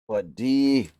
What D?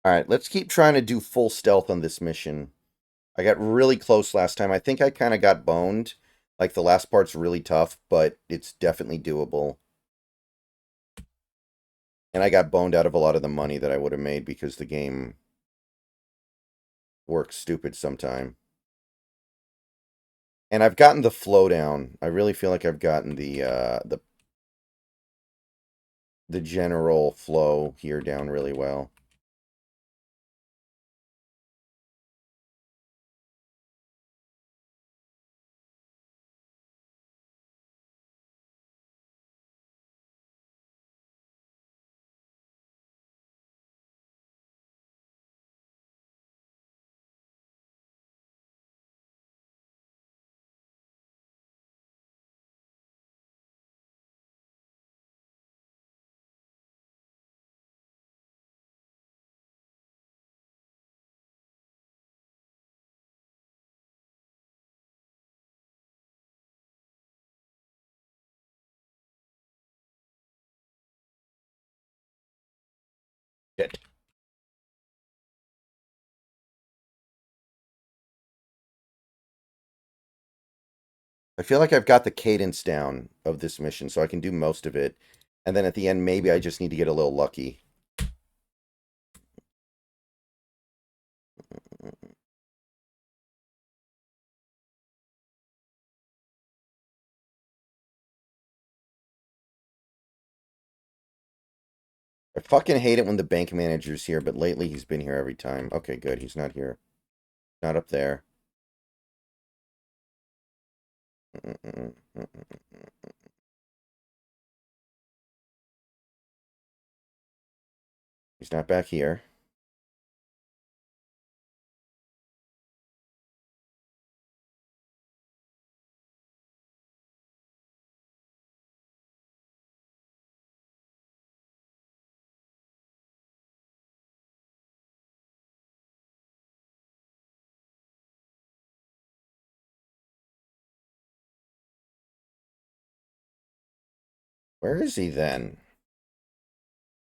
All right, let's keep trying to do full stealth on this mission. I got really close last time. I think I kind of got boned. Like the last part's really tough, but it's definitely doable. And I got boned out of a lot of the money that I would have made because the game works stupid sometime. And I've gotten the flow down. I really feel like I've gotten the general flow here down really well. Shit. I feel like I've got the cadence down of this mission, so I can do most of it. And then at the end, maybe I just need to get a little lucky. I fucking hate it when the bank manager's here, but lately he's been here every time. Okay, good. He's not here. Not up there. He's not back here. Where is he then?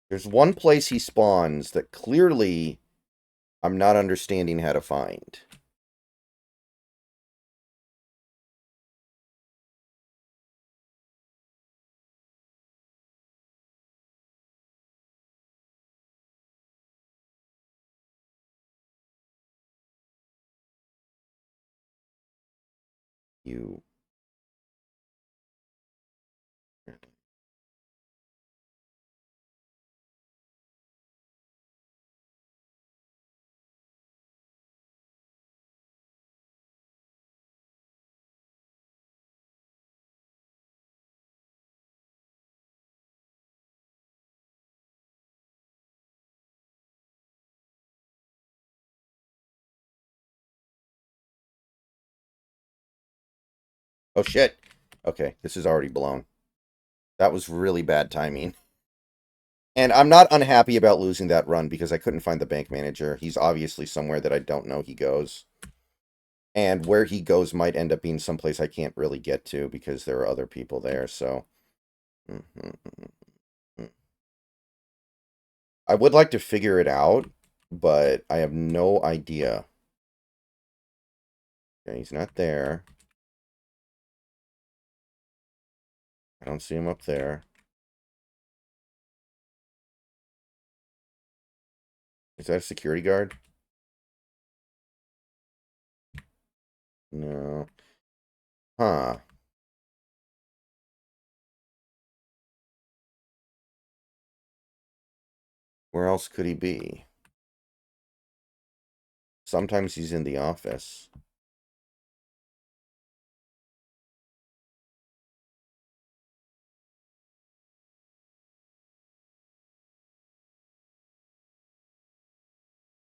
There's one place he spawns that clearly I'm not understanding how to find. You. Oh shit. Okay, this is already blown. That was really bad timing. And I'm not unhappy about losing that run because I couldn't find the bank manager. He's obviously somewhere that I don't know he goes. And where he goes might end up being someplace I can't really get to because there are other people there, so. I would like to figure it out, but I have no idea. Okay, he's not there. I don't see him up there. Is that a security guard? No. Huh. Where else could he be? Sometimes he's in the office.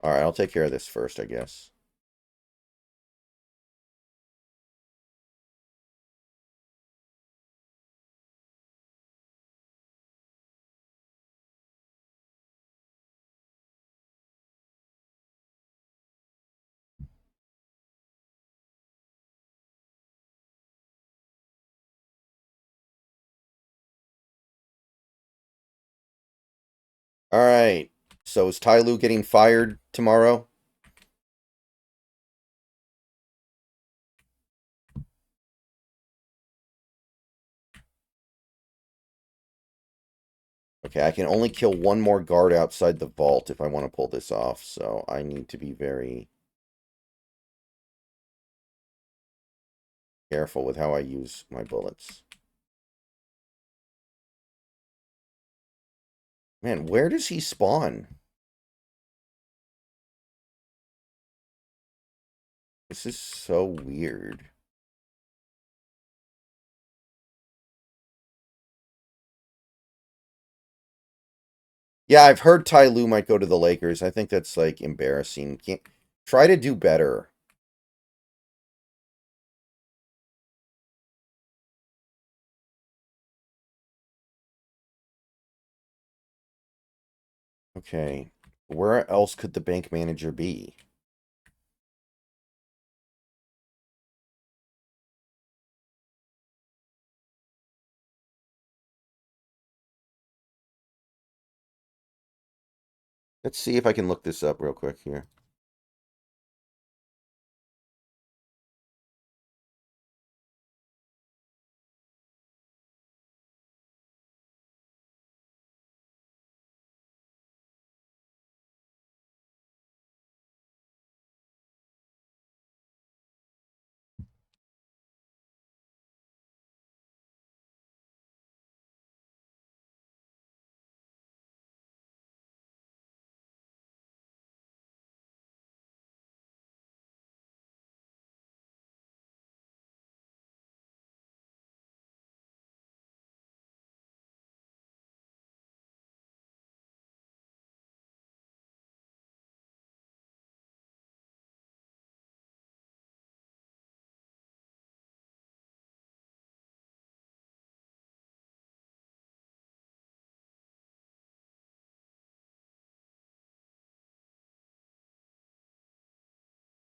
All right, I'll take care of this first, I guess. All right. So is Tai Lu getting fired tomorrow? Okay, I can only kill one more guard outside the vault if I want to pull this off, so I need to be very careful with how I use my bullets. Man, where does he spawn? This is so weird. Yeah, I've heard Ty Lue might go to the Lakers. I think that's like embarrassing. Can't try to do better. Okay. Where else could the bank manager be? Let's see if I can look this up real quick here.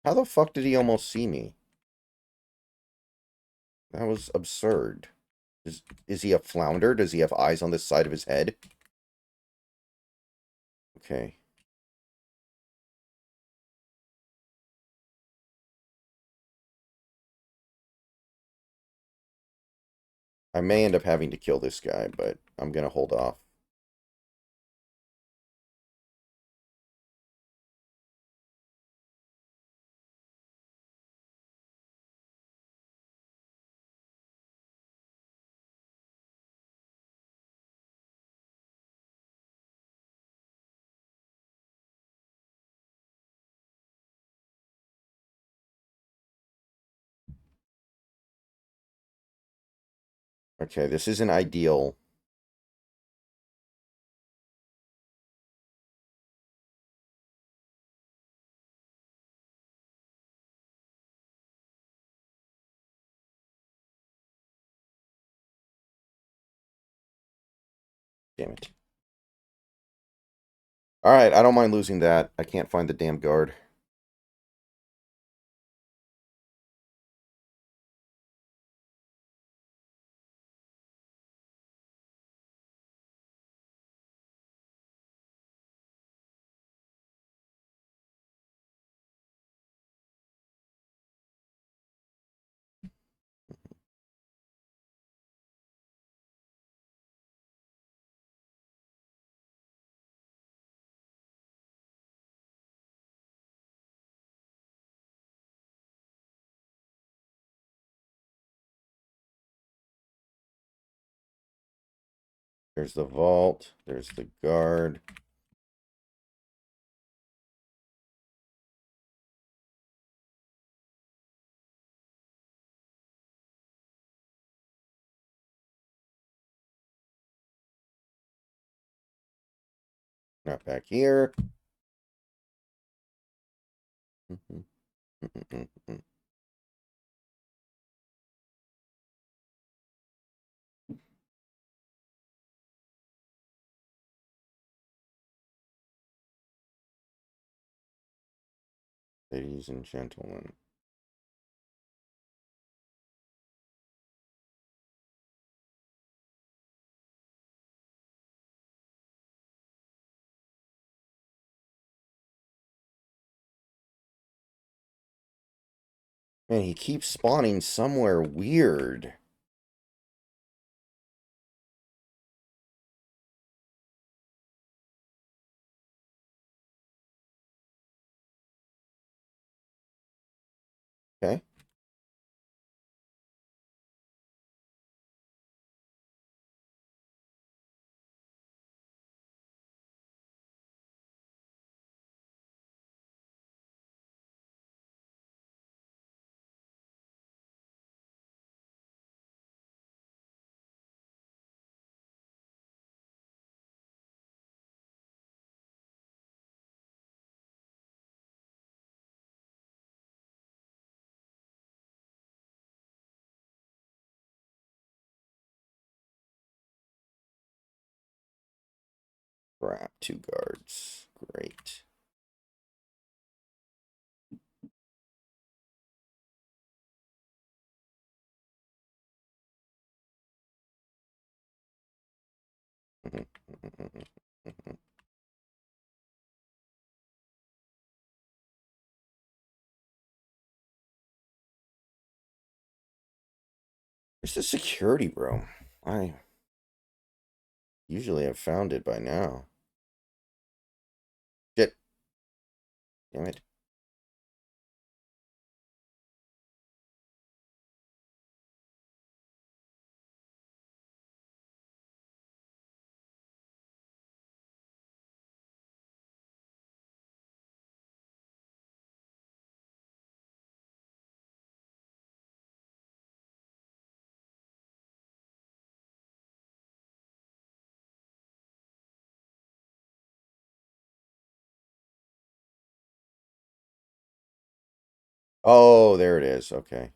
How the fuck did he almost see me? That was absurd. Is he a flounder? Does he have eyes on this side of his head? Okay. I may end up having to kill this guy, but I'm gonna hold off. Okay, this isn't ideal. Damn it. Alright, I don't mind losing that. I can't find the damn guard. There's the vault. There's the guard. Not back here. Ladies and gentlemen. Man, he keeps spawning somewhere weird. Okay. Crap, 2 guards. Great. Where's the security room? I usually have found it by now. Shit. Damn it. Oh, there it is. Okay.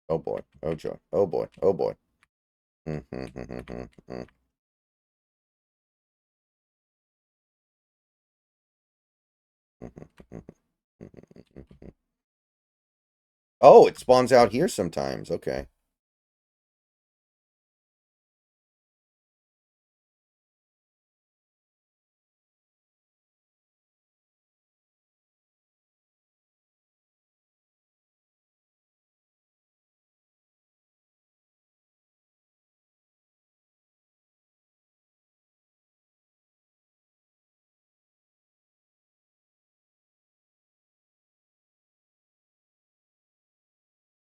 Oh boy. Oh joy. Oh boy. Oh boy. Oh, it spawns out here sometimes. Okay.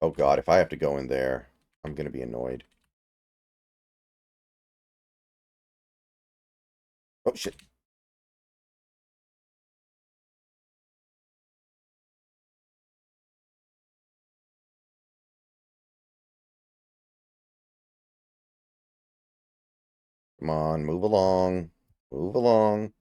Oh god, if I have to go in there, I'm gonna be annoyed. Oh shit. Come on, move along. Move along.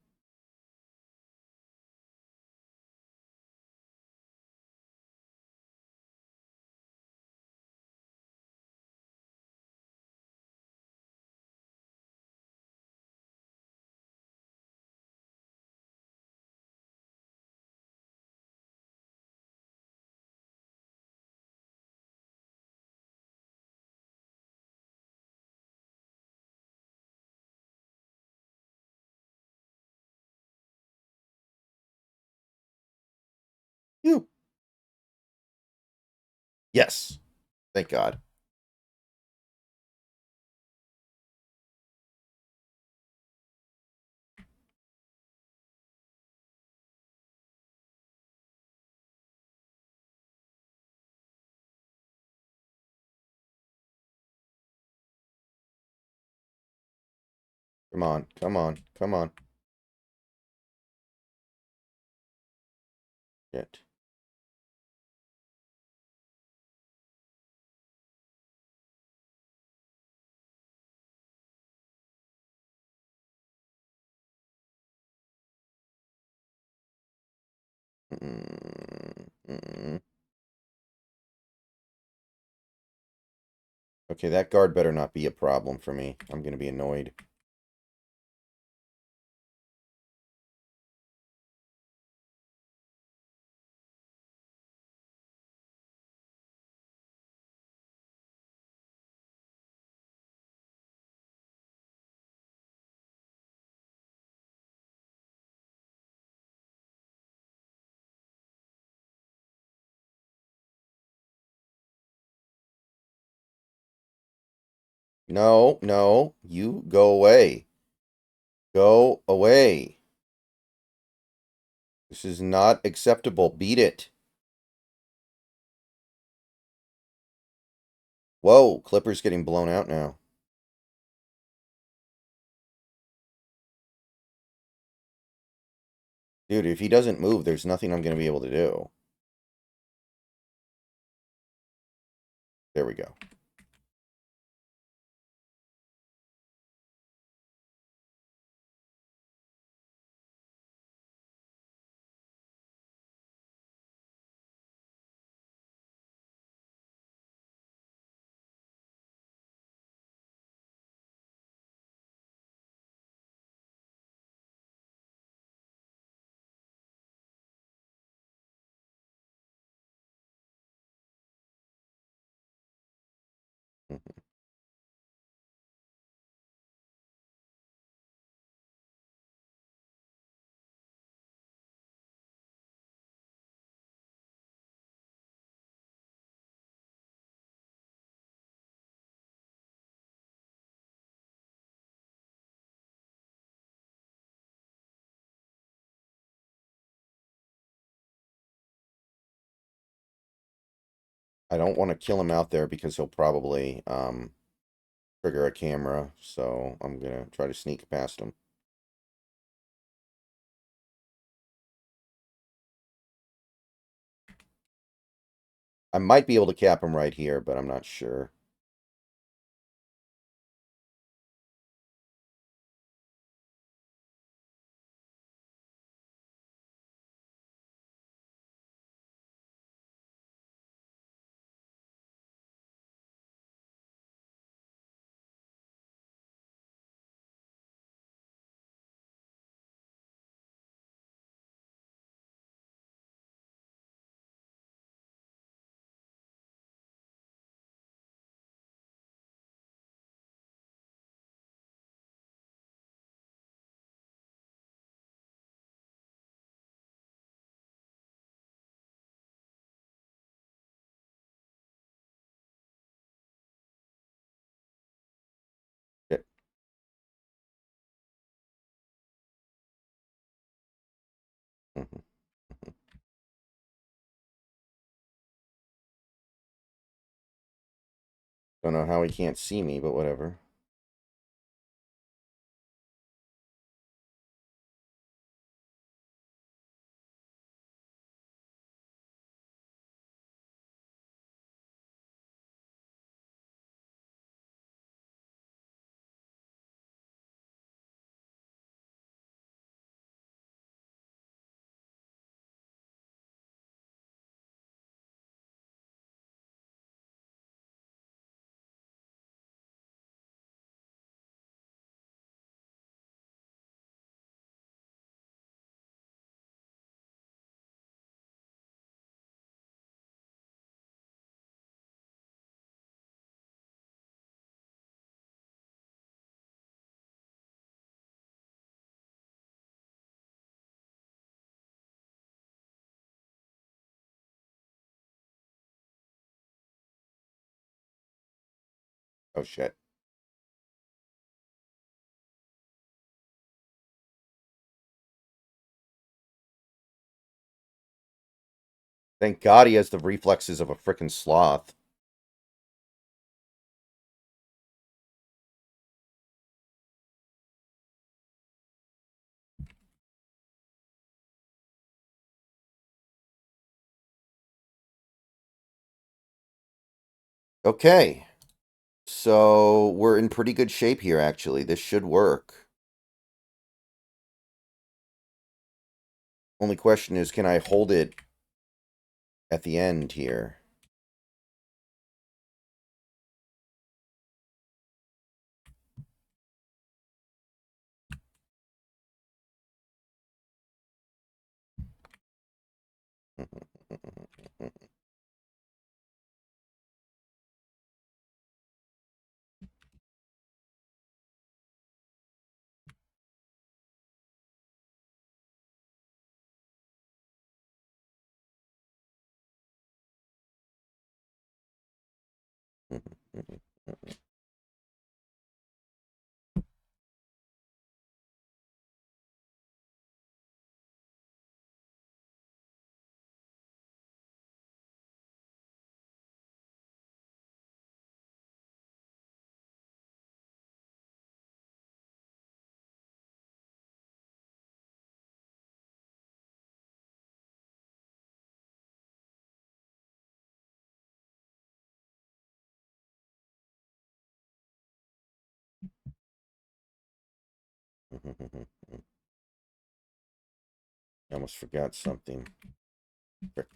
Yes. Thank God. Come on. Come on. Come on. Shit. Mm, mm. Okay, that guard better not be a problem for me. I'm gonna be annoyed. No, no. You go away. Go away. This is not acceptable. Beat it. Whoa, Clipper's getting blown out now. Dude, if he doesn't move, there's nothing I'm going to be able to do. There we go. Mhm, I don't want to kill him out there because he'll probably trigger a camera, so I'm going to try to sneak past him. I might be able to cap him right here, but I'm not sure. Shit. Mhm. Don't know how he can't see me, but whatever. Oh shit. Thank God he has the reflexes of a frickin' sloth. Okay. So we're in pretty good shape here, actually. This should work. Only question is, can I hold it at the end here? I almost forgot something. Frick.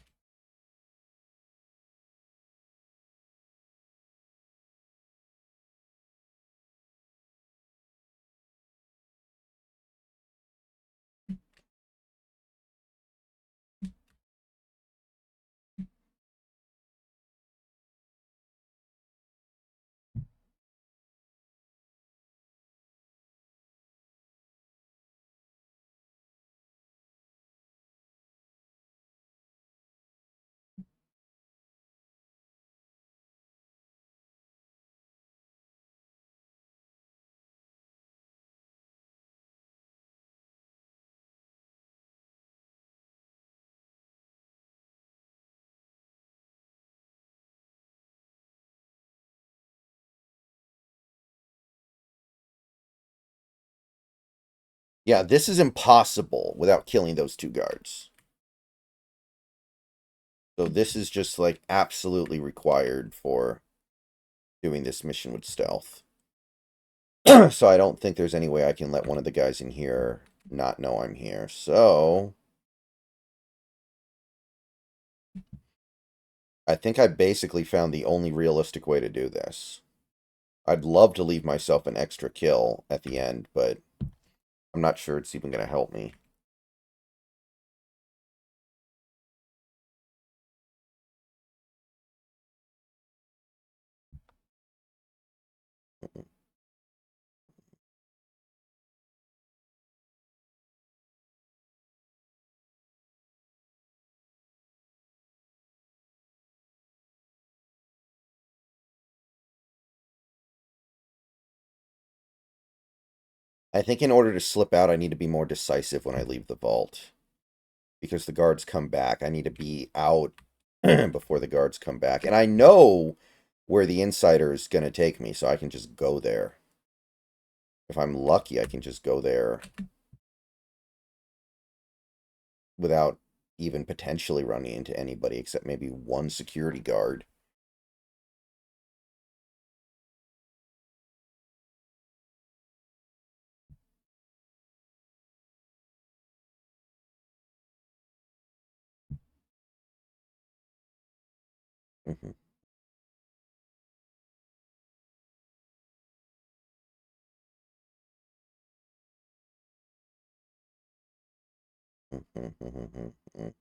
Yeah, this is impossible without killing those two guards. So this is just like absolutely required for doing this mission with stealth. So I don't think there's any way I can let one of the guys in here not know I'm here. So I think I basically found the only realistic way to do this. I'd love to leave myself an extra kill at the end, but I'm not sure it's even going to help me. I think in order to slip out, I need to be more decisive when I leave the vault. Because the guards come back. I need to be out before the guards come back. And I know where the insider is going to take me, so I can just go there. If I'm lucky, I can just go there without even potentially running into anybody except maybe one security guard. Mhm. Mhm, mhm, mhm, mhm.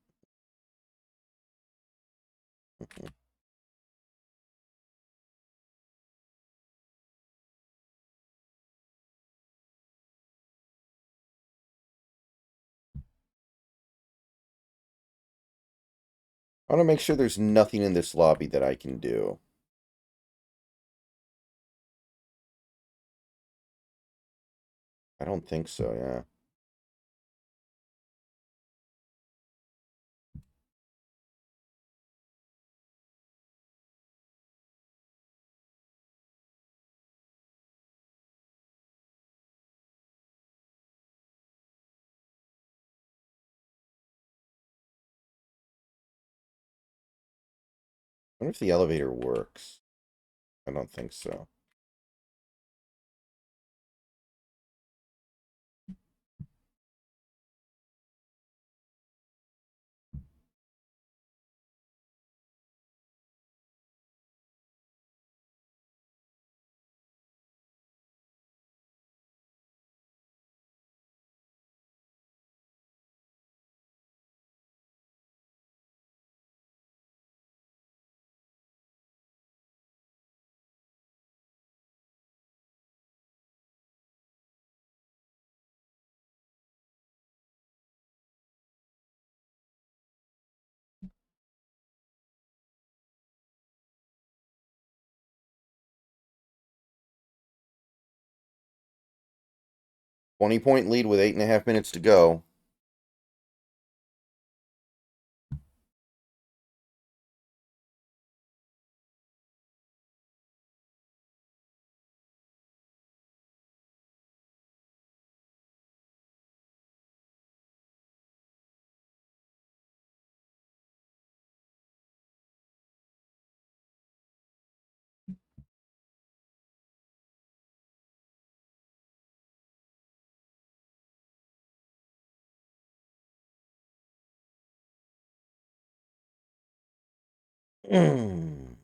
I want to make sure there's nothing in this lobby that I can do. I don't think so, yeah. I wonder if the elevator works. I don't think so. Point lead with 8.5 minutes to go. Mm.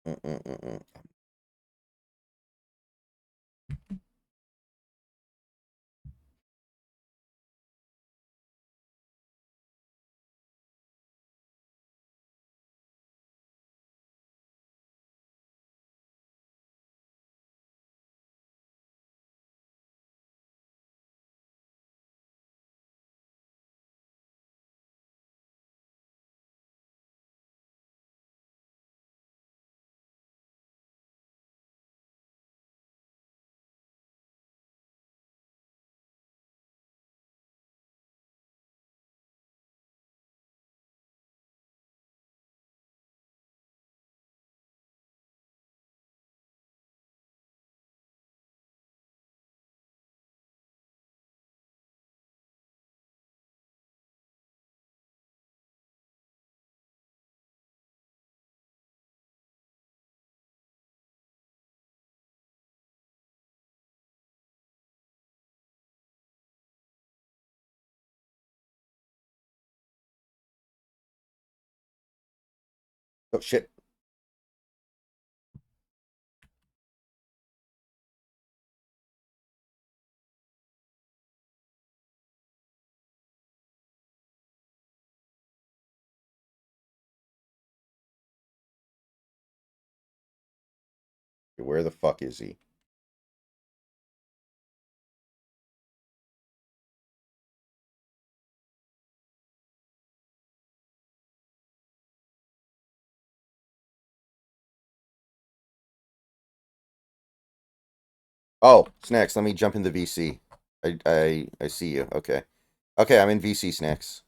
Mm-mm-mm-mm. Oh shit. Where the fuck is he? Oh, Snacks, let me jump in the VC. I see you. Okay. Okay, I'm in VC, Snacks.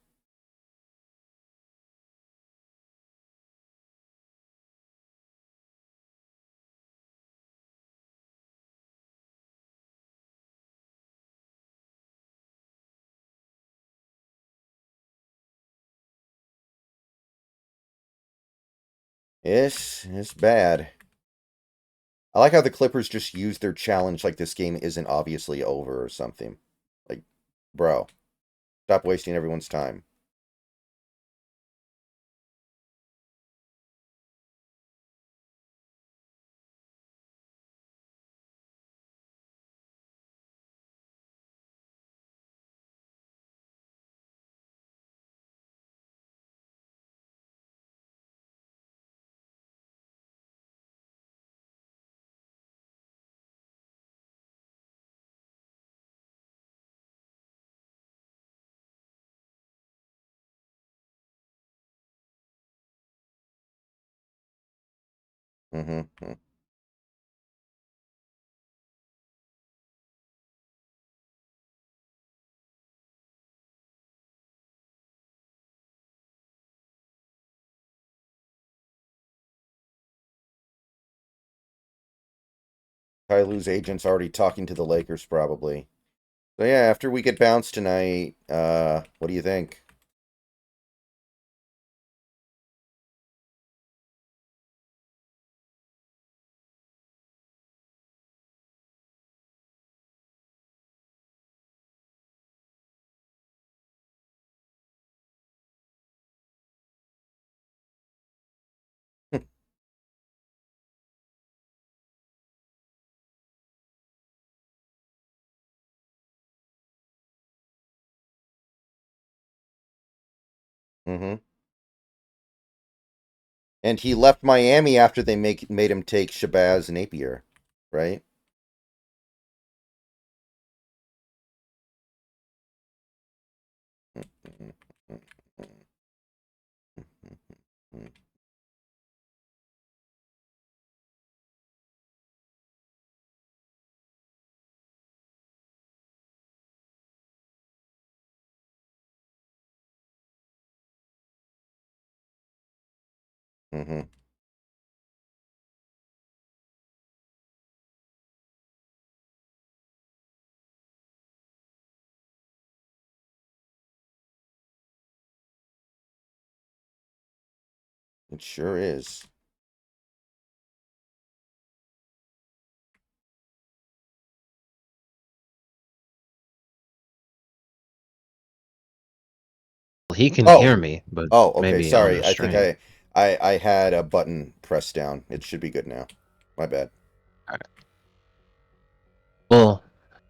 It's bad. I like how the Clippers just use their challenge like this game isn't obviously over or something. Like, bro, stop wasting everyone's time. Mm-hmm. Ty Lue's agent's already talking to the Lakers, probably. So yeah, after we get bounced tonight, what do you think? Mm-hmm. And he left Miami after they made him take Shabazz Napier, right? Mm-hmm. It sure is. He can Oh, hear me, but oh, okay. maybe on Sorry. the I think stream. I had a button pressed down. It should be good now. My bad. Well,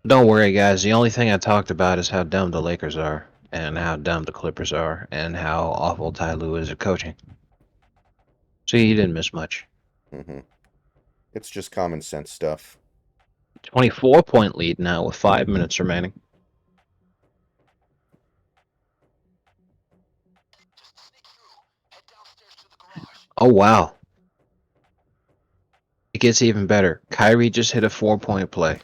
don't worry, guys. The only thing I talked about is how dumb the Lakers are, and how dumb the Clippers are, and how awful Ty Lue is at coaching. So you didn't miss much. Mm-hmm. It's just common sense stuff. 24-point lead now with 5 minutes remaining. Oh, wow. It gets even better. Kyrie just hit a 4-point play.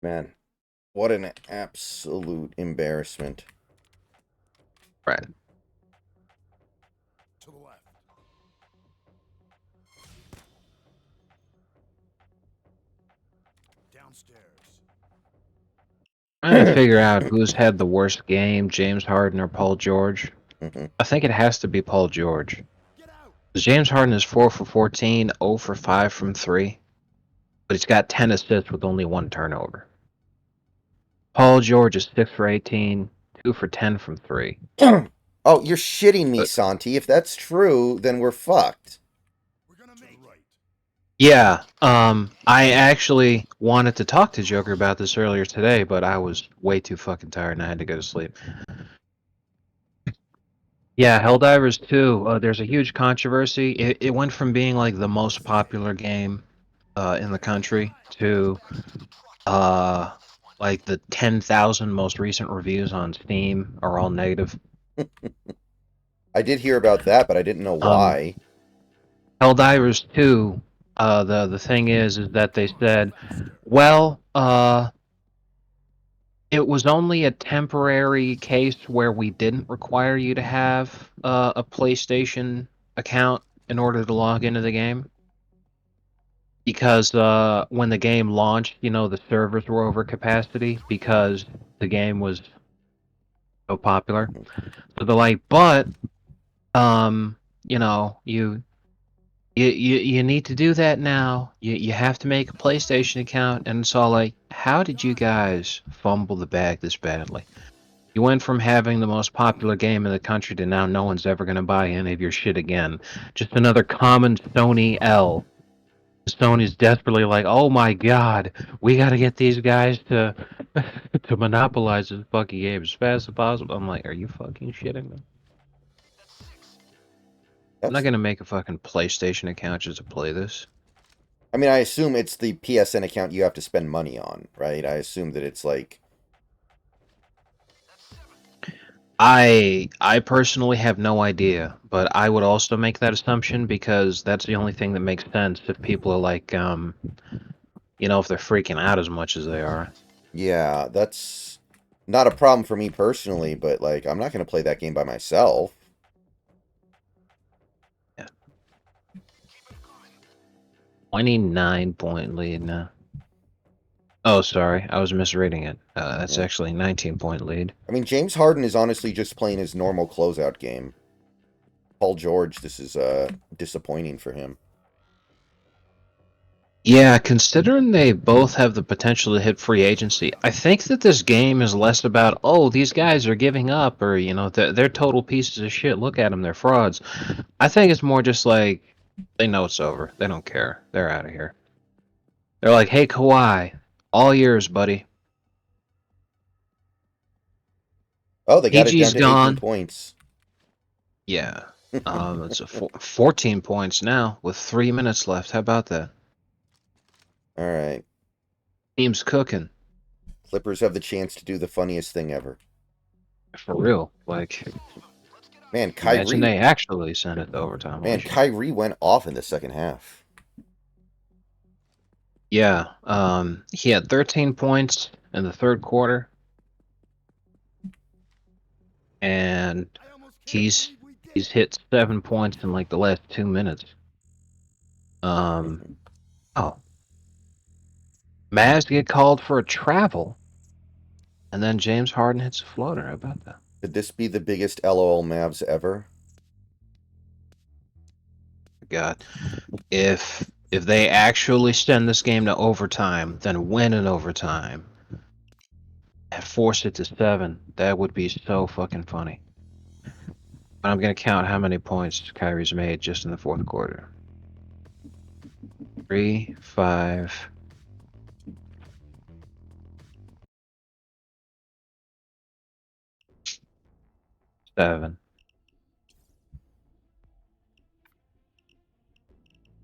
Man, what an absolute embarrassment. Right. To the left. Downstairs. I'm trying to figure out who's had the worst game, James Harden or Paul George. Mm-hmm. I think it has to be Paul George. Get out. James Harden is 4 for 14, 0 for 5 from 3, but he's got 10 assists with only 1 turnover. Paul George is 6 for 18, 2 for 10 from 3. Oh, you're shitting me, But Santi. If that's true, then we're fucked. We're gonna make right. yeah, I actually wanted to talk to Joker about this earlier today, but I was way too fucking tired and I had to go to sleep. Yeah, Helldivers 2, there's a huge controversy. It went from being like the most popular game in the country to uh, like the 10,000 most recent reviews on Steam are all negative. I did hear about that, but I didn't know Um, why. Helldivers 2, the thing is that they said, well, it was only a temporary case where we didn't require you to have a PlayStation account in order to log into the game. Because when the game launched, the servers were over capacity because the game was so popular. So they're like, but um, you need to do that now. You have to make a PlayStation account, and it's all like, how did you guys fumble the bag this badly? You went from having the most popular game in the country to now no one's ever going to buy any of your shit again. Just another common Sony L. Sony's desperately like, oh my god, we got to get these guys to to monopolize this fucking game as fast as possible. I'm like, are you fucking shitting me? I'm not That's. gonna make a fucking PlayStation account just to play this. I mean, I assume it's the PSN account you have to spend money on, right? I assume that it's like. I personally have no idea, but I would also make that assumption because that's the only thing that makes sense if people are like, if they're freaking out as much as they are. Yeah, that's. Not a problem for me personally, but like I'm not going to play that game by myself. Yeah. 29-point lead now. Oh, sorry, I was misreading it. That's Yeah. actually 19-point lead. I mean, James Harden is honestly just playing his normal closeout game. Paul George, this is disappointing for him. Yeah, considering they both have the potential to hit free agency, I think that this game is less about, oh, these guys are giving up, or, they're total pieces of shit. Look at them, they're frauds. I think it's more just like, they know it's over. They don't care. They're out of here. They're like, hey, Kawhi, all yours, buddy. Oh, they got it down PG's to 18 gone. points. Yeah. It's 14 points now with 3 minutes left. How about that? All right. Team's cooking. Clippers have the chance to do the funniest thing ever. For real. Like, Man, imagine Kyrie, they actually send it to overtime. Holy man, shit. Kyrie went off in the second half. Yeah. He had 13 points in the third quarter, and he's he's hit 7 points in like the last 2 minutes. Um. Oh, Mavs get called for a travel, and then James Harden hits a floater. How about that? Could this be the biggest LOL Mavs ever? God, if they actually send this game to overtime, then win in overtime and force it to 7, that would be so fucking funny. But I'm gonna count how many points Kyrie's made just in the fourth quarter. 3, 5, 7,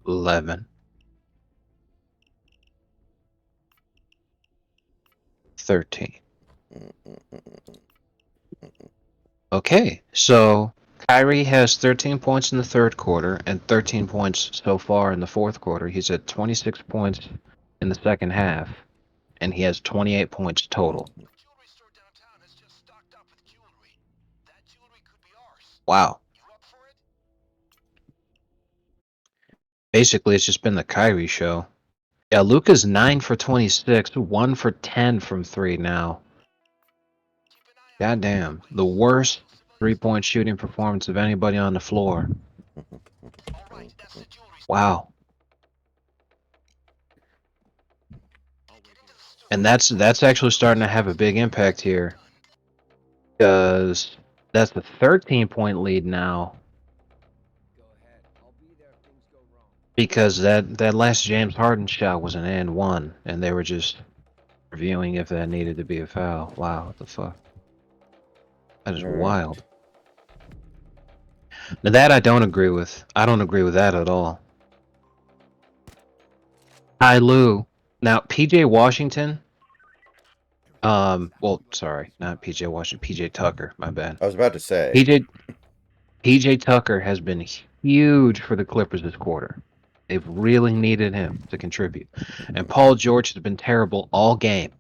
11, 13. Okay, so Kyrie has 13 points in the third quarter and 13 points so far in the fourth quarter. He's at 26 points in the second half, and he has 28 points total. Wow. Basically, it's just been the Kyrie show. Yeah, Luka's 9 for 26, 1 for 10 from 3 now. Goddamn. The worst 3-point shooting performance of anybody on the floor. Wow. And that's actually starting to have a big impact here. Because that's the 13-point lead now. Because that last James Harden shot was an and one, and they were just reviewing if that needed to be a foul. Wow, what the fuck? That is All right. wild. Now that I don't agree with. I don't agree with that at all. Ty Lue. Now PJ Washington. Well, sorry, not PJ Washington. PJ Tucker. My bad. I was about to say. PJ Tucker has been huge for the Clippers this quarter. They've really needed him to contribute. And Paul George has been terrible all game.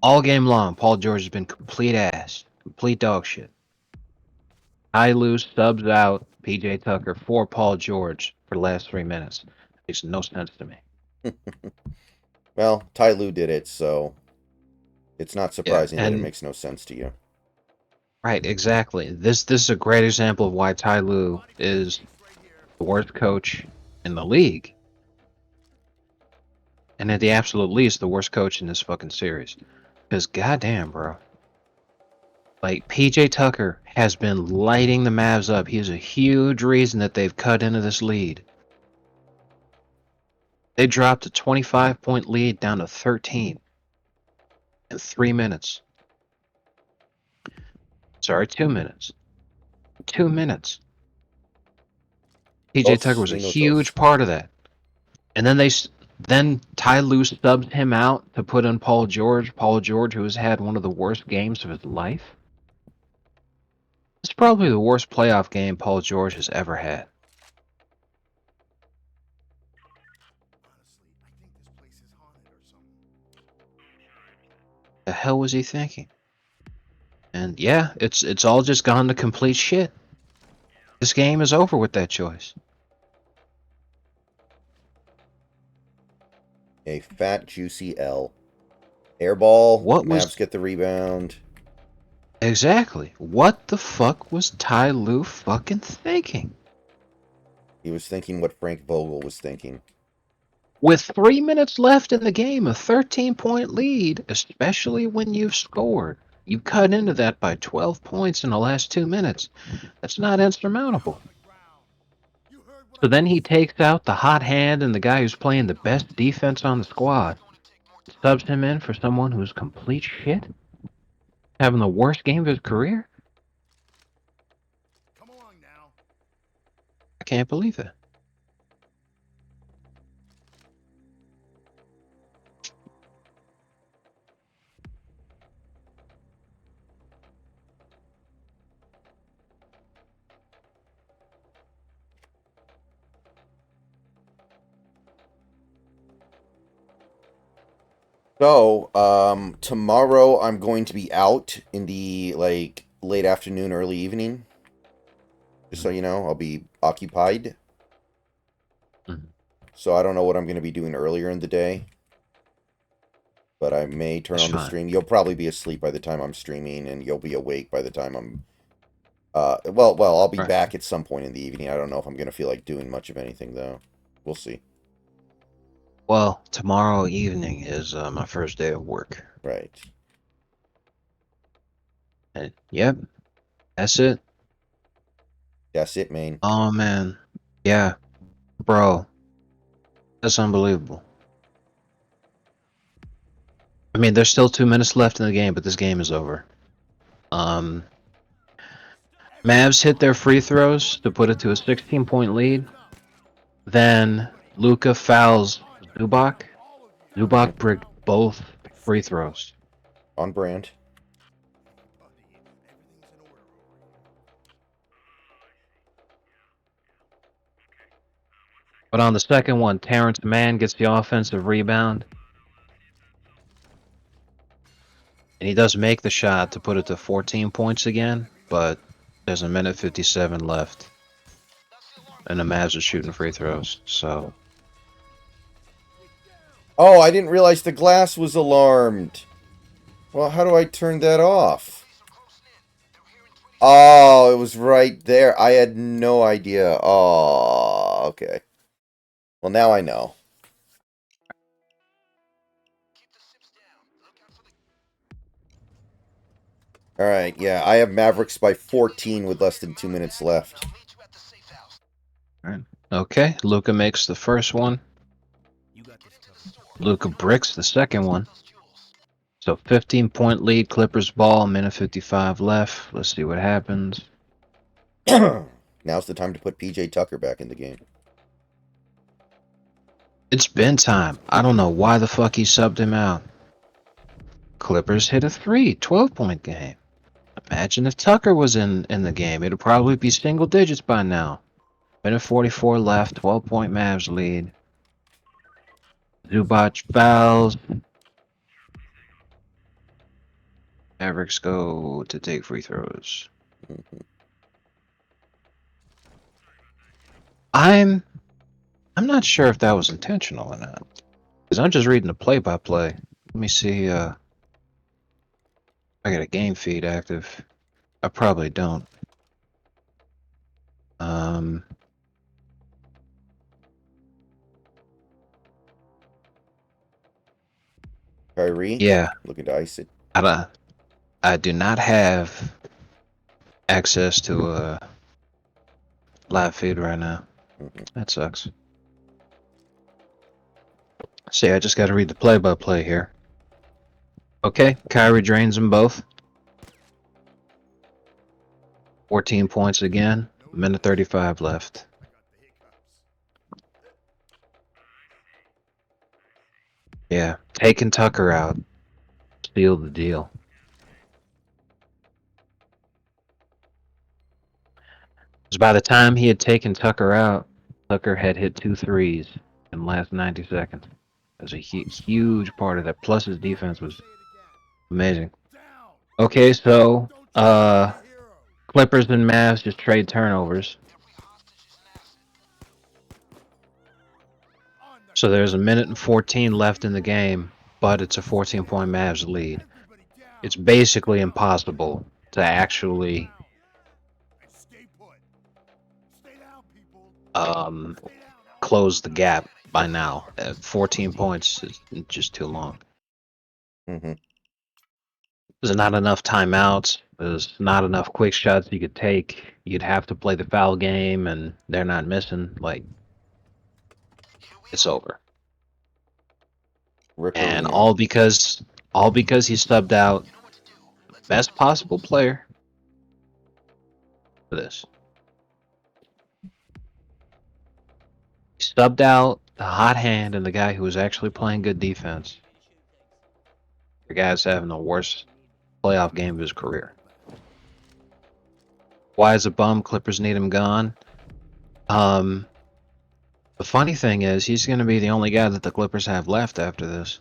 All game long, Paul George has been complete ass. Complete dog shit. I lose subs out PJ Tucker for Paul George for the last 3 minutes. Makes no sense to me. Well, Ty Lue did it, so it's not Yeah, surprising that it and makes no sense to you. right, exactly. This is a great example of why Ty Lue is the worst coach in the league. And at the absolute least, the worst coach in this fucking series. Because goddamn, bro. Like, PJ Tucker has been lighting the Mavs up. He is a huge reason that they've cut into this lead. They dropped a 25-point lead down to 13 in 3 minutes. Sorry, 2 minutes. 2 minutes. PJ Tucker Dos was a minutos. huge part of that. And then Ty Lue subbed him out to put in Paul George. Paul George, who has had one of the worst games of his life. It's probably the worst playoff game Paul George has ever had. The hell was he thinking? And yeah, it's all just gone to complete shit. This game is over with that choice. A fat, juicy L. Airball. What Mavs was get the rebound. exactly? What the fuck was Ty Lue fucking thinking? He was thinking what Frank Vogel was thinking. With 3 minutes left in the game, a 13-point lead, especially when you've scored, you cut into that by 12 points in the last 2 minutes. That's not insurmountable. So then he takes out the hot hand and the guy who's playing the best defense on the squad, subs him in for someone who's complete shit, having the worst game of his career. I can't believe it. So, tomorrow I'm going to be out in the late afternoon, early evening. Just so you know, I'll be occupied. Mhm. So I don't know what I'm going to be doing earlier in the day. But I may turn That's on the fine. stream. You'll probably be asleep by the time I'm streaming, and you'll be awake by the time I'm. Well, I'll be Right. back at some point in the evening. I don't know if I'm going to feel like doing much of anything though. We'll see. Well, tomorrow evening is my first day of work. Right. And yep, that's it. That's it, man. Oh man, yeah, bro, that's unbelievable. I mean, there's still 2 minutes left in the game, but this game is over. Um, Mavs hit their free throws to put it to a 16-point lead. Then Luka fouls Zubac. Zubac bricked both free throws. On brand. But on the second one, Terrence Mann gets the offensive rebound. And he does make the shot to put it to 14 points again, but there's a minute 57 left. And the Mavs are shooting free throws, so... Oh, I didn't realize the glass was alarmed. Well, how do I turn that off? Oh, it was right there. I had no idea. Oh, okay. Well, now I know. All right, yeah, I have Mavericks by 14 with less than 2 minutes left. Okay, Luka makes the first one. Luka bricks the second one. So 15-point lead, Clippers ball, minute 55 left. Let's see what happens. Now's the time to put PJ Tucker back in the game. It's been time. I don't know why the fuck he subbed him out. Clippers hit a 12-point game. Imagine if Tucker was in the game. It'd probably be single digits by now. Minute 44 left, 12-point Mavs lead. Zubac fouls. Mavericks go to take free throws. I'm not sure if that was intentional or not. Because I'm just reading the play-by-play. Let me see, I got a game feed active. I probably don't. Kyrie, Yeah, looking to ice it. I do not have access to a live feed right now. That sucks. See, I just got to read the play-by-play here. Okay, Kyrie drains them both. 14 points again. Minute 35 left. Yeah, taking Tucker out. Seal the deal. Because by the time he had taken Tucker out, Tucker had hit 2 threes in the last 90 seconds. That was a huge part of that. Plus his defense was amazing. Okay, so Clippers and Mavs just trade turnovers. So there's a minute and 14 left in the game, but it's a 14-point Mavs lead. It's basically impossible to actually close the gap by now. 14 points is just too long. Mm-hmm. There's not enough timeouts. There's not enough quick shots you could take. You'd have to play the foul game, and they're not missing. Like, it's over. And Rickarino. all because he subbed out the best possible player for this. He subbed out the hot hand and the guy who was actually playing good defense. The guy's having the worst playoff game of his career. Why is a bum? Clippers need him gone. The funny thing is, he's going to be the only guy that the Clippers have left after this.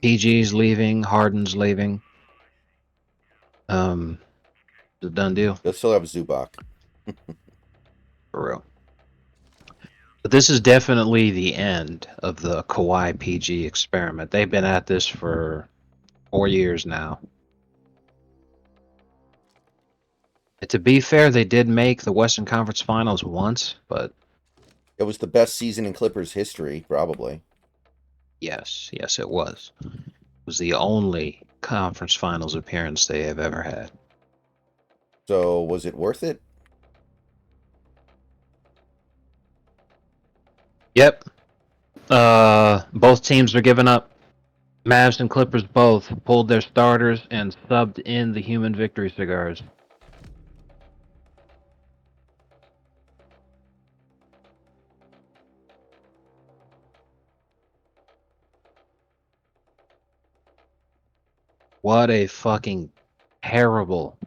PG's leaving, Harden's leaving. It's a done deal. They'll still have Zubac. For real. But this is definitely the end of the Kawhi PG experiment. They've been at this for 4 years now. And to be fair, they did make the Western Conference Finals once, but It was the best season in Clippers history, probably. yes, it was. It was the only conference finals appearance they have ever had. So, was it worth it? Yep. Both teams are giving up. Mavs and Clippers both pulled their starters and subbed in the human victory cigars. What a fucking terrible,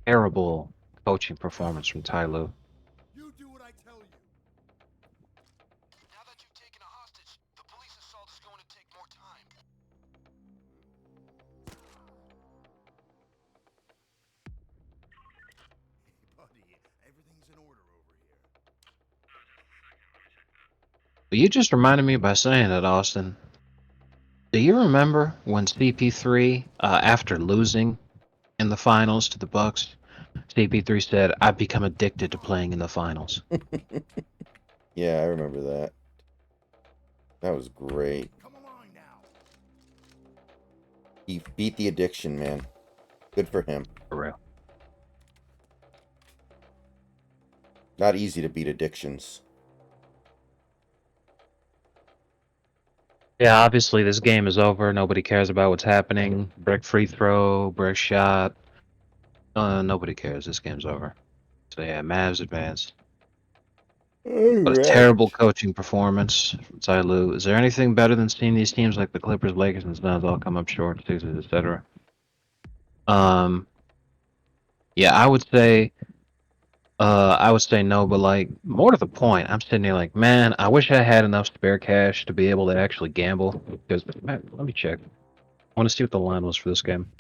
terrible coaching performance from Ty Lue. You do what I tell you. Now that you've taken a hostage, the police assault is going to take more time. Buddy, everything's in order over here. You just reminded me by saying that, Austin. Do you remember when CP3, after losing in the finals to the Bucks, CP3 said, "I've become addicted to playing in the finals." Yeah, I remember that. That was great. Come along now. He beat the addiction, man. Good for him. For real. Not easy to beat addictions. Yeah, obviously this game is over. Nobody cares about what's happening. Brick free throw, brick shot. Nobody cares. This game's over. So yeah, Mavs advance. But a terrible coaching performance from Ty Lue. Is there anything better than seeing these teams like the Clippers, Lakers, and Suns all come up short, Sixers, etc.? Yeah, I would say no, but like more to the point, I'm sitting here like, man, I wish I had enough spare cash to be able to actually gamble. Because man, let me check. I want to see what the line was for this game.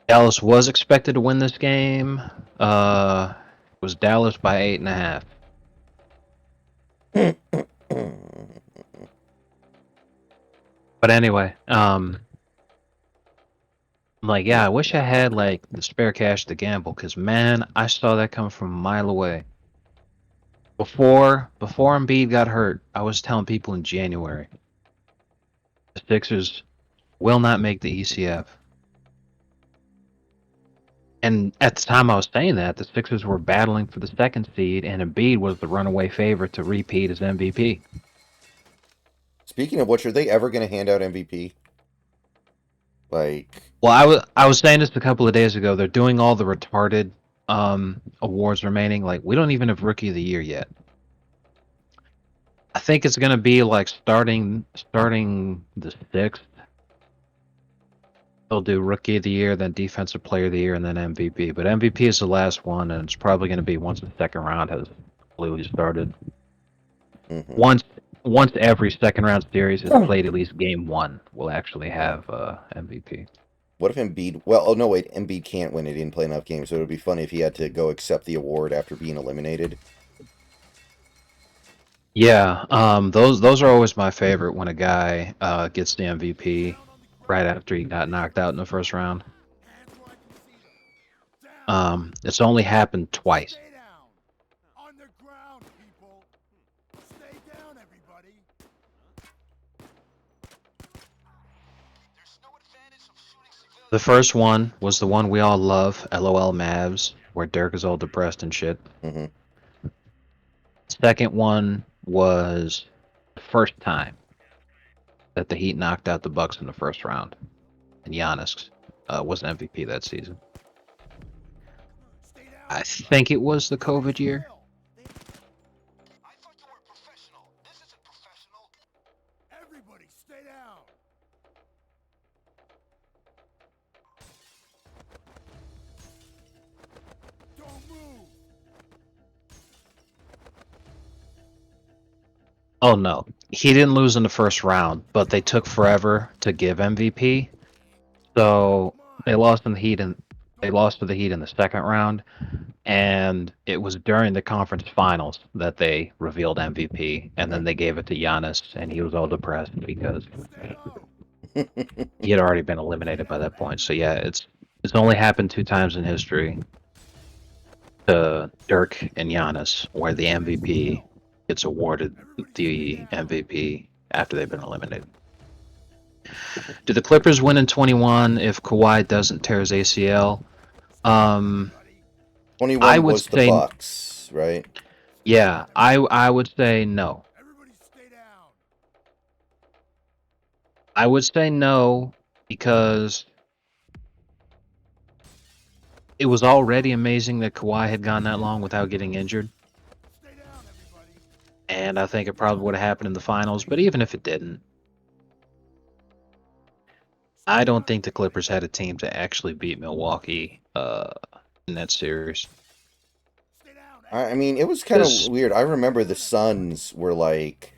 Dallas was expected to win this game. It was Dallas by 8.5. But anyway, I'm like, yeah, I wish I had like the spare cash to gamble, because man, I saw that coming from a mile away. Before Embiid got hurt, I was telling people in January, the Sixers will not make the ECF. And at the time I was saying that, the Sixers were battling for the second seed, and Embiid was the runaway favorite to repeat as MVP. Speaking of which, are they ever going to hand out MVP? Like, Well, I was saying this a couple of days ago. They're doing all the retarded awards remaining. Like, we don't even have Rookie of the Year yet. I think it's gonna be like starting the 6th. They'll do Rookie of the Year, then Defensive Player of the Year, and then MVP. But MVP is the last one, and it's probably gonna be once the second round has Blue started. Hmm. Once every second round series has played at least game one, we'll actually have MVP. What if Embiid? Well, oh no, wait, Embiid can't win it. He didn't play enough games, so it would be funny if he had to go accept the award after being eliminated. Yeah, those are always my favorite when a guy gets the MVP right after he got knocked out in the first round. Hands where I can see them. Down. It's only happened twice. Stay down. On the ground, people. Stay down, everybody. There's no advantage of shooting civilians. The first one was the one we all love, LOL Mavs, where Dirk is all depressed and shit. Hmm. Second one was the first time that the Heat knocked out the Bucks in the first round, and Giannis was an MVP that season. Stay down. I think it was the COVID year. I thought you were a professional. This isn't professional. Everybody, stay down. Don't move. Oh no, he didn't lose in the first round, but they took forever to give MVP. So they lost in the Heat, and they lost to the Heat in the second round, and it was during the conference finals that they revealed MVP, and then they gave it to Giannis, and he was all depressed because Stay low. he had already been eliminated by that point. So yeah, it's only happened 2 times in history to Dirk and Giannis, where the MVP gets awarded the MVP after they've been eliminated. Do the Clippers win in 21 if Kawhi doesn't tear his ACL? I 21 would was the say, Bucks, right? yeah, I would say no. Everybody, stay down. I would say no because it was already amazing that Kawhi had gone that long without getting injured, Stay down, everybody. and I think it probably would have happened in the finals. But even if it didn't, I don't think the Clippers had a team to actually beat Milwaukee in that series. Stay down. I mean, it was kind of Because weird. I remember the Suns were like,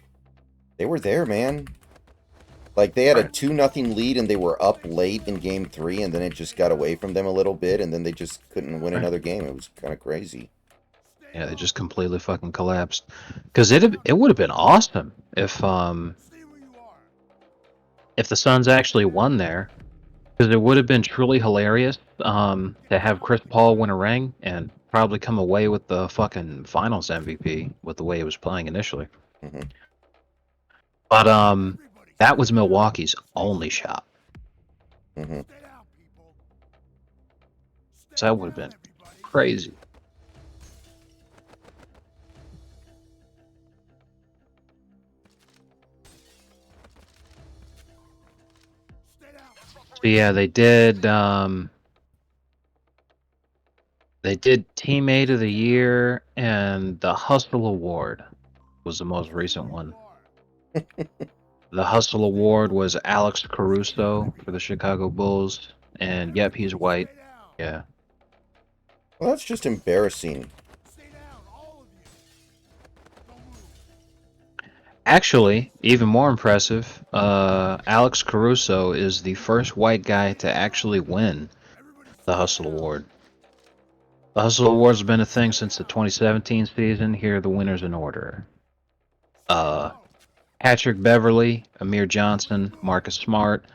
they were there, man. Like they had a right. 2-0 lead and they were up late in game 3, and then it just got away from them a little bit, and then they just couldn't win Right. another game. It was kind of crazy. Yeah, they just completely fucking collapsed. Because it would have been awesome Stay where you are. if the Suns actually won there. Because it would have been truly hilarious to have Chris Paul win a ring and probably come away with the fucking Finals MVP with the way he was playing initially. Hmm. But Everybody, that was Milwaukee's only shot. Hmm. stay down, people. Stay So that would have down, been everybody. crazy. Stay down. So yeah, they did Teammate of the Year, and the Hustle Award was the most recent one. The Hustle Award was Alex Caruso for the Chicago Bulls, and yep, he's white. Stay down. Yeah. Well, that's just embarrassing. Stay down, all of you. Don't move. Actually, even more impressive, Alex Caruso is the first white guy to actually win Everybody, the Hustle Award. The Hustle Award's been a thing since the 2017 season. Here are the winners in order. Patrick Beverly, Amir Johnson, Marcus Smart,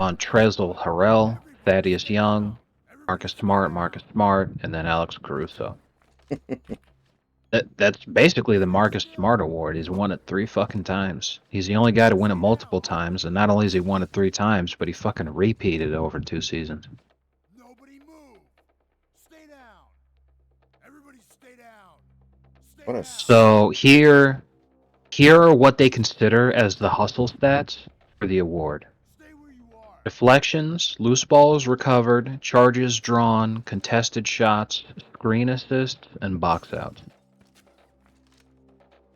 Montrezl Harrell, Thaddeus Young, Marcus Smart, and then Alex Caruso. That's basically the Marcus Smart Award. He's won it 3 fucking times. He's the only guy to win it multiple times, and not only has he won it 3 times, but he fucking repeated it over 2 seasons. nobody move. Stay down. Everybody, stay down. Stay What a down. So here are what they consider as the hustle stats for the award. Stay where you are. Deflections, loose balls recovered, charges drawn, contested shots, screen assists, and box outs.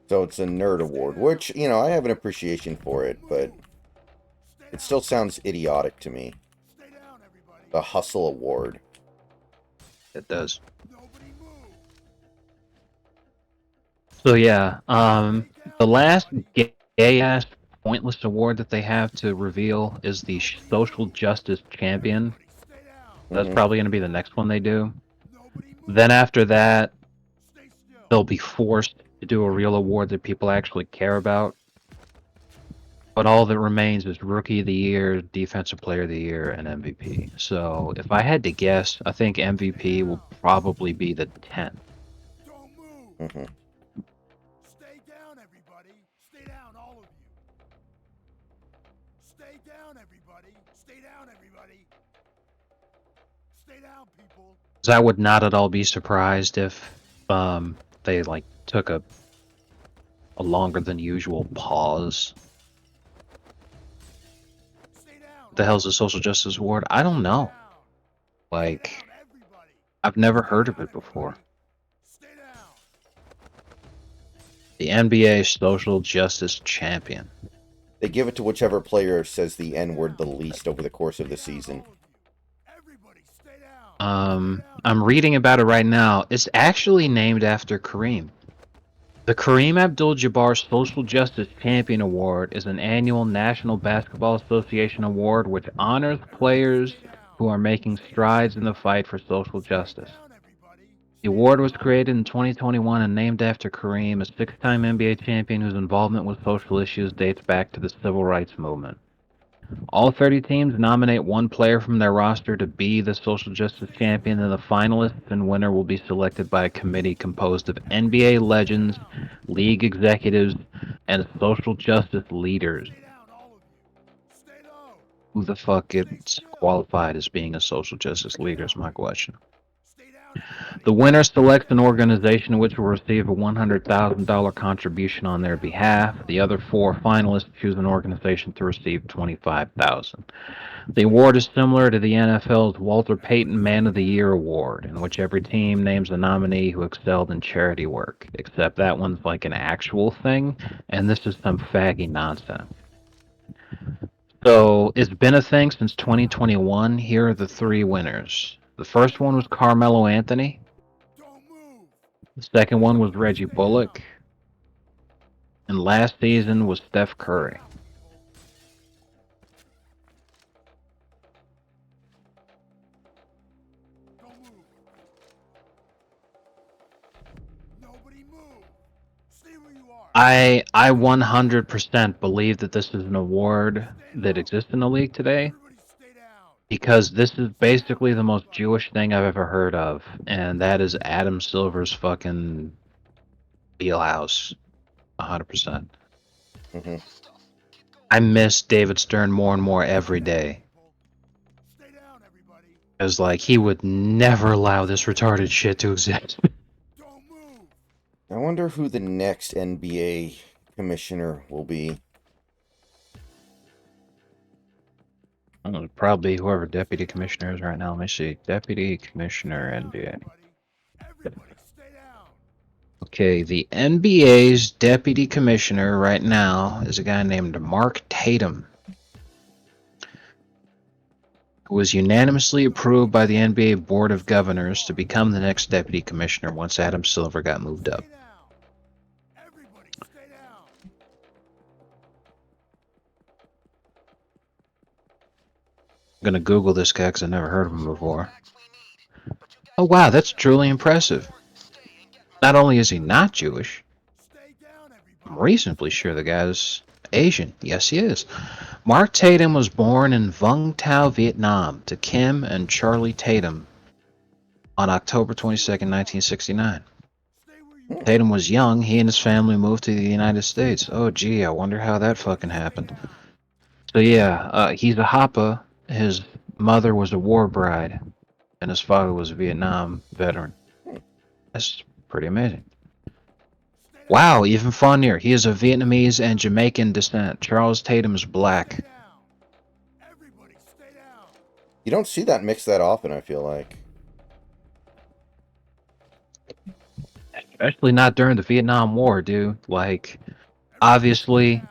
So it's a nerd award, which, you know, I have an appreciation for it, but Stay it down. still sounds idiotic to me. Stay down, everybody. The Hustle Award. It does. Nobody move. So yeah, the last gay-ass pointless award that they have to reveal is the Social Justice Champion. Everybody stay down. That's Mhm. probably going to be the next one they do. Nobody move. Then after that, Stay still. they'll be forced to do a real award that people actually care about. But all that remains is Rookie of the Year, Defensive Player of the Year, and MVP. So if I had to guess, I think MVP will probably be the 10th. Don't move. Mhm. Stay down, everybody. Stay down, all of you. Stay down, everybody. Stay down, everybody. Stay down, people. 'Cause I would not at all be surprised if they like took a longer than usual pause. Stay down. What the hell's a social justice award? I don't know. Down. Like, Stay down, everybody. I've never Stay heard of down, it before. everybody. Stay down. The NBA Social Justice Champion. They give it to whichever player says the N word the least over the course of the season. Everybody stay down. I'm reading about it right now. It's actually named after Kareem. The Kareem Abdul-Jabbar Social Justice Champion Award is an annual National Basketball Association award which honors players who are making strides in the fight for social justice. The award was created in 2021 and named after Kareem, a six-time NBA champion whose involvement with social issues dates back to the civil rights movement. All 30 teams nominate one player from their roster to be the social justice champion, and the finalists and winner will be selected by a committee composed of NBA legends, league executives, and social justice leaders. Stay down, all of you. Stay low. Who the fuck gets qualified as being a social justice leader is my question. Stay down, everybody. The winner selects an organization which will receive a $100,000 contribution on their behalf. The other four finalists choose an organization to receive $25,000. The award is similar to the NFL's Walter Payton Man of the Year award, in which every team names a nominee who excelled in charity work, except that one's like an actual thing, and this is some faggy nonsense. So it's been a thing since 2021. Here are the three winners. The first one was Carmelo Anthony. Don't move. The second one was Reggie Bullock. And last season was Steph Curry. Don't move. Nobody move. Stay where you are. I 100% believe that this is an award that exists in the league today, Everybody stay down. because this is basically the most Jewish thing I've ever heard of, and that is Adam Silver's fucking wheelhouse. 100%. Mhm. I miss David Stern more and more every day. Stay down, everybody. As like he would never allow this retarded shit to exist. Don't move. I wonder who the next NBA commissioner will be. Probably whoever deputy commissioner is right now. Let me see. Deputy commissioner NBA. Everybody stay down. Okay, the NBA's deputy commissioner right now is a guy named Mark Tatum, who was unanimously approved by the NBA Board of Governors to become the next deputy commissioner once Adam Silver got moved up. Stay down. Everybody stay down. I'm gonna Google this guy because I never heard of him before. Oh wow, that's truly impressive. Not only is he not Jewish, Stay down, I'm everybody. reasonably sure the guy's Asian. Yes, he is. Mark Tatum was born in Vung Tau, Vietnam, to Kim and Charlie Tatum on October 22nd, 1969. Stay where you are. Tatum was young. He and his family moved to the United States. Oh, gee, I wonder how that fucking happened. So yeah, he's a Hapa. His mother was a war bride, and his father was a Vietnam veteran. That's pretty amazing. Stay down. Wow, even funnier. He is of Vietnamese and Jamaican descent. Charles Tatum is black. Stay down. Everybody stay down. You don't see that mix that often, I feel like. Especially not during the Vietnam War, dude. Like, obviously, Down.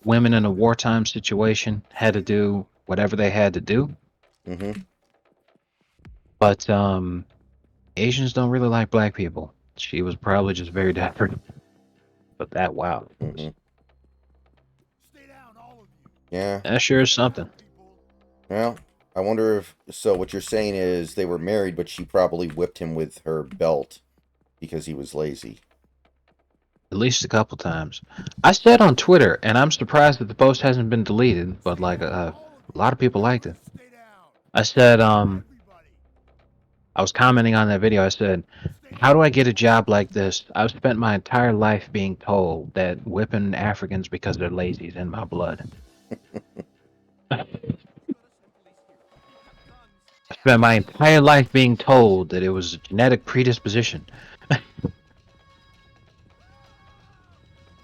women in a wartime situation had to do whatever they had to do. Mm-hmm. But Asians don't really like black people. She was probably just very different. but that wow, Hmm. Stay down, all of you. Yeah. that sure is something. People. Well, I wonder if so. What you're saying is they were married, but she probably whipped him with her belt because he was lazy. At least a couple times. I said on Twitter, and I'm surprised that the post hasn't been deleted, but like a lot of people liked it. Stay down. I said, Everybody. I was commenting on that video. I said, how do I get a job like this? I've spent my entire life being told that whipping Africans because they're lazy is in my blood. I spent my entire life being told that it was a genetic predisposition.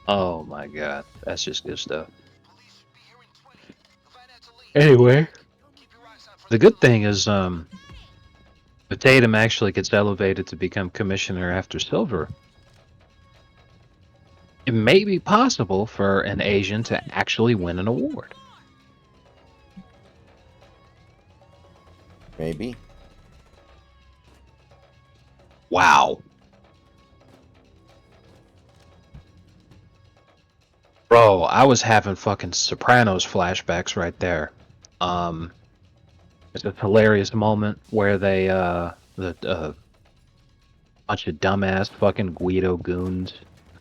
Oh my god, that's just good stuff. Anyway, the good thing is, if Tatum actually gets elevated to become commissioner after Silver, it may be possible for an Asian to actually win an award. Maybe. Wow. Bro, I was having fucking Sopranos flashbacks right there. It's a hilarious moment where they, the bunch of dumbass fucking Guido goons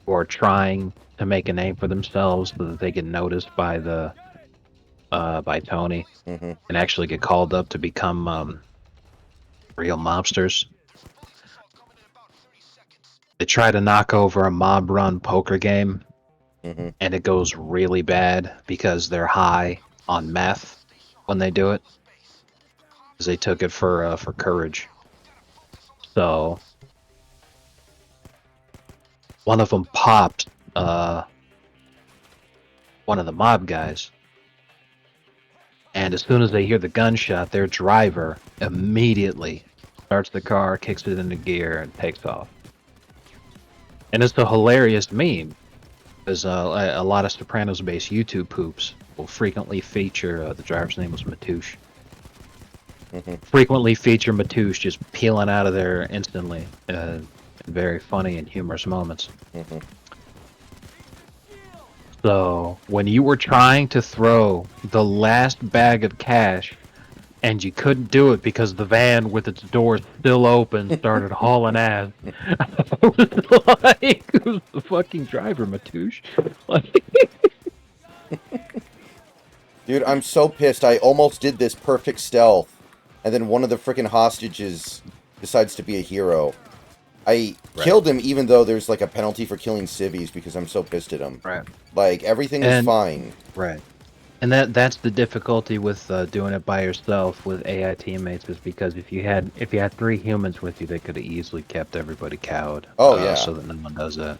who are trying to make a name for themselves so that they get noticed by by Tony Hmm. and actually get called up to become, real mobsters. They try to knock over a mob run poker game Hmm. and it goes really bad because they're high on meth when they do it. Because they took it for courage. So one of them popped one of the mob guys, and as soon as they hear the gunshot, their driver immediately starts the car, kicks it into gear, and takes off. And it's a hilarious meme because a lot of Sopranos-based YouTube poops will frequently feature the driver's name was Matouche. Hmm. Frequently feature Matouche just peeling out of there instantly in very funny and humorous moments. Hmm. So when you were trying to throw the last bag of cash and you couldn't do it because the van with its doors still open started hauling ass, I was like, who's the fucking driver, Matouche? Like, Dude, I'm so pissed. I almost did this perfect stealth, and then one of the freaking hostages decides to be a hero. I killed him even though there's like a penalty for killing civvies because I'm so pissed at him. right. Like, everything was And fine. right. And that's the difficulty with doing it by yourself with AI teammates is because if you had 3 humans with you, they could have easily kept everybody cowed. Oh, yeah. So that no one does that.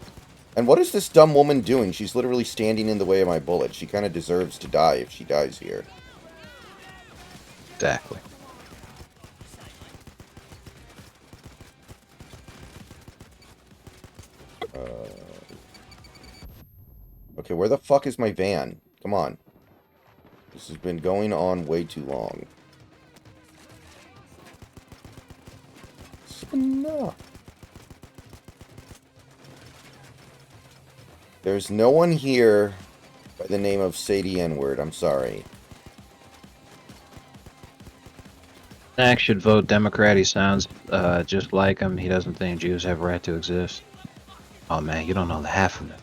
And what is this dumb woman doing? She's literally standing in the way of my bullet. She kind of deserves to die if she dies here. Exactly. Okay, where the fuck is my van? Come on. This has been going on way too long. It's enough. There's no one here by the name of Sadie N-word. I'm sorry. Zach should vote Democrat. He sounds just like him. He doesn't think Jews have a right to exist. Oh man, you don't know the half of it.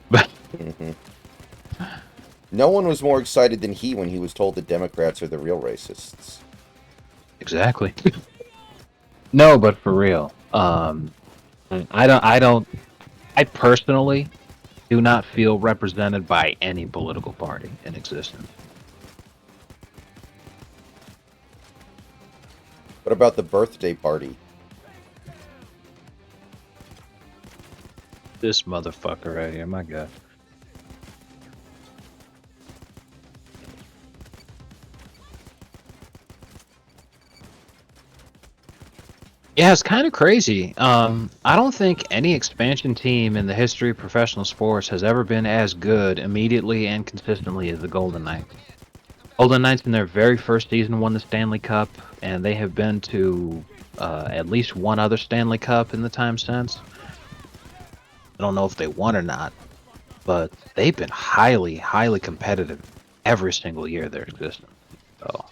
But Mhm. No one was more excited than he when he was told that Democrats are the real racists. exactly. No, but for real. I personally do not feel represented by any political party in existence. What about the birthday party? This motherfucker right here, my god. Yeah, it's kind of crazy. I don't think any expansion team in the history of professional sports has ever been as good immediately and consistently as the Golden Knights. Golden Knights in their very first season won the Stanley Cup, and they have been to at least one other Stanley Cup in the time since. I don't know if they won or not, but they've been highly, highly competitive every single year of their existence. So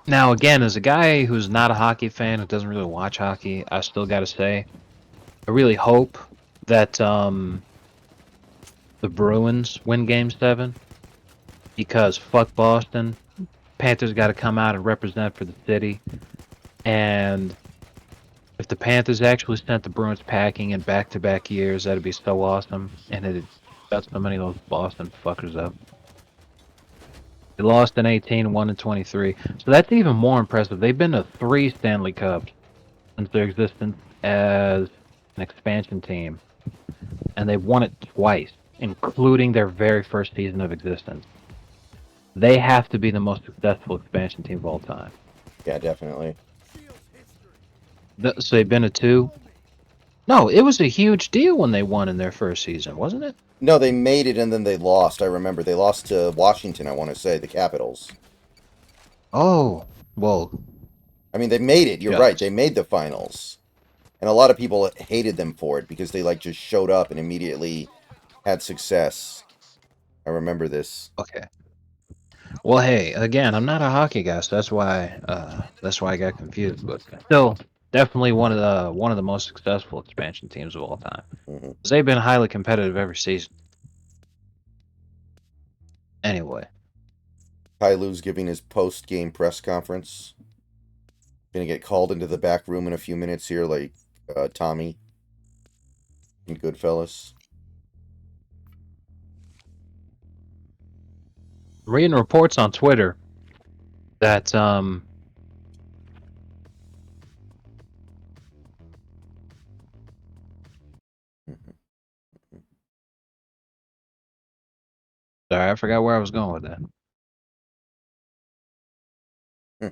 now again, as a guy who's not a hockey fan, who doesn't really watch hockey, I still got to say, I really hope that the Bruins win Game 7 because fuck Boston. Panthers got to come out and represent for the city. And if the Panthers actually sent the Bruins packing in back-to-back years, that'd be so awesome. And it'd shut so many of those Boston fuckers up. They lost in 18, won in 23. So that's even more impressive. They've been to 3 Stanley Cups since their existence as an expansion team. And they've won it twice, including their very first season of existence. They have to be the most successful expansion team of all time. Yeah, definitely. So they've been to 2. No, it was a huge deal when they won in their first season, wasn't it? No, they made it and then they lost. I remember they lost to Washington. I want to say the Capitals. Oh, well, I mean, they made it. You're right. yes. They made the finals, and a lot of people hated them for it because they like just showed up and immediately had success. I remember this. Okay. Well, hey, again, I'm not a hockey guy, so that's why I got confused. But still, definitely one of the most successful expansion teams of all time. Hmm. 'Cause they've been highly competitive every season. Anyway, Ty Lue's giving his post-game press conference. Gonna get called into the back room in a few minutes here, like Tommy in Goodfellas. reading reports on Twitter that Mhm. sorry, I forgot where I was going with that. Hmm.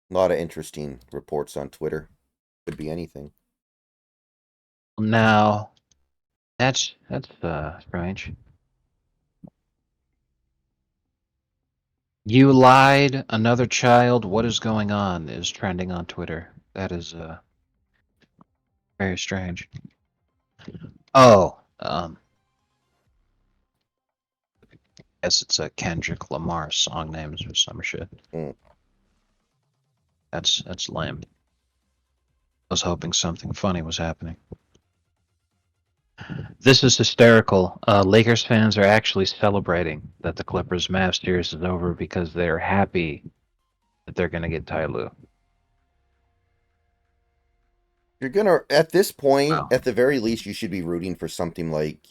A lot of interesting reports on Twitter. Could be anything. Now, that's strange. You lied, another child. What is going on? Is trending on Twitter. That is very strange. Oh, guess it's a Kendrick Lamar song names or some shit. Hmm. That's lame. I was hoping something funny was happening. This is hysterical. Lakers fans are actually celebrating that the Clippers Mavs series is over because they're happy that they're gonna get Ty Lue. You're gonna, at this point, Wow. at the very least, you should be rooting for something like,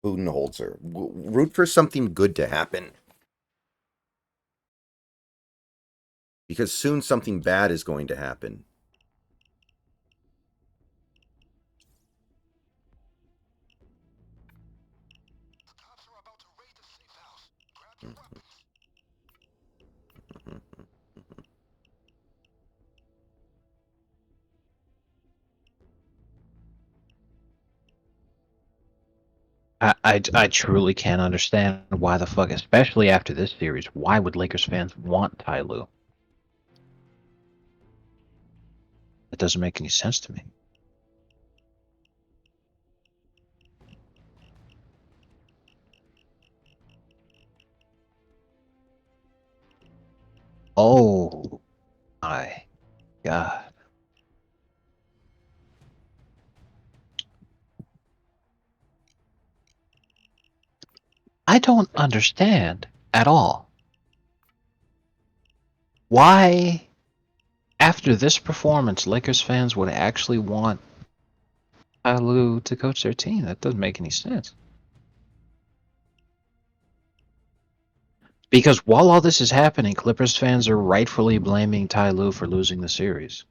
Budenholzer. Root for something good to happen. Because soon something bad is going to happen. Mhm. Mhm. I truly can't understand why the fuck, especially after this series, why would Lakers fans want Ty Lue? It doesn't make any sense to me. Oh my god. I don't understand at all why, after this performance, Lakers fans would actually want Ty Lue to coach their team. That doesn't make any sense. Because while all this is happening, Clippers fans are rightfully blaming Ty Lue for losing the series.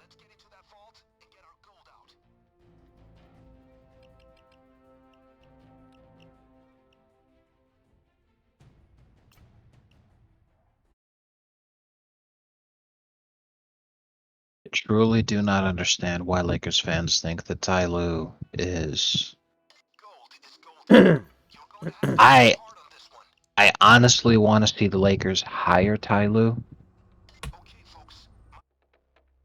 Let's get into that vault and get our gold out. I truly do not understand why Lakers fans think that Ty Lue is. Gold is gold. You're going to have to work I hard on this one. I honestly want to see the Lakers hire Ty Lue Okay, folks.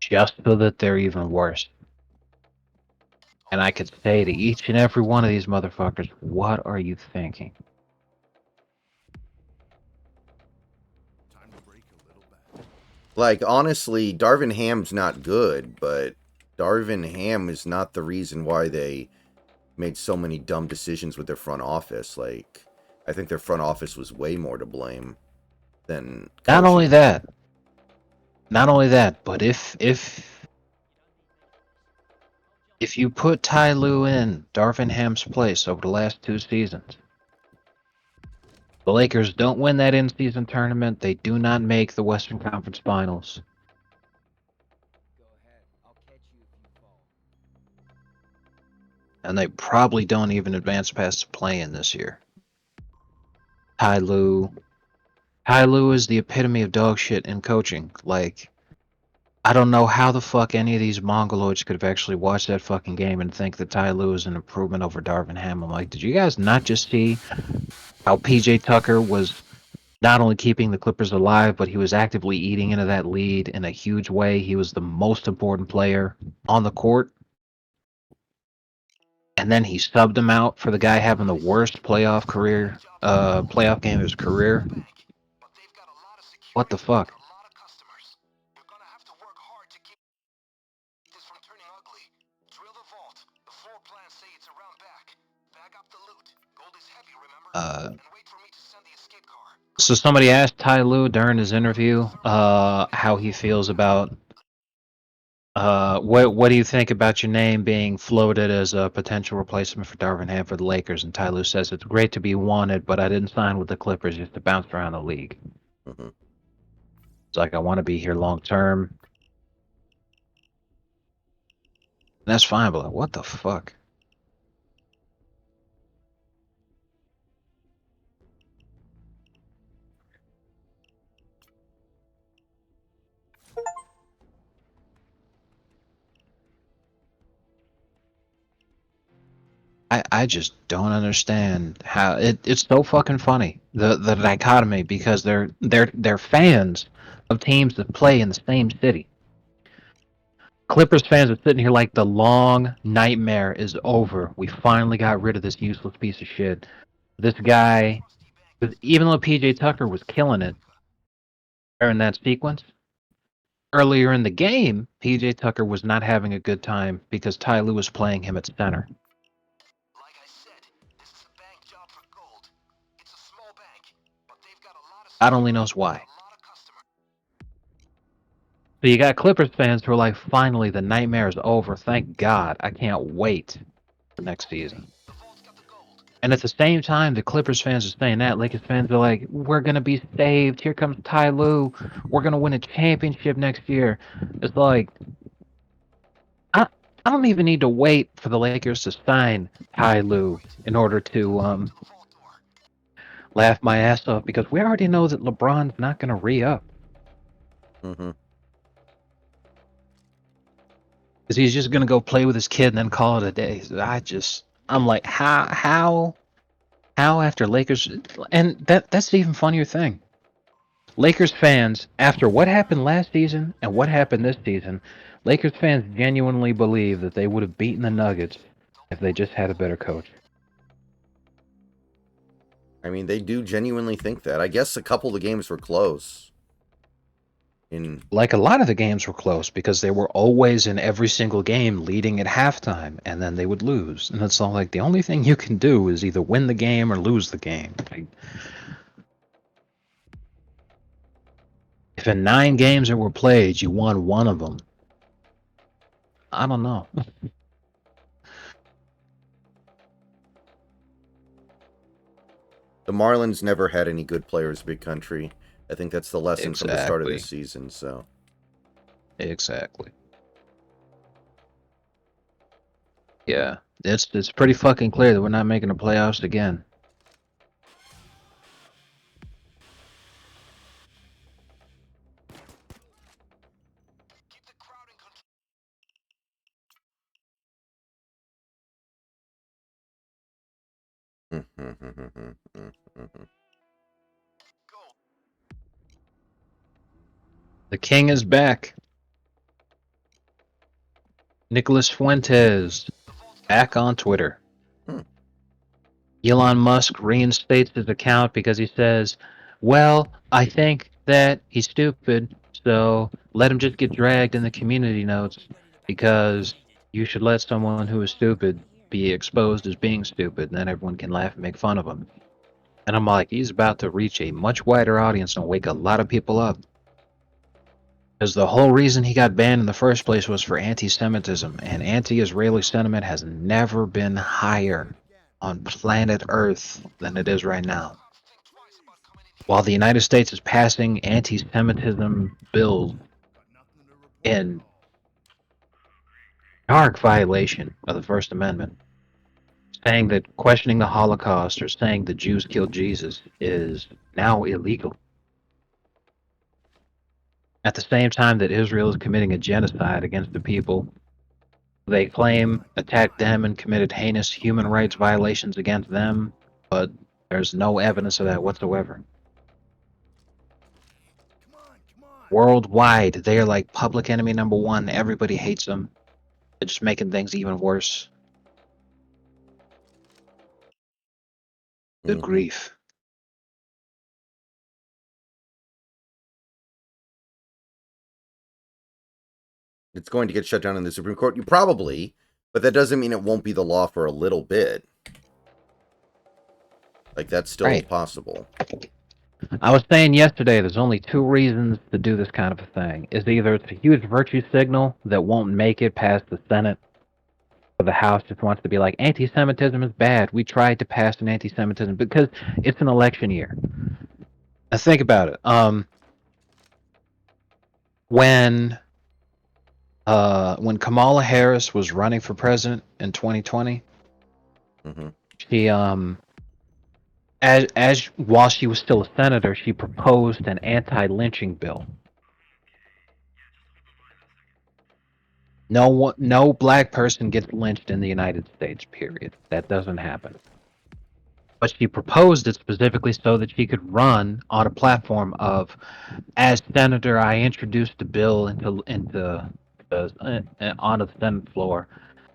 just so that they're even worse. And I could say to each and every one of these motherfuckers, what are you thinking? Time to break a little back. Like, honestly, Darvin Ham's not good, but Darvin Ham is not the reason why they made so many dumb decisions with their front office. Like, I think their front office was way more to blame than Not only coaching. that, not only that, but if you put Ty Lue in Darvin Ham's place over the last 2 seasons, the Lakers don't win that in-season tournament. They do not make the Western Conference Finals. Go ahead. I'll catch you if you fall. And they probably don't even advance past the play-in this year. Ty Lue is the epitome of dog shit in coaching. Like, I don't know how the fuck any of these mongoloids could have actually watched that fucking game and think that Ty Lue is an improvement over Darvin Ham. I'm like, did you guys not just see how PJ Tucker was not only keeping the Clippers alive, but he was actively eating into that lead in a huge way? He was the most important player on the court. And then he subbed him out for the guy having the worst playoff game of his career. But they've got a lot of What the security fuck? and a lot of customers. You're gonna have to work hard to keep this from turning ugly. Drill the vault. The floor plans say it's around back. Bag up the loot. Gold is heavy, remember? And wait for me to send the escape car. So somebody asked Ty Lue during his interview how he feels about what do you think about your name being floated as a potential replacement for Darvin Ham for the Lakers? And Ty Lue says it's great to be wanted, but I didn't sign with the Clippers just to bounce around the league. Mhm. It's like I want to be here long term. And that's fine, but like, what the fuck? I just don't understand how it's so fucking funny, the dichotomy, because they're fans of teams that play in the same city. Clippers fans are sitting here like the long nightmare is over. We finally got rid of this useless piece of shit. This guy, even though PJ Tucker was killing it during that sequence, earlier in the game, PJ Tucker was not having a good time because Ty Lue was playing him at center. Like I said, this is a bank job for gold. It's a small bank, but they've got a lot of God only security knows why. and a lot of customers. So you got Clippers fans who are like, finally, the nightmare is over. Thank God. I can't wait for next season. The vault's got the gold. And at the same time, the Clippers fans are saying that. Lakers fans are like, we're going to be saved. Here comes Ty Lue. We're going to win a championship next year. It's like, I, I don't even need to wait for the Lakers to sign Ty Lue in order to To the vault door. laugh my ass off, because we already know that LeBron's not going to re-up. Mhm. Because he's just going to go play with his kid and then call it a day. So I'm like, how after Lakers, and that's the even funnier thing. Lakers fans, after what happened last season and what happened this season, Lakers fans genuinely believe that they would have beaten the Nuggets if they just had a better coach. I mean, they do genuinely think that. I guess a couple of the games were close. Like, a lot of the games were close because they were always in every single game leading at halftime, and then they would lose. And it's all like, the only thing you can do is either win the game or lose the game. Like, if in 9 games that were played, you won one of them, I don't know. The Marlins never had any good players, big country. I think that's the lesson from the start of Exactly. this season, so. Exactly. Yeah, it's pretty fucking clear that we're not making the playoffs again. Keep the crowd in control. Go. The king is back. Nicholas Fuentes The vault's now back on Twitter. Hmm. Elon Musk reinstates his account because he says, well, I think that he's stupid, so let him just get dragged in the community notes because you should let someone who is stupid be exposed as being stupid, and then everyone can laugh and make fun of him. And I'm like, he's about to reach a much wider audience and wake a lot of people up. Because the whole reason he got banned in the first place was for anti-Semitism, and anti-Israeli sentiment has never been higher on planet Earth than it is right now. cops think twice about coming in here. While the United States is passing anti-Semitism bills in stark violation of the First Amendment, saying that questioning the Holocaust or saying the Jews killed Jesus is now illegal. At the same time that Israel is committing a genocide against the people they claim attacked them and committed heinous human rights violations against them, but there's no evidence of that whatsoever. Worldwide, they are like public enemy number one. Everybody hates them. They're just making things even worse. Good grief. It's going to get shut down in the Supreme Court. You probably, but that doesn't mean it won't be the law for a little bit. Like, that's still Right. possible. I was saying yesterday, there's only two reasons to do this kind of a thing. Is either it's a huge virtue signal that won't make it past the Senate, or the House just wants to be like, anti-Semitism is bad. We tried to pass an anti-Semitism because it's an election year. Now think about it. When Kamala Harris was running for president in 2020, she as while she was still a senator, she proposed an anti-lynching bill. No black person gets lynched in the United States. Period. That doesn't happen. But she proposed it specifically so that she could run on a platform of, as senator, I introduced a bill onto the Senate floor,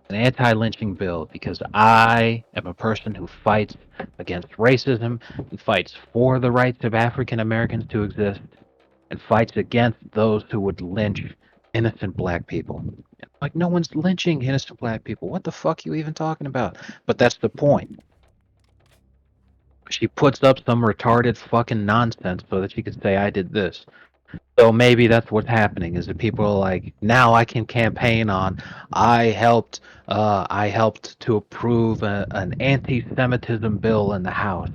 an anti-lynching bill, because I am a person who fights against racism and fights for the rights of African Americans to exist and fights against those who would lynch innocent black people. Like, no one's lynching innocent black people. What the fuck are you even talking about? But that's the point. She puts up some retarded fucking nonsense so that she could say I did this. So maybe that's what's happening is that people are like, now I can campaign on I helped to approve an anti-Semitism bill in the House.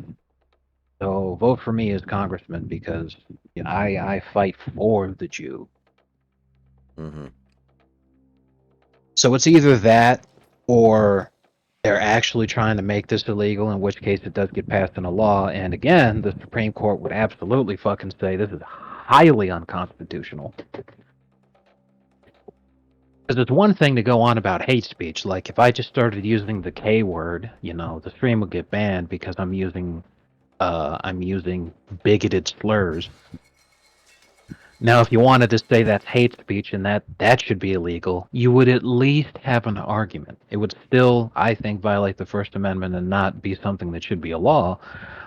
So vote for me as congressman because I fight for the Jew. So it's either that or they're actually trying to make this illegal, in which case it does get passed in a law. And again, the Supreme Court would absolutely fucking say this is highly unconstitutional. Because it's one thing to go on about hate speech. Like, if I just started using the K word, the stream would get banned because I'm using bigoted slurs. Now, if you wanted to say that's hate speech and that should be illegal, you would at least have an argument. It would still, I think, violate the First Amendment and not be something that should be a law,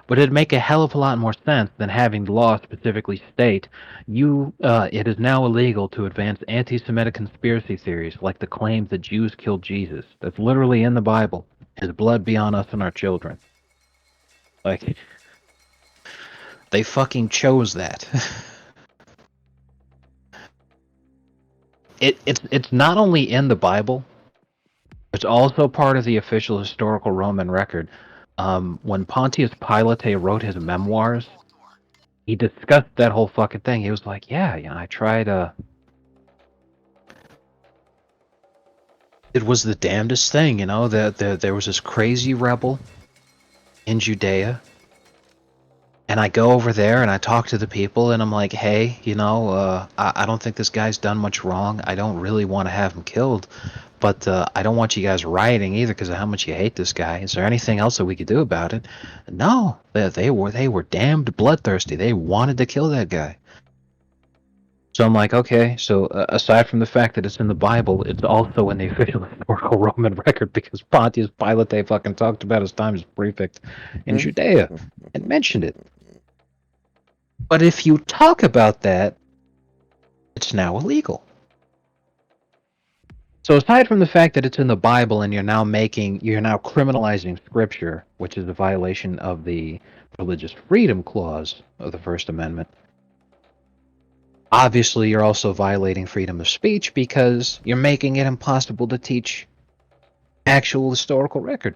but it'd make a hell of a lot more sense than having the law specifically state it is now illegal to advance anti-Semitic conspiracy theories like the claim that Jews killed Jesus. That's literally in the Bible. His blood be on us and our children. Like, they fucking chose that. It's not only in the Bible, it's also part of the official historical Roman record. When Pontius Pilate wrote his memoirs, he discussed that whole fucking thing. He was like, "Yeah, I tried It was the damnedest thing, you know. There was this crazy rebel in Judea, and I go over there and I talk to the people, and I'm like, hey, you know, I don't think this guy's done much wrong. I don't really want to have him killed, but I don't want you guys rioting either because of how much you hate this guy. Is there anything else that we could do about it? No, they were damned bloodthirsty. They wanted to kill that guy. So I'm like, okay, so aside from the fact that it's in the Bible, it's also in the official historical Roman record because Pontius Pilate, they fucking talked about his time as prefect in Judea and mentioned it. But if you talk about that, it's now illegal. So aside from the fact that it's in the Bible and you're now criminalizing scripture, which is a violation of the religious freedom clause of the First Amendment, obviously you're also violating freedom of speech because you're making it impossible to teach actual historical record.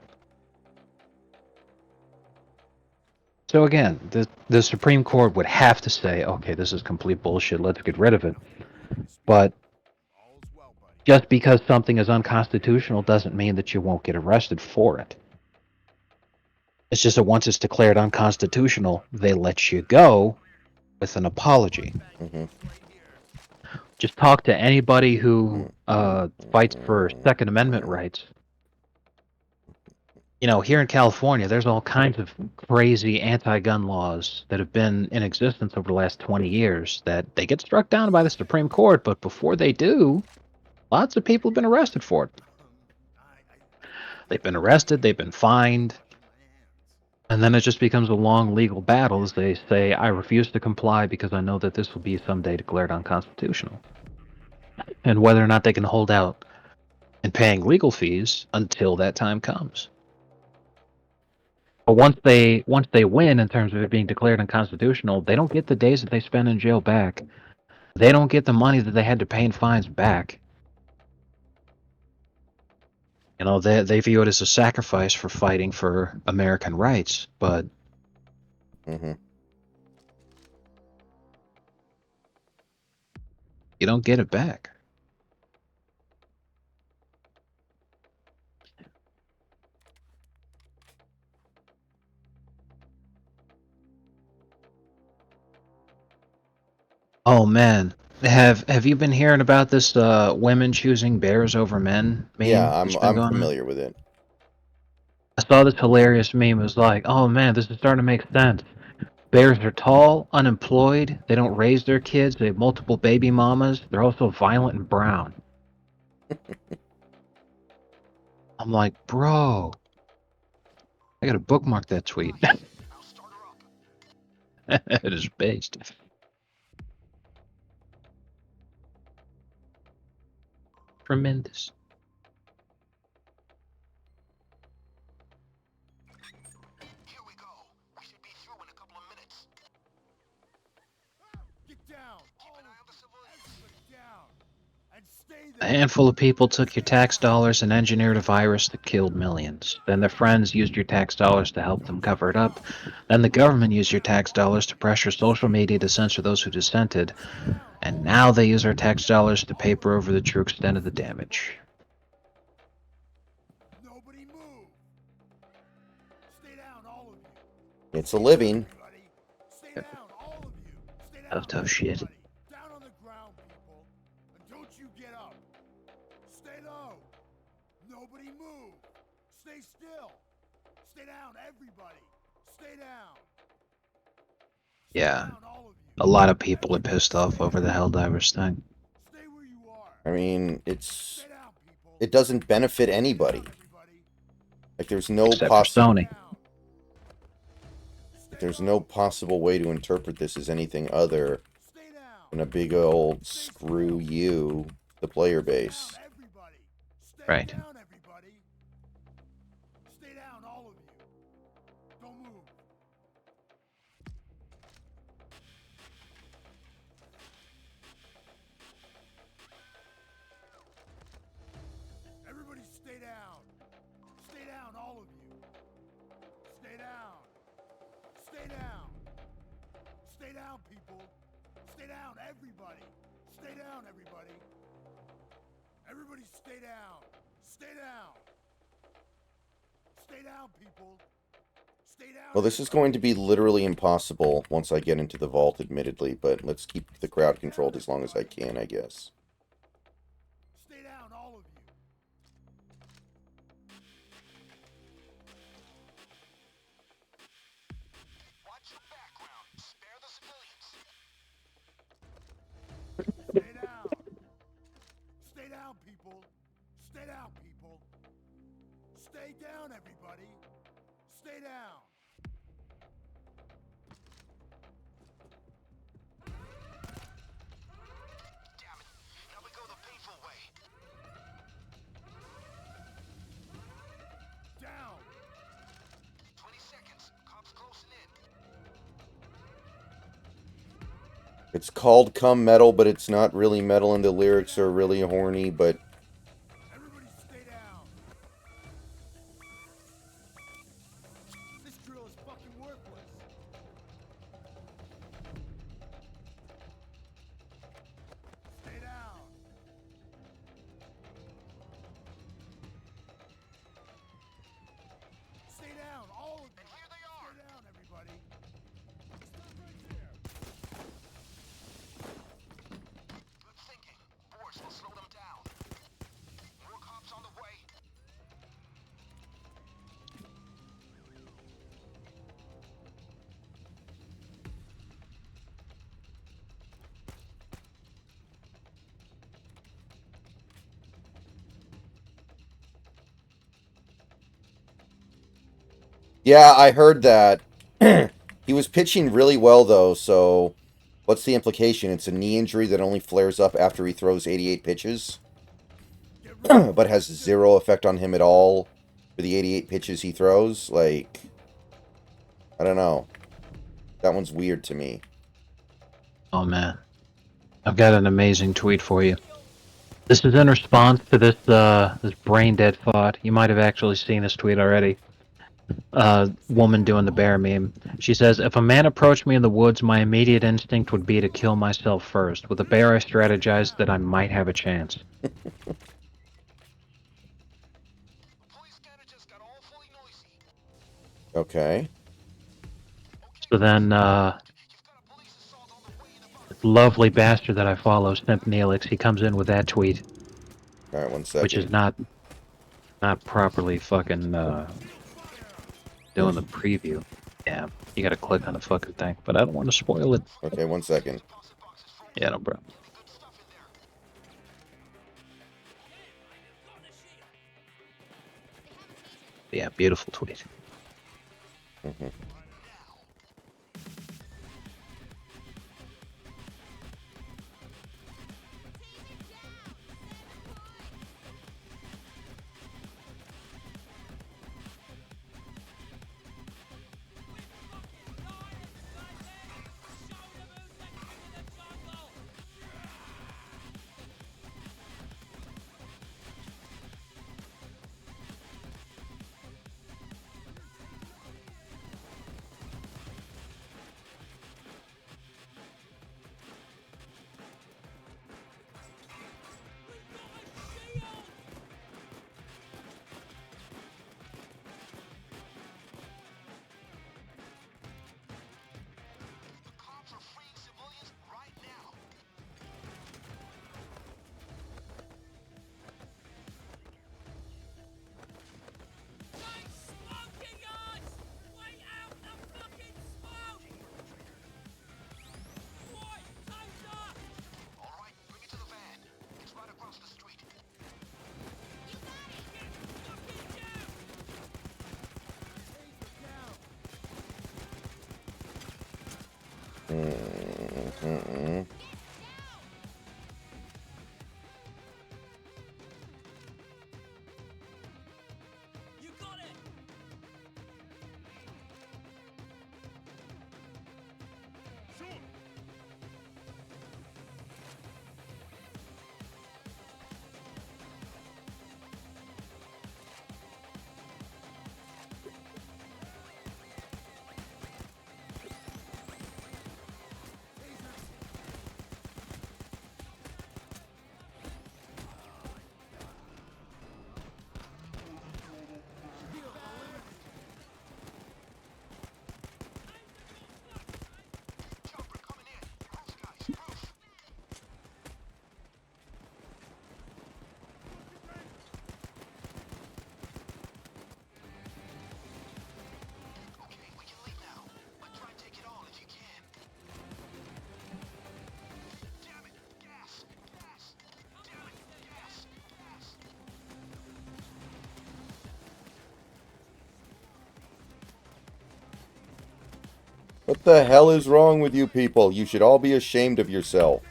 So again, the Supreme Court would have to say, okay, this is complete bullshit, let's get rid of it. But just because something is unconstitutional doesn't mean that you won't get arrested for it. It's just that once it's declared unconstitutional, they let you go with an apology. Mm-hmm. Just talk to anybody who fights for Second Amendment rights. You know, here in California, there's all kinds of crazy anti-gun laws that have been in existence over the last 20 years that they get struck down by the Supreme Court, but before they do, lots of people have been arrested for it. They've been arrested, they've been fined, and then it just becomes a long legal battle as they say, I refuse to comply because I know that this will be someday declared unconstitutional. And whether or not they can hold out in paying legal fees until that time comes. But once they win in terms of it being declared unconstitutional, they don't get the days that they spend in jail back. They don't get the money that they had to pay in fines back. You know, they view it as a sacrifice for fighting for American rights, but Mm-hmm. you don't get it back. Oh man, have you been hearing about this women choosing bears over men Yeah, meme that's been I'm going on? familiar with it. I saw this hilarious meme. It was like, oh man, this is starting to make sense. Bears are tall, unemployed, they don't raise their kids, they have multiple baby mamas, they're also violent and brown. I'm like, bro, I gotta bookmark that tweet. I'll start her up. It is based. Tremendous. Here we go. We should be through in a couple of minutes. Get down! Keep an eye on the civilians. Everybody down! And stay A there! handful of people took your tax dollars and engineered a virus that killed millions. Then their friends used your tax dollars to help them cover it up. Then the government used your tax dollars to pressure social media to censor those who dissented. And now they use our tax dollars to paper over the true extent of the damage. Nobody move! Stay down, all of you! It's a living. Everybody! Stay down, all of you! Stay down! Of tough shit. everybody. Down on the ground, people! And don't you get up! Stay low! Nobody move! Stay still! Stay down, everybody! Stay down! Stay Yeah, down, all of you! a lot of people are pissed off over the Helldivers thing. Stay where you are! I mean, Stay down, people! it doesn't benefit anybody. Everybody! Like there's no Except for Sony. there's no possible way to interpret this as anything other Stay down! than a big old screw you, the player base. Down, everybody! Stay Right. down, everybody! Stay down, all of you! Don't move! Everybody stay down! Stay down, all of you! Stay down! Stay down! Stay down, people! Stay down, everybody! Stay down, everybody! Everybody stay down! Stay down. Stay down, people. Stay down. Well, this is going to be literally impossible once I get into the vault, admittedly, but let's keep the crowd controlled as long as I can, I guess. Stay down, all of you. Watch your background. Spare the civilians. Stay down. Stay down, people. Stay down, people. Stay down, everybody. Stay down. Damn it. Now we go the painful way. Down. 20 seconds. Cops closing in. It's called Come Metal, but it's not really metal, and the lyrics are really horny, but Everybody stay down. This drill is fucking worthless. Stay down. Stay down, all of you. And here they are. Stay down, everybody. Good thinking. Force will slow them down. More cops on the way. yeah, I heard that. He was pitching really well, though, so what's the implication? It's a knee injury that only flares up after he throws 88 pitches, Get ready. but has zero effect on him at all for the 88 pitches he throws. Like, I don't know. That one's weird to me. Oh man, I've got an amazing tweet for you. This is in response to this brain dead thought. You might have actually seen this tweet already. Woman doing the bear meme. She says, "If a man approached me in the woods, my immediate instinct would be to kill myself first. With a bear, I strategized that I might have a chance." The police scanner just got all fully noisy. Okay. So then, You've got a police assault on the way in about this lovely bastard that I follow, Simp Neelix, he comes in with that tweet, All right, 1 second. which is not properly fucking doing the preview. Yeah, you gotta click on the fucking thing, but I don't want to spoil it. Okay, 1 second. deposit boxes from Yeah, no problem. good stuff in there. Yeah, beautiful tweet. hmm The cops are freeing civilians right now. All right, bring it to the van. It's right across the street. Mm-hmm. What the hell is wrong with you people? You should all be ashamed of yourself.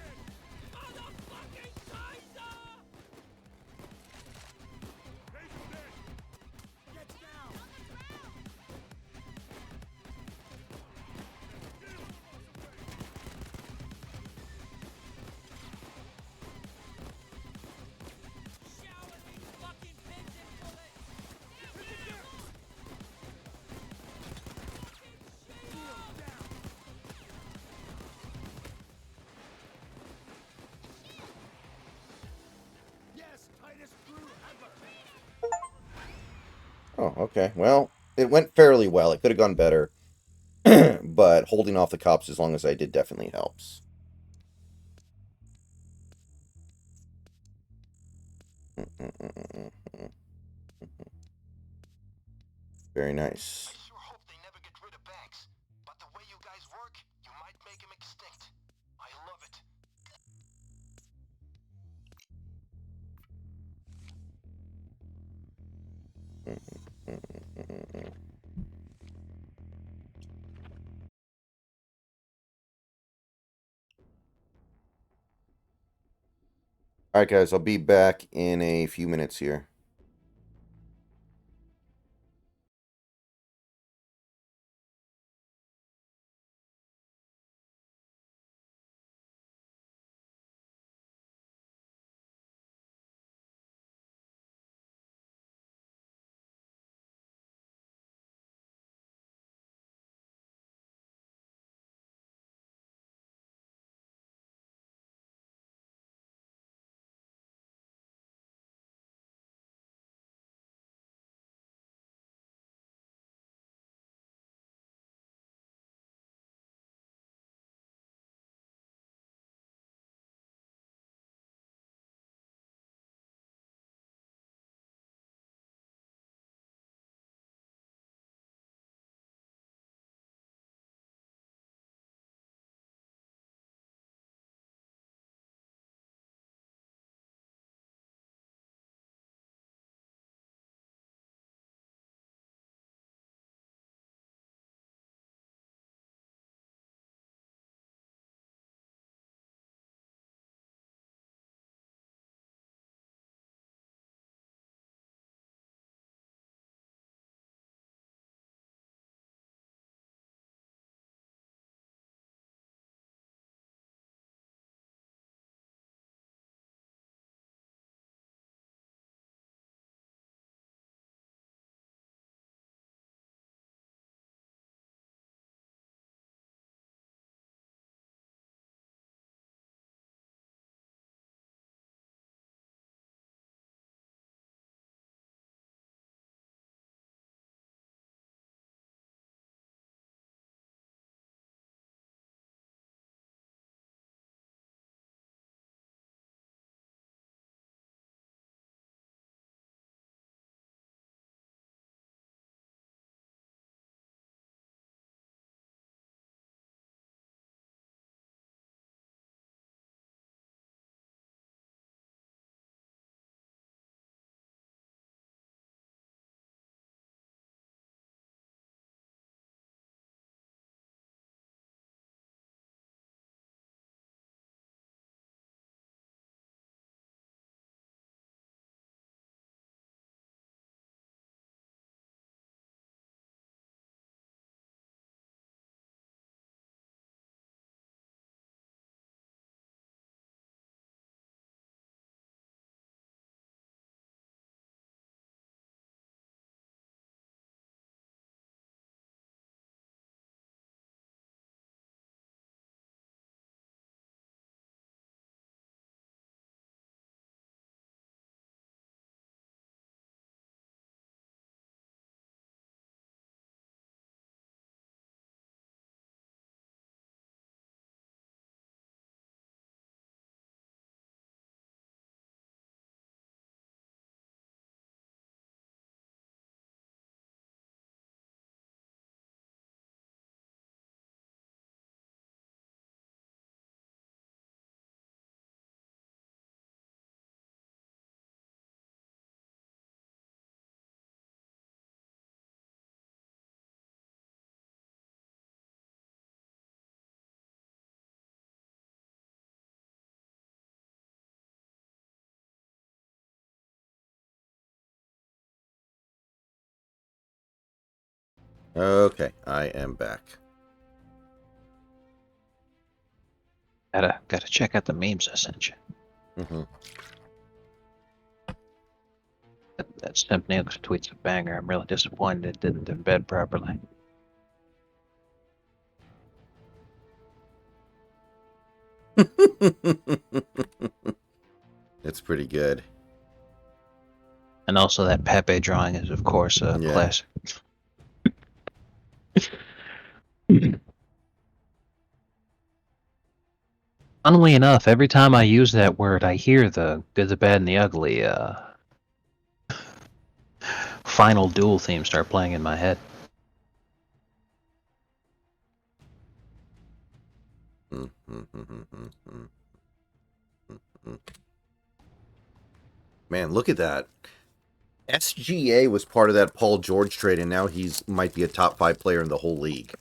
Yes, tightest crew ever. Oh, okay. Well, it went fairly well. It could have gone better. But holding off the cops as long as I did definitely helps. Very nice. I sure hope they never get rid of banks. But the way you guys work, you might make them extinct. I love it. Alright, guys, I'll be back in a few minutes here. Okay, I am back. Gotta check out the memes I sent you. Mm-hmm. That Simpnix tweet's a banger. I'm really disappointed it didn't embed properly. It's pretty good. And also that Pepe drawing is, of course, a Yeah. classic. Funnily enough, every time I use that word, I hear the good, the bad, and the ugly final duel theme start playing in my head. Man, look at that. SGA was part of that Paul George trade, and now he's might be a top 5 player in the whole league.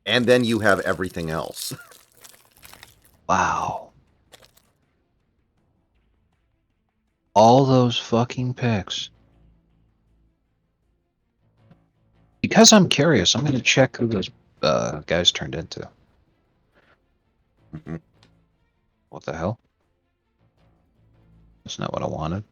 And then you have everything else. Wow. All those fucking picks. Because I'm curious, I'm gonna check who those guys turned into. Mhm. What the hell? That's not what I wanted.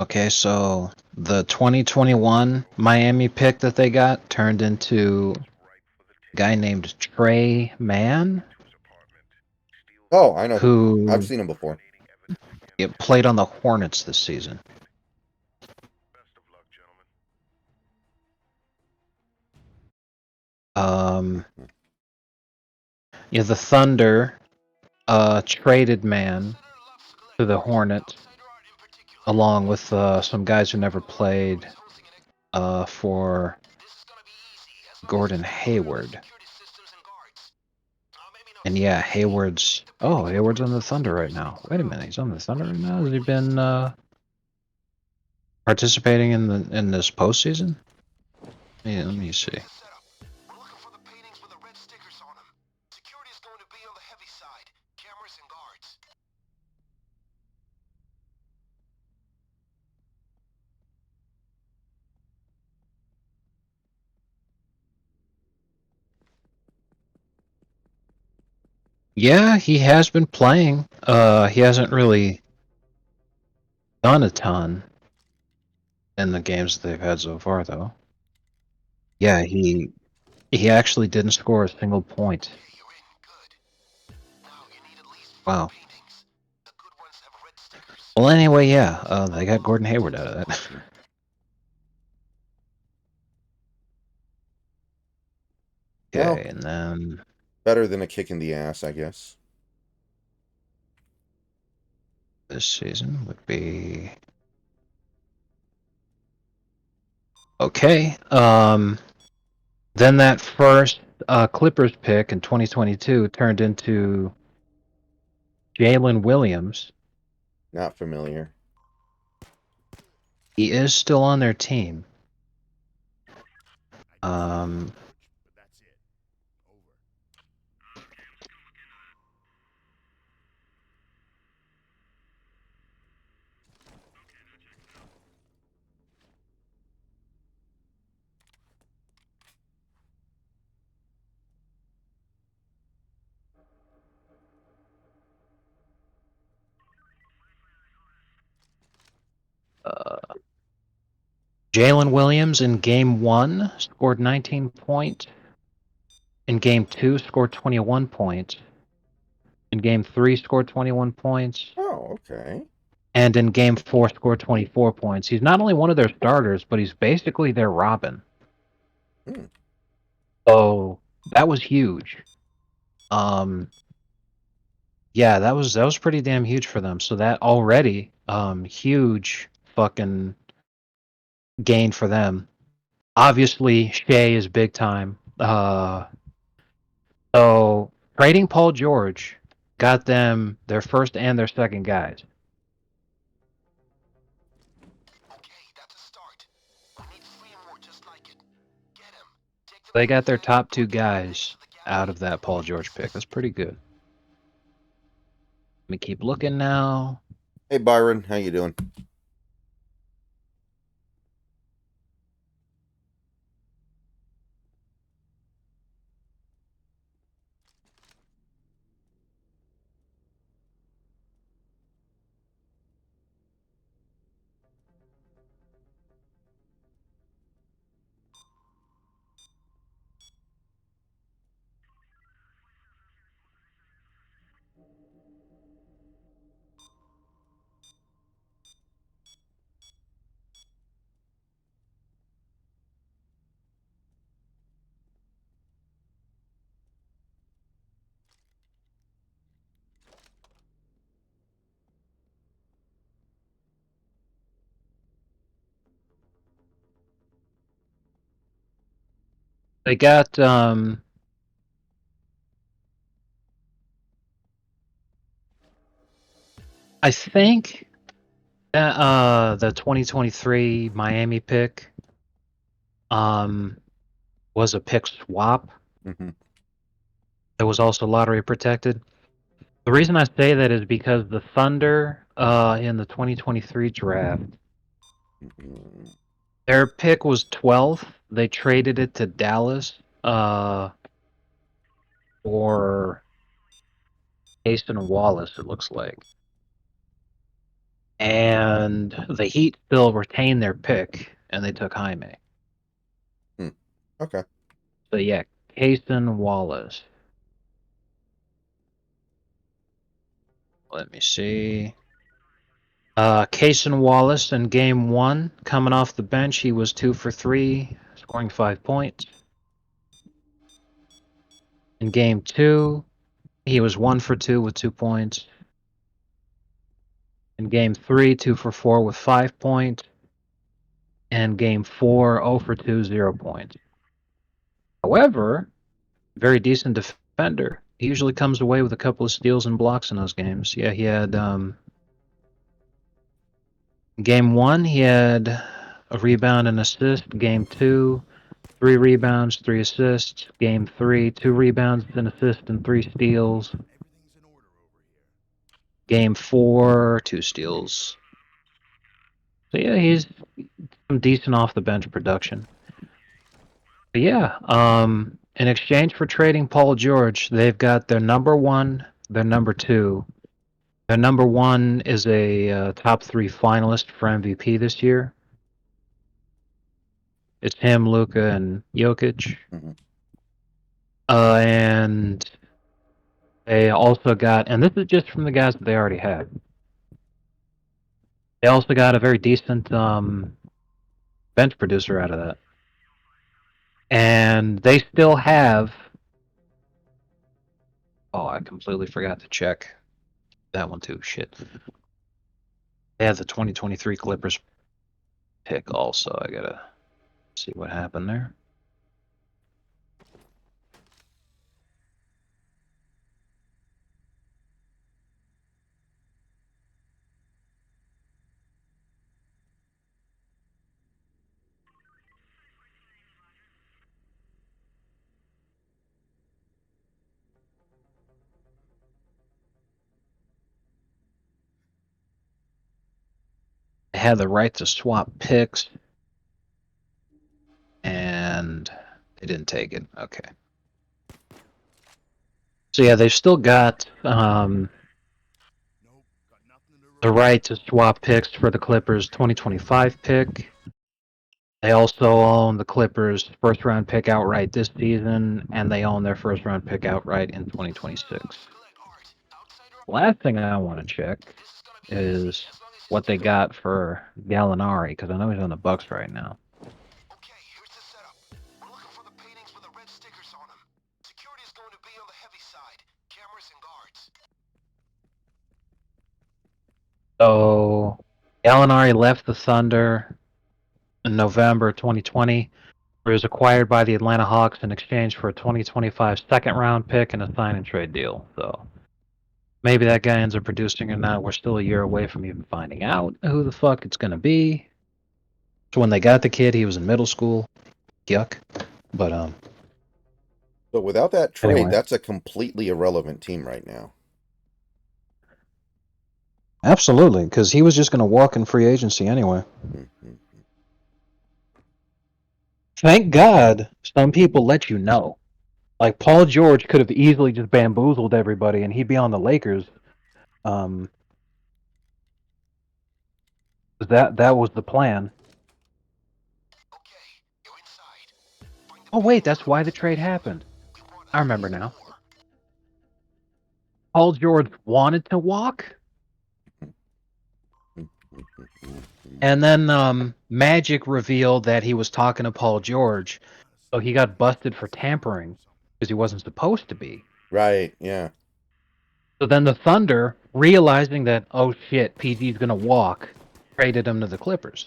Okay, so the 2021 Miami pick that they got turned into a guy named Trey Mann, Oh, I know who. I've who seen him before. played on the Hornets this season. Yeah, the Thunder traded Mann to the Hornets, along with some guys who never played for Gordon Hayward. And yeah, Hayward's on the Thunder right now. Wait a minute, he's on the Thunder right now? Has he been participating in this postseason? Yeah, let me see. We're looking for the paintings with the red stickers on them. Security is going to be on the heavy side. Cameras and guards. Yeah, he has been playing. He hasn't really done a ton in the games that they've had so far, though. Yeah, he actually didn't score a single point. You're in. Good. Now you need at least 4 Wow. paintings. The good ones have red stickers. Well, anyway, yeah, they got Gordon Hayward out of that. Well, Okay, and then better than a kick in the ass, I guess. this season would be okay. Then that first Clippers pick in 2022 turned into Jalen Williams. Not familiar. He is still on their team. But that's it. Over. Jalen Williams in game 1 scored 19 points. In game 2 scored 21 points. In game 3 scored 21 points. Oh, okay. and in Game 4 scored 24 points. He's not only one of their starters, but he's basically their Robin. Hmm. So that was huge. Yeah, that was pretty damn huge for them. So that already huge fucking gain for them. Obviously, Shea is big time. So trading Paul George got them their first and their second guys. Okay, that's a start. We need 3 more just like it. Get him. Take them They to got the their vent, top 2 put them right next guys to the out galley. of that Paul George pick. That's pretty good. Let me keep looking now. Hey Byron, how you doing? They got I think the 2023 Miami pick was a pick swap. Mm-hmm. It was also lottery protected. The reason I say that is because the Thunder in the 2023 draft, Mm-hmm. their pick was 12th. They traded it to Dallas for Jason Wallace, it looks like. And the Heat still retained their pick, and they took Jaime. Okay. So yeah, Jason Wallace. Let me see. Cason Wallace in game 1, coming off the bench, he was 2 for 3, scoring 5 points. In game 2, he was 1 for 2 with 2 points. In game 3, 2 for 4 with 5 points. And game 4, 0 for 2, 0 points. However, very decent defender. He usually comes away with a couple of steals and blocks in those games. Yeah, he had game 1, he had a rebound and assist. Game 2, 3 rebounds, 3 assists. Game 3, 2 rebounds, an assist, and 3 steals. Everything's in order over here. Game 4, 2 steals. So yeah, he's some decent off the bench production. But yeah, in exchange for trading Paul George, they've got their number 1, their number 2. Their number 1 is a top 3 finalist for MVP this year. It's him, Luka, and Jokic. Mm-hmm. And they also got, and this is just from the guys that they already had. They also got a very decent bench producer out of that. And they still have. Oh, I completely forgot to check that one too. Shit. They have the 2023 Clippers pick also. I gotta see what happened there. They had the right to swap picks, and they didn't take it. Okay. So yeah, they've still got Nope, got nothing to the report. right to swap picks for the Clippers 2025 pick. They also own the Clippers' first round pick outright this season, and they own their first round pick outright in 2026. Good, Art. Outsider. Last thing I want to check This is gonna be easy, is as long as what they got for Gallinari, because I know he's on the Bucks right now. Okay, here's the setup. We're looking for the paintings with the red stickers on them. Security is going to be on the heavy side. Cameras and guards. So Gallinari left the Thunder in November 2020. Where he was acquired by the Atlanta Hawks in exchange for a 2025 second-round pick and a sign-and-trade deal. So maybe that guy ends up producing or not. We're still a year away from even finding out who the fuck it's gonna be. So when they got the kid, he was in middle school. Yuck. But So without that trade, anyway. that's a completely irrelevant team right now. Absolutely, because he was just gonna walk in free agency anyway. Mm-hmm. Thank God some people let you know. Like Paul George could have easily just bamboozled everybody and he'd be on the Lakers. That was the plan. Okay, you're inside. Find the Oh wait, paintings that's with the why red the trade stickers on them. happened. We want I at remember least now. 4. Paul George wanted to walk, and then Magic revealed that he was talking to Paul George, so he got busted for tampering because he wasn't supposed to be. Right, yeah. So then the Thunder, realizing that, oh shit, PG's gonna walk, traded him to the Clippers.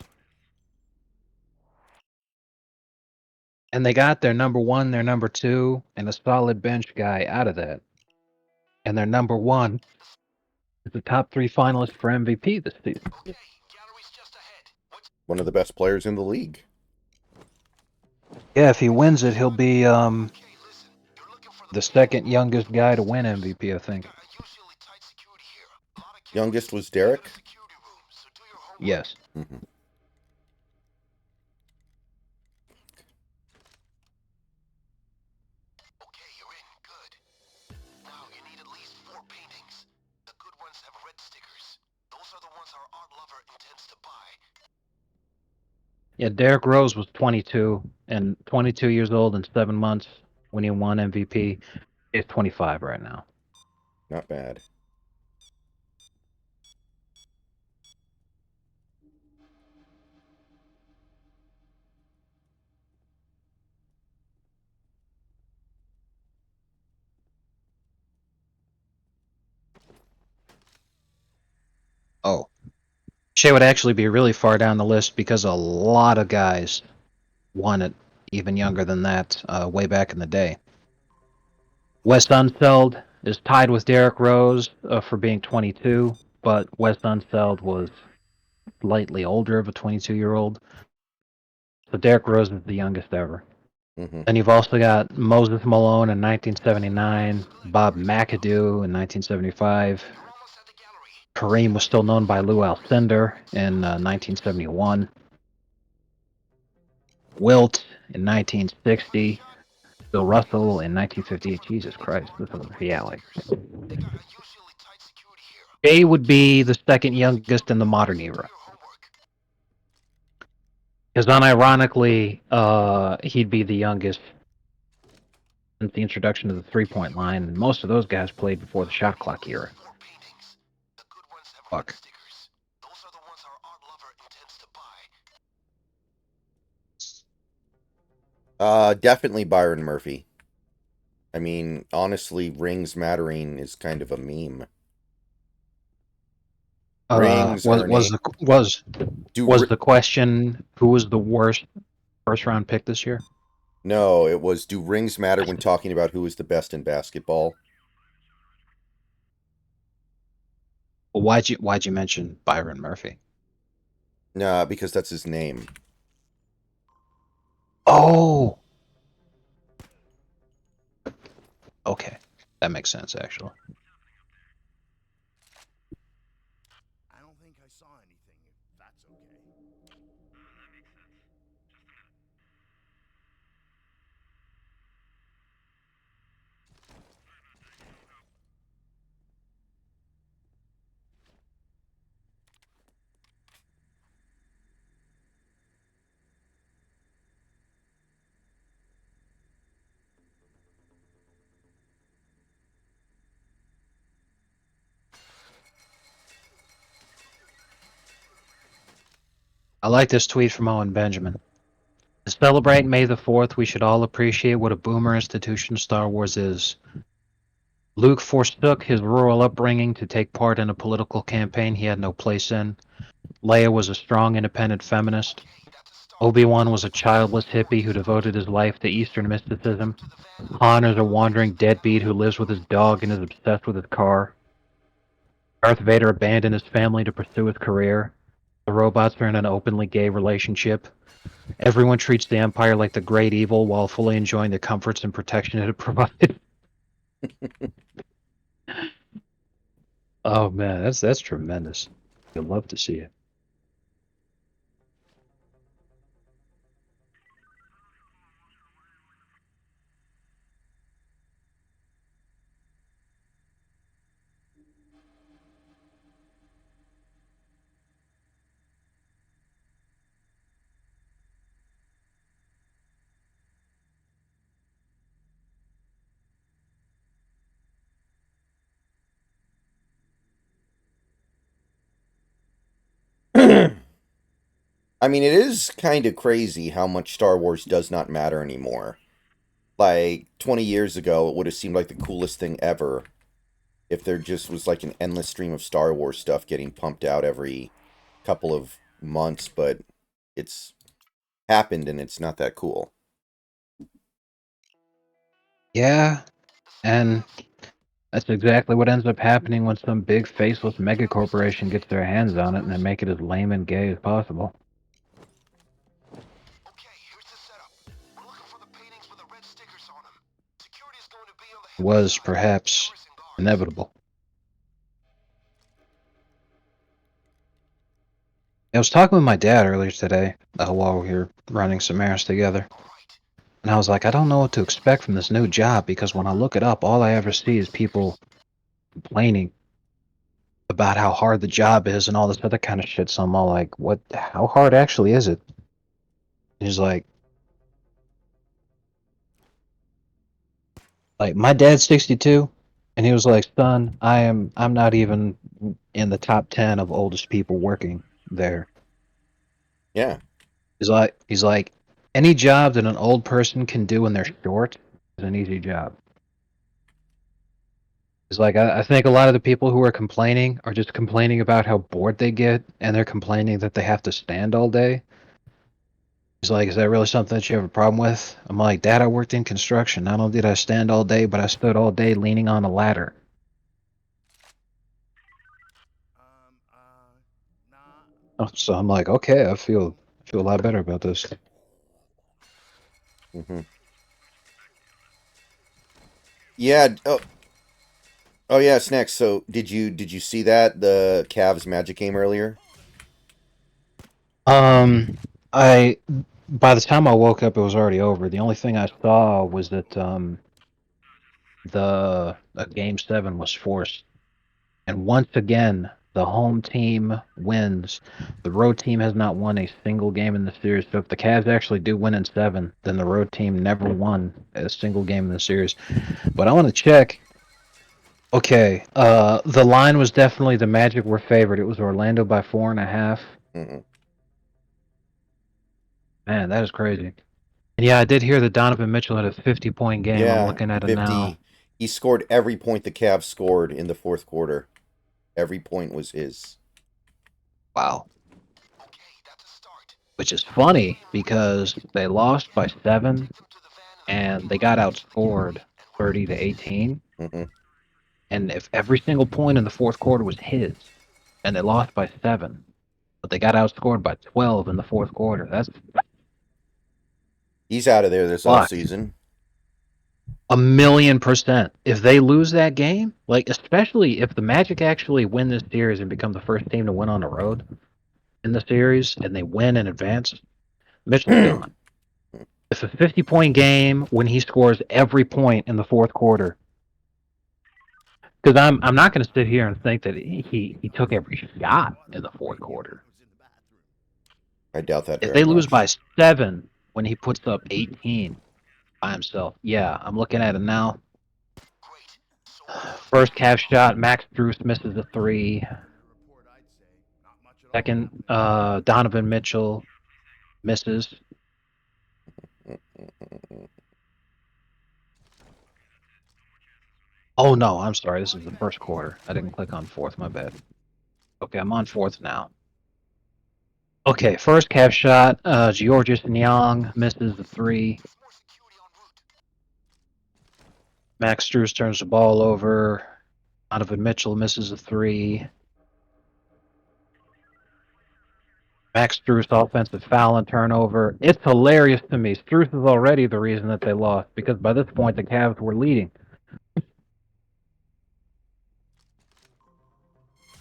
And they got their number 1, their number 2, and a solid bench guy out of that. And their number 1 is the top 3 finalist for MVP this season. Okay, gallery's just ahead. What's One of the best players in the league. Yeah, if he wins it, he'll be okay, listen. You're looking for the the paintings second with the youngest red guy to win stickers. MVP, I think. Usually tight security here. A lot of cameras. Youngest was We got Derek? a security room, so do your homework. Yes. Mm-hmm. Okay, you're in. Good. Now you need at least 4 paintings. The good ones have red stickers. Those are the ones our art lover intends to buy. Yeah, Derrick Rose was 22 years old in 7 months when he won MVP. He's 25 right now. Not bad. Oh. Shea would actually be really far down the list because a lot of guys won it even younger than that way back in the day. Wes Unseld is tied with Derrick Rose for being 22, but Wes Unseld was slightly older of a 22-year-old. So Derrick Rose is the youngest ever. Mm-hmm. Then you've also got Moses Malone in 1979, Bob McAdoo in 1975. You're almost at the gallery. Kareem was still known by Lou Alcindor in 1971. Wilt in 1960. Bill Russell in 1958. Jesus Christ, this is reality. They got a usually tight security here. Jay would be the second youngest in the modern Do era. your homework. Because unironically, he'd be the youngest since the introduction of the three-point line, and most of those guys played before the shot clock era. 4 paintings. The good ones have red Fuck. stickers. Those are the ones our art lover intends to buy. Definitely Byron Murphy. I mean, honestly, rings mattering is kind of a meme. Rings Was earn was a the was do was ri- the question who was the worst first-round pick this year? No, it was do rings matter when talking about who is the best in basketball? Well, why'd you mention Byron Murphy? Nah, because that's his name. Oh, okay, that makes sense actually. I don't think I saw anything, if that's okay. I like this tweet from Owen Benjamin. To celebrate May the 4th, we should all appreciate what a boomer institution Star Wars is. Luke forsook his rural upbringing to take part in a political campaign he had no place in. Leia was a strong, independent feminist. Obi-Wan was a childless hippie who devoted his life to Eastern mysticism. Han is a wandering deadbeat who lives with his dog and is obsessed with his car. Darth Vader abandoned his family to pursue his career. The robots are in an openly gay relationship. Everyone treats the Empire like the great evil while fully enjoying the comforts and protection it had provided. Oh man, that's tremendous. You'd love to see it. I mean, it is kind of crazy how much Star Wars does not matter anymore. Like 20 years ago, it would have seemed like the coolest thing ever if there just was like an endless stream of Star Wars stuff getting pumped out every couple of months, but it's happened and it's not that cool. Yeah, and that's exactly what ends up happening when some big faceless megacorporation gets their hands on it and they make it as lame and gay as possible. Okay, here's the setup. We're looking for the paintings with the red stickers on them. Security is going to be on the It heavy was side. perhaps Cameras and guards. inevitable. I was talking with my dad earlier today while we were running some errands together. All right. And I was like, I don't know what to expect from this new job because when I look it up, all I ever see is people complaining about how hard the job is and all this other kind of shit. So I'm all like, what? How hard actually is it? And he's like, my dad's 62, and he was like, son, I'm not even in the top 10 of oldest people working there. Yeah. He's like, any job that an old person can do when they're short is an easy job. It's like I think a lot of the people who are complaining are just complaining about how bored they get, and they're complaining that they have to stand all day. He's like, is that really something that you have a problem with? I'm like, Dad, I worked in construction. Not only did I stand all day, but I stood all day leaning on a ladder. Nah. Oh, so I'm like, okay, I feel a lot better about this. Mm-hmm. Yeah. Oh yeah, Snacks. So did you see that the Cavs Magic game earlier? I by the time I woke up, it was already over. The only thing I saw was that the game 7 was forced. And once again, the home team wins. The road team has not won a single game in the series. So if the Cavs actually do win in 7, then the road team never won a single game in the series. But I want to check. Okay, the line was definitely the Magic were favored. It was Orlando by 4.5. Mm-mm. Man, that is crazy. And yeah, I did hear that Donovan Mitchell had a 50-point game. I'm Yeah, looking at it now. 50. He scored every point the Cavs scored in the fourth quarter. Every point was his. Wow. Okay, that's a start. Which is funny because they lost by 7 and they got outscored 30-18. Mm-hmm. And if every single point in the fourth quarter was his, and they lost by 7, but they got outscored by 12 in the fourth quarter, that's He's out of there this fuck. offseason. 1,000,000%. If they lose that game, like especially if the Magic actually win this series and become the first team to win on the road in the series, and they win in advance, Mitchell's gone. It's a 50-point game when he scores every point in the fourth quarter. Because I'm not going to sit here and think that he took every shot in the fourth quarter. I doubt that If very they lose much. by 7 when he puts up 18 by himself, yeah, I'm looking at it now. First Cavs shot, Max Drews misses a 3. Report, I'd say. Not much Second, Donovan Mitchell misses. Oh no, I'm sorry. This is the first quarter. I didn't click on fourth. My bad. Okay, I'm on fourth now. Okay, first cap shot. Georges Niang misses the three. Max Strus turns the ball over. Donovan Mitchell misses a three. Max Strus offensive foul and turnover. It's hilarious to me. Strus is already the reason that they lost because by this point the Cavs were leading.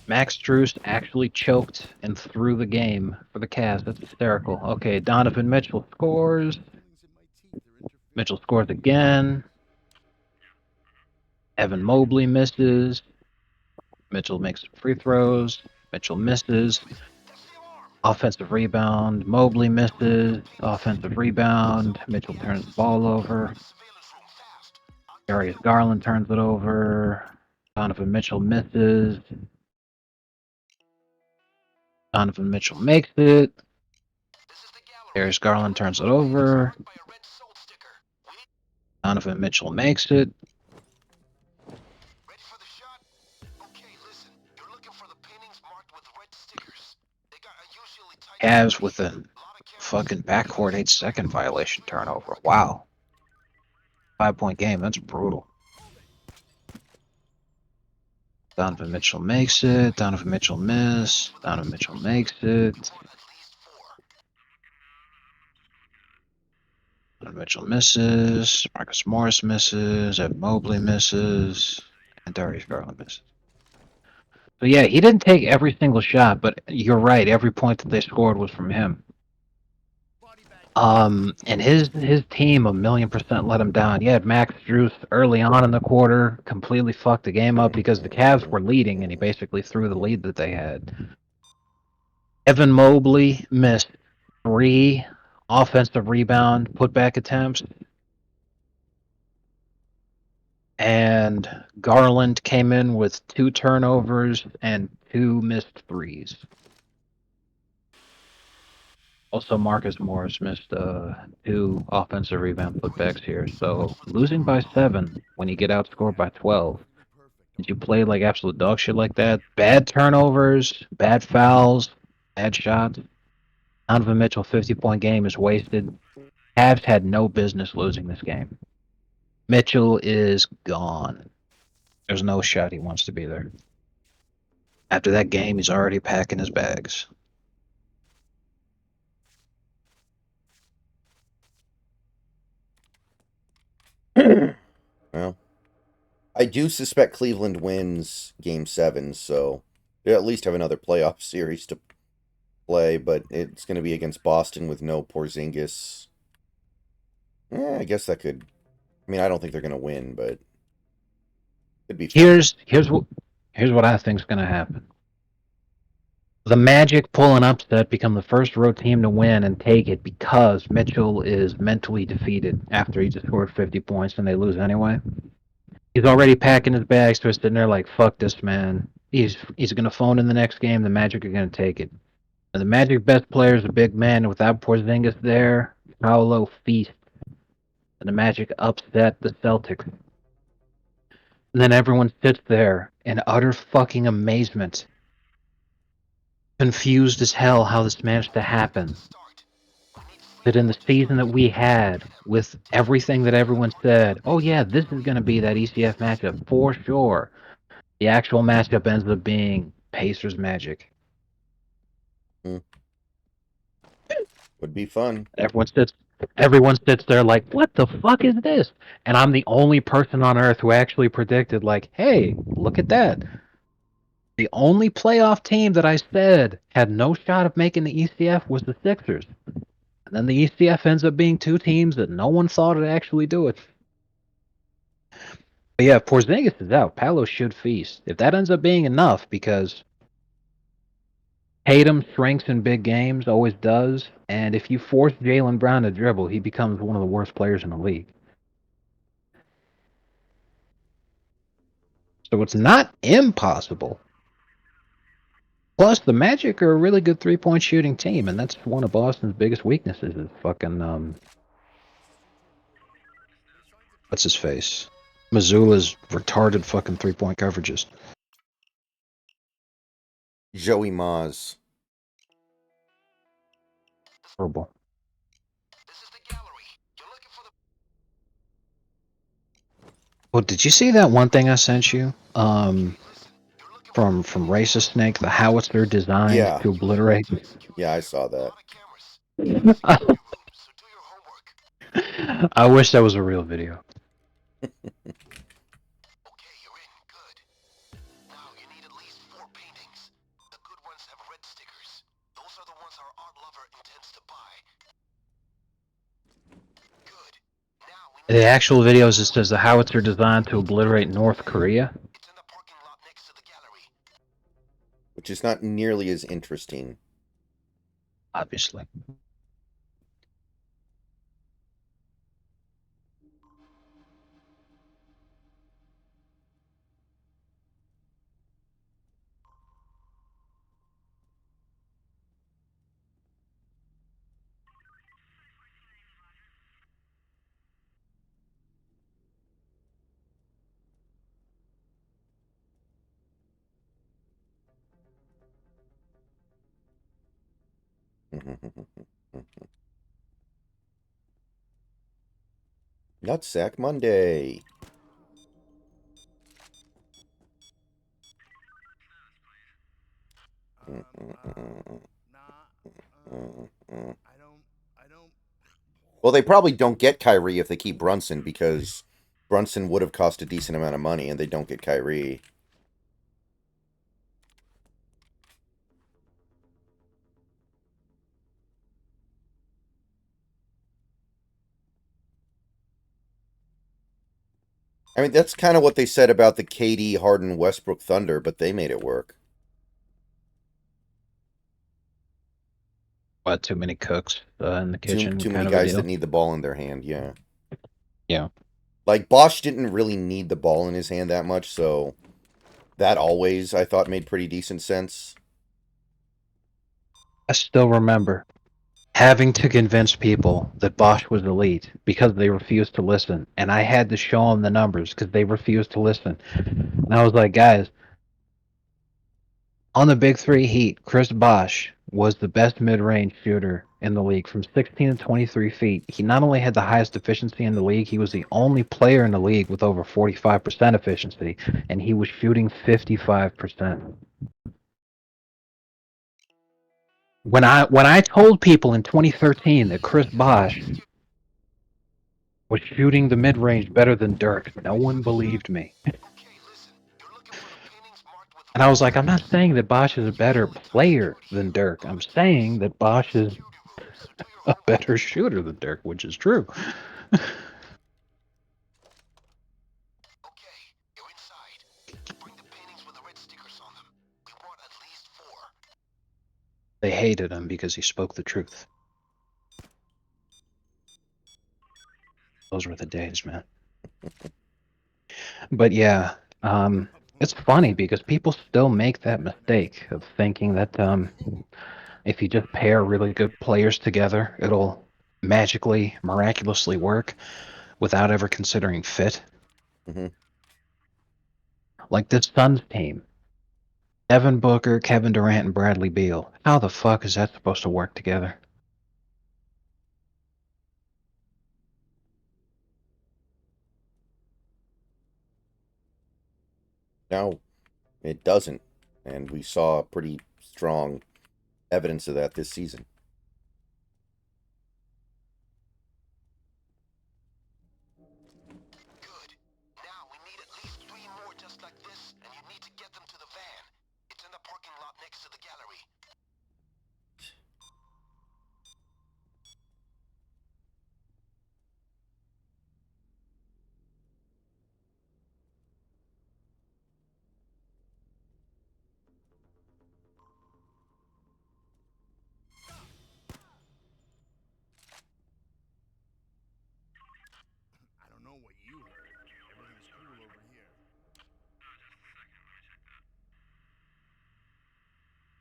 Max Strus actually choked and threw the game for the Cavs. That's hysterical. Okay, Donovan Mitchell scores. Mitchell scores again. Evan Mobley misses. Mitchell makes free throws. Mitchell misses. Offensive rebound. Mobley misses. Offensive rebound. Mitchell turns the ball over. Darius Garland turns it over. Donovan Mitchell misses. Donovan Mitchell makes it. Darius Garland turns it over. Donovan Mitchell makes it. Ready for the shot? Okay, listen. You're looking for the paintings marked with red stickers. They got unusually tight. Cavs with a fucking backcourt 8-second violation turnover. Wow. 5-point game. That's brutal. Donovan Mitchell makes it. Donovan Mitchell missed. Donovan Mitchell makes it. Donovan Mitchell misses. Marcus Morris misses. Evan Mobley misses. And Darius Garland misses. So yeah, he didn't take every single shot, but you're right. Every point that they scored was from him. And his team 1,000,000% let him down. He had Max Strus early on in the quarter, completely fucked the game up because the Cavs were leading, and he basically threw the lead that they had. Evan Mobley missed 3 offensive rebound putback attempts, and Garland came in with 2 turnovers and 2 missed threes. Also, Marcus Morris missed 2 offensive rebound putbacks here. So losing by 7 when you get outscored by 12. Did you play like absolute dog shit like that? Bad turnovers, bad fouls, bad shots. Donovan Mitchell 50-point game is wasted. Cavs had no business losing this game. Mitchell is gone. There's no shot he wants to be there. After that game, he's already packing his bags. Well, I do suspect Cleveland wins Game 7, so they at least have another playoff series to play, but it's going to be against Boston with no Porzingis. I guess that could... I mean, I don't think they're going to win, but it'd be fun. Here's what I think's going to happen. The Magic pull an upset, become the first road team to win and take it because Mitchell is mentally defeated after he just scored 50 points and they lose anyway. He's already packing his bags, so he's sitting there like, fuck this, man. He's going to phone in the next game. The Magic are going to take it. And the Magic best player is a big man, and without Porzingis there, Paolo feasts. And the Magic upset the Celtics. And then everyone sits there in utter fucking amazement, confused as hell how this managed to happen. That in the season that we had, with everything that everyone said, oh yeah, this is going to be that ECF matchup for sure. The actual matchup ends up being Pacers Magic. Would be fun. Everyone sits there like, what the fuck is this? And I'm the only person on earth who actually predicted, like, hey, look at that. The only playoff team that I said had no shot of making the ECF was the Sixers. And then the ECF ends up being 2 teams that no one thought would actually do it. But yeah, if Porzingis is out, Paolo should feast. If that ends up being enough, because Tatum shrinks in big games, always does, and if you force Jaylen Brown to dribble, he becomes one of the worst players in the league. So it's not impossible. Plus, the Magic are a really good three-point shooting team, and that's one of Boston's biggest weaknesses is fucking, what's his face? Missoula's retarded fucking three-point coverages. Joey Maz. Horrible. This is the gallery. You're looking for the... Well, did you see that one thing I sent you? Listen, you're looking for... From Racist Snake, the howitzer designed Yeah. to obliterate. Yeah, I saw A that. lot of cameras. Secret rooms, so do your homework. I wish that was a real video. Okay, you're in. Good. Now you need at least 4 paintings. The good ones have red stickers. Those are the ones our art lover intends to buy. Good. Now we need... The actual video is it says the howitzer designed to obliterate North Korea. It's in the parking lot next to the gallery. Which is not nearly as interesting. Obviously. Nutsack Monday. I don't. Well, they probably don't get Kyrie if they keep Brunson, because Brunson would have cost a decent amount of money, and they don't get Kyrie. I mean, that's kind of what they said about the KD, Harden, Westbrook Thunder, but they made it work. What, too many cooks in the Too kitchen too many kind of a guys deal? that need the ball in their hand, yeah. Yeah. Like, Bosch didn't really need the ball in his hand that much, so that always, I thought, made pretty decent sense. I still remember having to convince people that Bosch was elite because they refused to listen. And I had to show them the numbers because they refused to listen. And I was like, guys, on the Big Three Heat, Chris Bosch was the best mid-range shooter in the league from 16 to 23 feet. He not only had the highest efficiency in the league, he was the only player in the league with over 45% efficiency, and he was shooting 55%. When I told people in 2013 that Chris Bosch was shooting the mid-range better than Dirk, no one believed me. Okay, listen. You're looking for the paintings marked with... And I was like, I'm not saying that Bosch is a better player than Dirk. I'm saying that Bosch is a better shooter than Dirk, which is true. Okay, you're inside. Bring the paintings with the red stickers on them. We want at least 4. They hated him because he spoke the truth. Those were the days, man. But yeah, it's funny because people still make that mistake of thinking that if you just pair really good players together, it'll magically, miraculously work without ever considering fit. Mm-hmm. Like this Suns team. Devin Booker, Kevin Durant, and Bradley Beal. How the fuck is that supposed to work together? No, it doesn't. And we saw pretty strong evidence of that this season. Good. Now we need at least 3 more just like this, and you need to get them to the van. It's in the parking lot next to the gallery.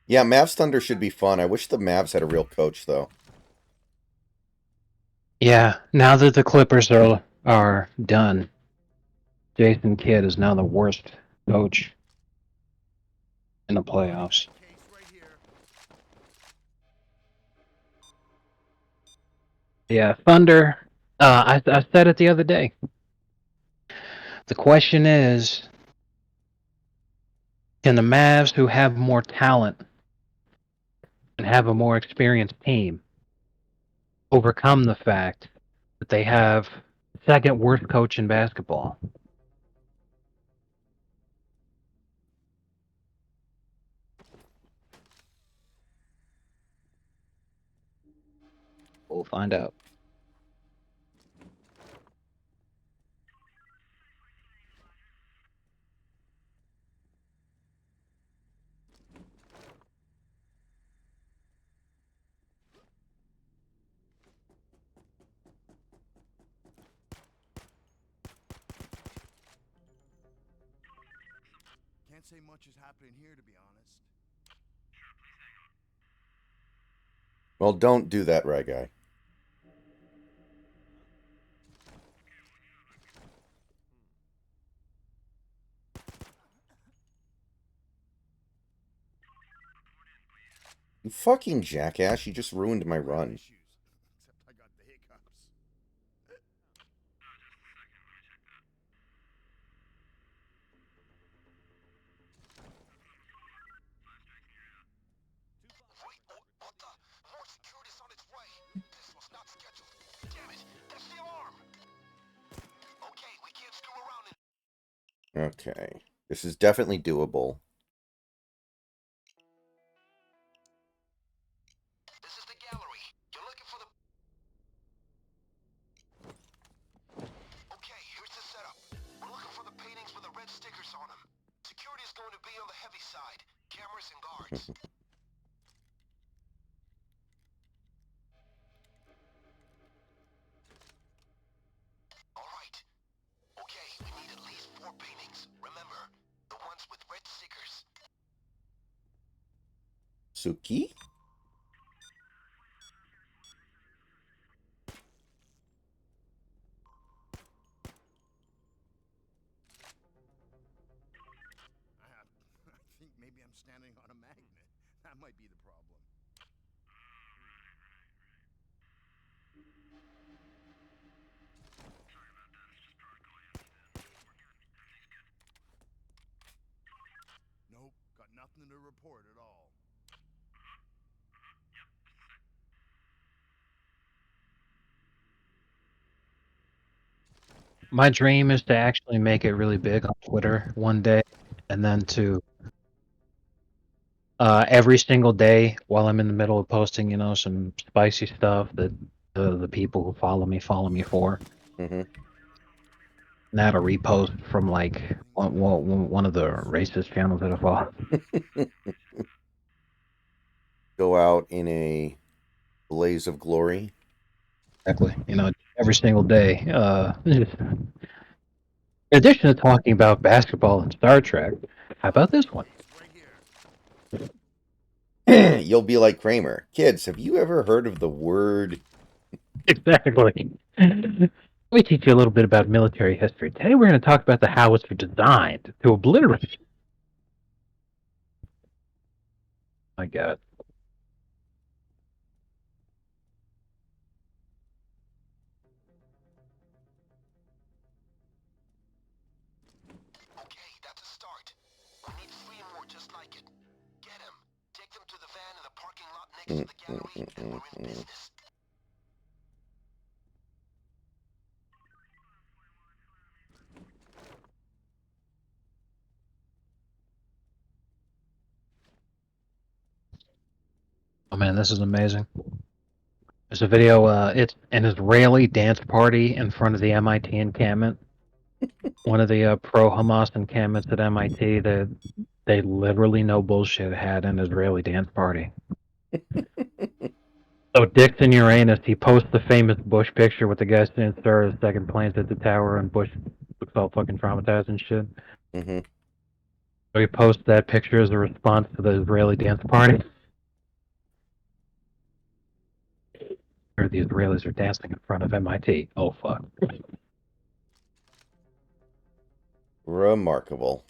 Yeah, Mavs Thunder should be fun. I wish the Mavs had a real coach, though. Yeah, now that the Clippers are done, Jason Kidd is now the worst coach in the playoffs. Case right here. Yeah, Thunder. I said it the other day. The question is, can the Mavs, who have more talent and have a more experienced team, overcome the fact that they have the second worst coach in basketball? We'll find out. Can't say much is happening here, to be honest. Well, don't do that, right guy. You fucking jackass, you just ruined my run. Issues. Except I got the hiccups. Wait, what the? More security's on its way. This was not scheduled. Damn it, that's the alarm. Okay, we can't screw around in. Okay. This is definitely doable. This is the gallery. You're looking for the... Okay, here's the setup. We're looking for the paintings with the red stickers on them. Security is going to be on the heavy side. Cameras and guards. Alright. Okay, we need at least 4 paintings. Remember, the ones with red stickers. Suki? I think maybe I'm standing on a magnet. That might be the problem. Nope, got nothing to report at all. My dream is to actually make it really big on Twitter one day, and then to every single day while I'm in the middle of posting, some spicy stuff that the people who follow me for. Mm-hmm. Not a repost from like one of the racist channels that I follow. Go out in a blaze of glory. Exactly. Every single day. In addition to talking about basketball and Star Trek, how about this one? Case right here. You'll be like Kramer. Kids, have you ever heard of the word... Exactly. Let me teach you a little bit about military history. Today we're going to talk about how it's designed to obliterate. My God. Okay, that's a start. We need 3 more just like it. Get them. Take them to the van in the parking lot next to the gallery, and we're in business. Oh man, this is amazing. There's a video. It's an Israeli dance party in front of the MIT encampment. One of the pro-Hamas encampments at MIT. They literally, no bullshit, had an Israeli dance party. So Dixon Uranus, he posts the famous Bush picture with the guy sitting there as second planes at the tower, and Bush looks all fucking traumatized and shit. Mm-hmm. We posted that picture as a response to the Israeli dance party. Or the Israelis are dancing in front of MIT. Oh, fuck. Remarkable.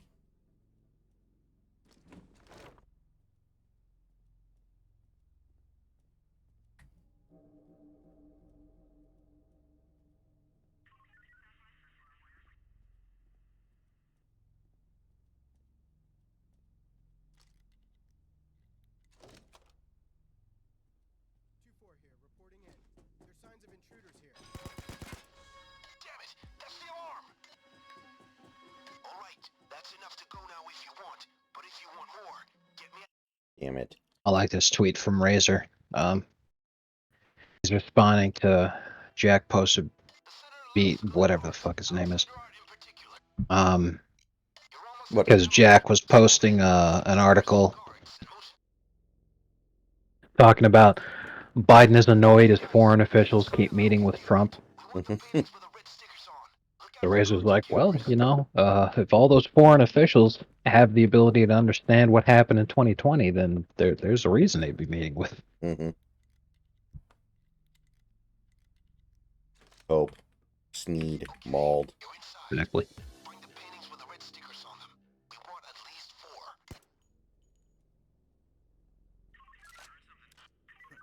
Here, reporting in. There's signs of intruders here. Damn it! That's the alarm! Alright, that's enough to go now if you want. But if you want more, get me... Damn it. I like this tweet from Razor. He's responding to Jack posted beat whatever the fuck his name is. What? Because Jack was posting an article talking about Biden is annoyed as foreign officials keep meeting with Trump. The Razor's like, well, you know, if all those foreign officials have the ability to understand what happened in 2020, then there's a reason they'd be meeting with. Hope. Sneed. Mauled. Exactly. Find the paintings with the red stickers on them. We want at least 4.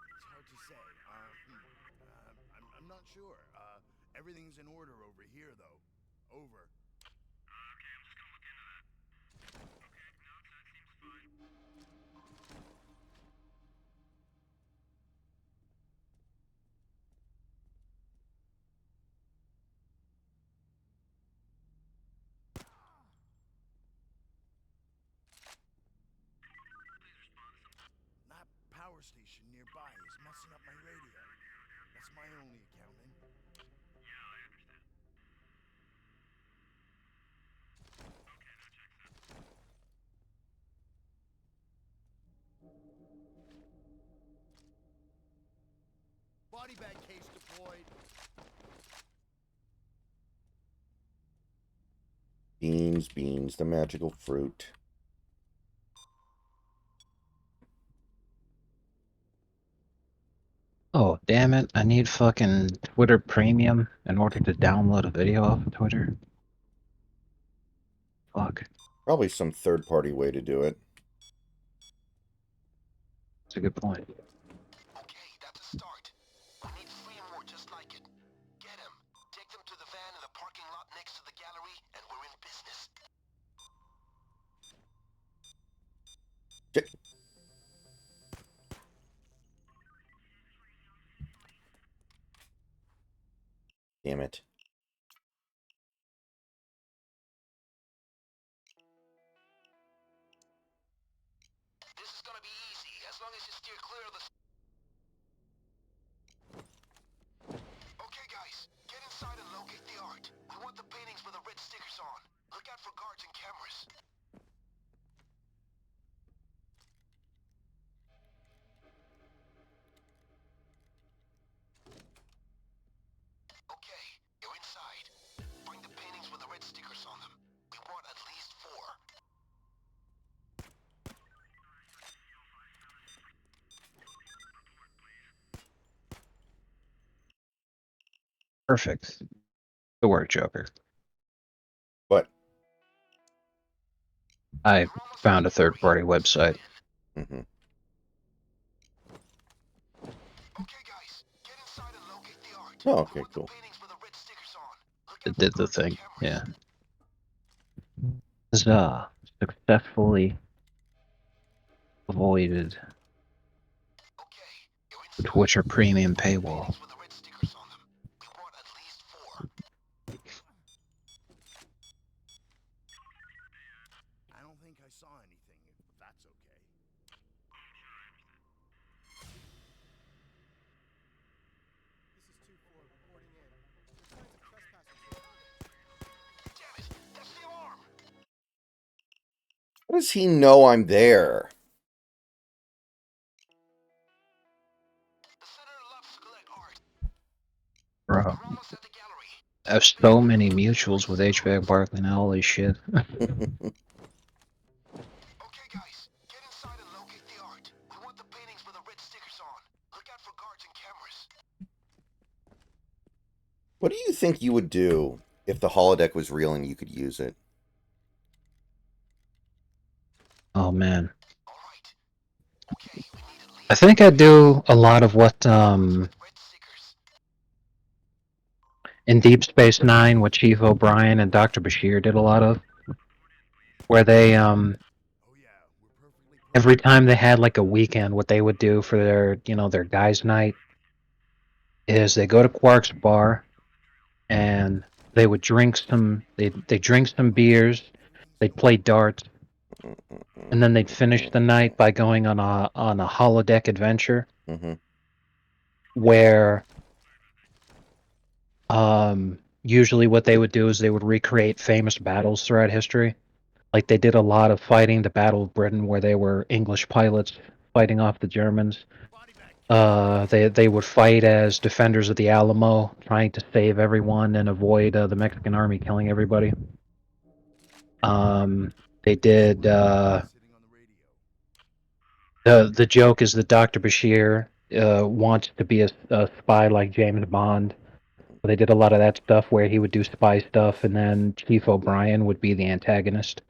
It's hard to say. I'm not sure. Everything's in order over here, though. Over. That power station nearby is messing up my radio. That's my only accounting. Body bag case deployed. Beans, beans, the magical fruit. Oh, damn it. I need fucking Twitter Premium in order to download a video off of Twitter. Fuck. Probably some third-party way to do it. That's a good point. Okay, that's a start. We need 3 more just like it. Get them. Take them to the van in the parking lot next to the gallery, and we're in business. Damn it. This is gonna be easy, as long as you steer clear of the... Okay, guys, get inside and locate the art. We want the paintings with the red stickers on. Look out for guards and cameras. Okay, you're inside. Find the paintings with the red stickers on them. We want at least 4. Perfect. Good work, Joker. What? I found a third-party website. Mm-hmm. Okay, guys, get inside and locate the art. Oh, okay, cool. Paintings with the red stickers on. Look It out did for the guards and thing. cameras. Yeah. Huzzah. Successfully avoided Okay, you're the inside. Twitcher Premium paywall. Paintings with the red stickers on them. We want at least 4. I don't think I saw anything, if that's okay. This is 2-4, reporting in. There's signs of trespassers. Damn it, that's the alarm! How does he know I'm there? The senator loves to collect art. Bro. We're almost at the gallery. I have so many mutuals with HVAC Barkley now, holy shit. What do you think you would do if the holodeck was real and you could use it? Oh man, All right. Okay, we need at I least think I'd do a lot of what with red stickers. in Deep Space Nine, what Chief O'Brien and Dr. Bashir did a lot of, where they Oh yeah, we're perfectly every time they had like a weekend, what they would do for their their guys' night is they go to Quark's bar and they would drink some they drink some beers, they'd play darts, and then they'd finish the night by going on a holodeck adventure Mm-hmm. where usually what they would do is they would recreate famous battles throughout history. Like they did a lot of fighting the Battle of Britain where they were English pilots fighting off the Germans. body bag. They would fight as defenders of the Alamo, trying to save everyone and avoid the Mexican army killing everybody. They did Sitting on the radio. the joke is that Dr. Bashir wants to be a spy like James Bond. They did a lot of that stuff where he would do spy stuff, and then Chief O'Brien would be the antagonist.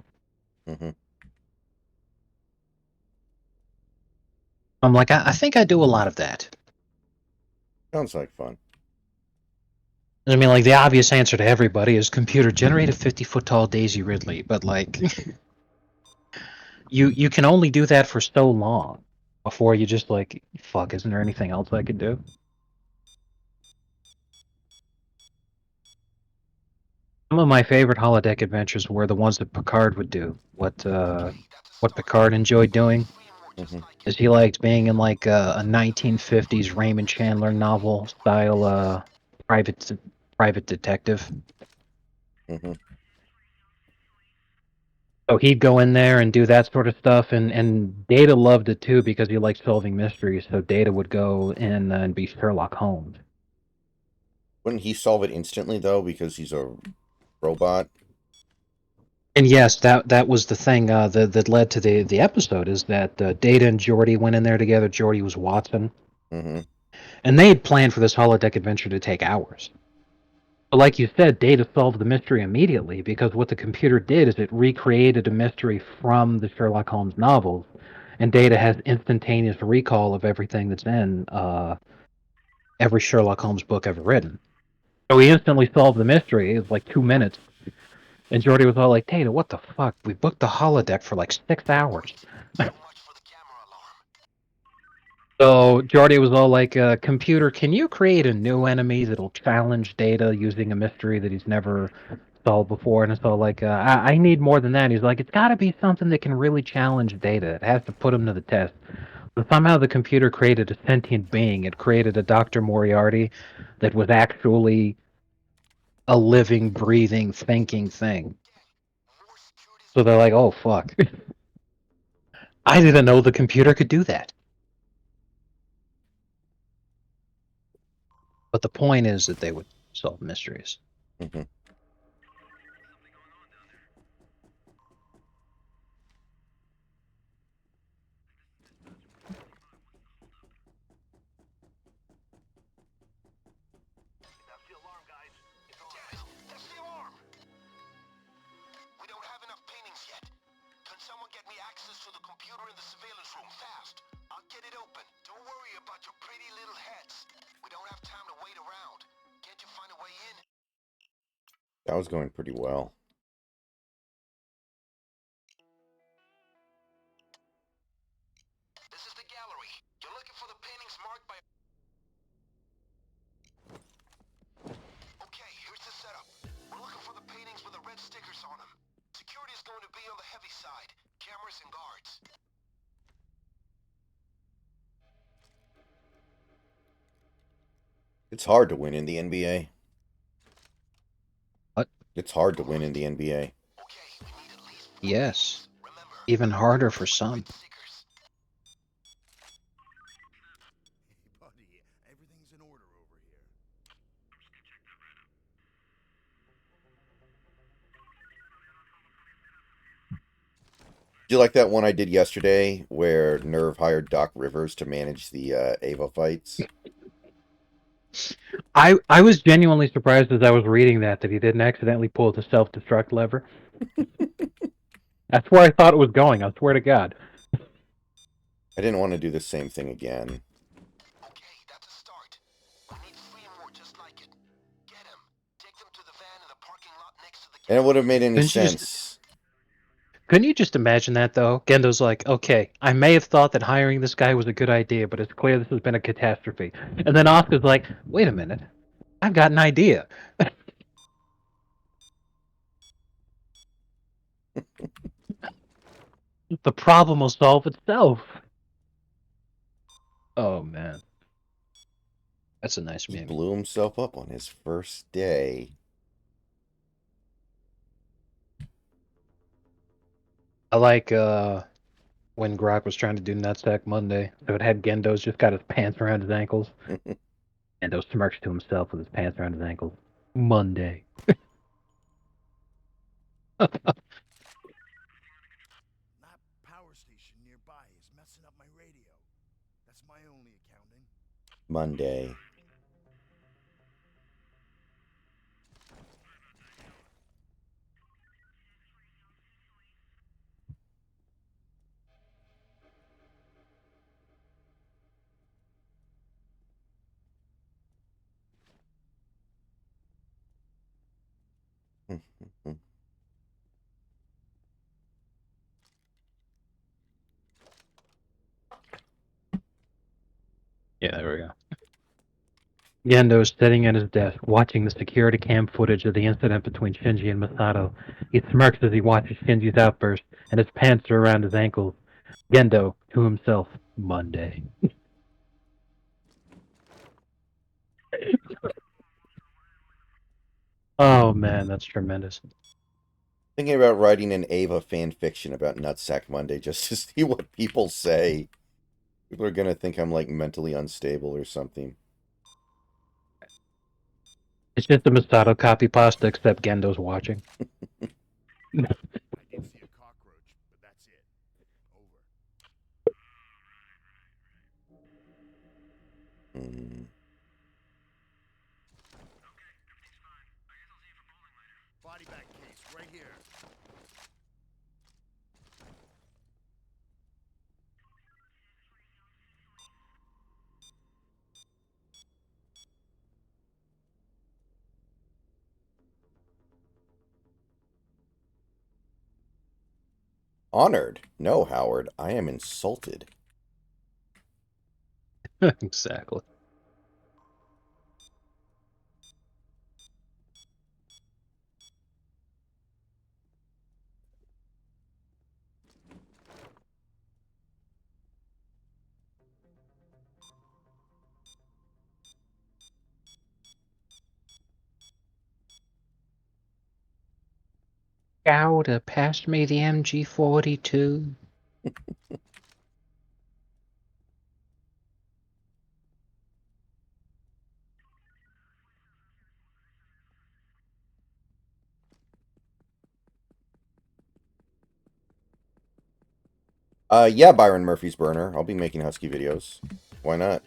Mm-hmm. I'm like, I think I do a lot of that. Sounds like fun. I mean, like the obvious answer to everybody is computer generate a 50-foot tall Daisy Ridley, but like, you can only do that for so long before you just like, fuck, isn't there anything else I could do? Some of my favorite holodeck adventures were the ones that Picard would do. What Picard enjoyed doing Mm-hmm. is he liked being in like a 1950s Raymond Chandler novel style private private detective. Mm-hmm. So he'd go in there and do that sort of stuff, and Data loved it too because he liked solving mysteries. So Data would go in and be Sherlock Holmes. Wouldn't he solve it instantly though because he's a robot? And yes, that was the thing that led to the episode is that Data and Geordi went in there together. Geordi was Watson, Mm-hmm. and they had planned for this holodeck adventure to take hours. But like you said, Data solved the mystery immediately because what the computer did is it recreated a mystery from the Sherlock Holmes novels, and Data has instantaneous recall of everything that's in every Sherlock Holmes book ever written. So he instantly solved the mystery. It was like 2 minutes. And Jordy was all like, Data, what the fuck? We booked the holodeck for like 6 hours. So much for the camera alarm. So Jordy was all like, computer, can you create a new enemy that'll challenge Data using a mystery that he's never solved before? And it's all like, I need more than that. And he's like, it's got to be something that can really challenge Data. It has to put him to the test. So somehow the computer created a sentient being. It created a Dr. Moriarty that was actually a living, breathing, thinking thing. More security. So they're like, oh, fuck. I didn't know the computer could do that. But the point is that they would solve mysteries. Mm-hmm. That's the alarm, guys. Damn it! That's the alarm. We don't have enough paintings yet. Can someone get me access to the computer in the surveillance room fast? I'll get it open. Don't worry about your pretty little heads. We don't have time to wait around. Can't you find a way in? That was going pretty well. This is the gallery. You're looking for the paintings marked by... Okay, here's the setup. We're looking for the paintings with the red stickers on them. Security is going to be on the heavy side. Cameras and guards. It's hard to win in the NBA. What? It's hard to win in the NBA. Okay, we need at least 4 Yes. paintings. Remember, Even harder for some. red stickers. Hey, buddy, everything's in order over here. Do you like that one I did yesterday where Nerve hired Doc Rivers to manage the Ava fights? I was genuinely surprised as I was reading that he didn't accidentally pull the self-destruct lever. That's where I thought it was going, I swear to God. I didn't want to do the same thing again. Okay, that's a start. We need 3 more just like it. Get them. Take them to the van in the parking lot next to the And it would have made any Couldn't you just sense. couldn't you just imagine that though? Gendo's like, okay, I may have thought that hiring this guy was a good idea, but it's clear this has been a catastrophe. And then Asuka's like, wait a minute, I've got an idea. The problem will solve itself. Oh man. That's a nice He meme. blew himself up on his first day. I like when Grok was trying to do Nutsack Monday. So it had Gendo's just got his pants around his ankles. Gendo smirks to himself with his pants around his ankles. Monday. That power station nearby is messing up my radio. That's my only accounting. Monday. Yeah, there we go. Gendo is sitting at his desk, watching the security cam footage of the incident between Shinji and Masato. He smirks as he watches Shinji's outburst, and his pants are around his ankles. Gendo, to himself, Monday. Oh man, that's tremendous. Thinking about writing an Ava fan fiction about Nutsack Monday just to see what people say. People are gonna think I'm like mentally unstable or something. It's just a Masato copy pasta, except Gendo's watching. I did see a cockroach, but that's it. Over. Hmm. Body bag case right here. Honored? No, Howard. I am insulted. Exactly. Gouda, pass me the MG42. Yeah, Byron Murphy's burner. I'll be making Husky videos. Why not?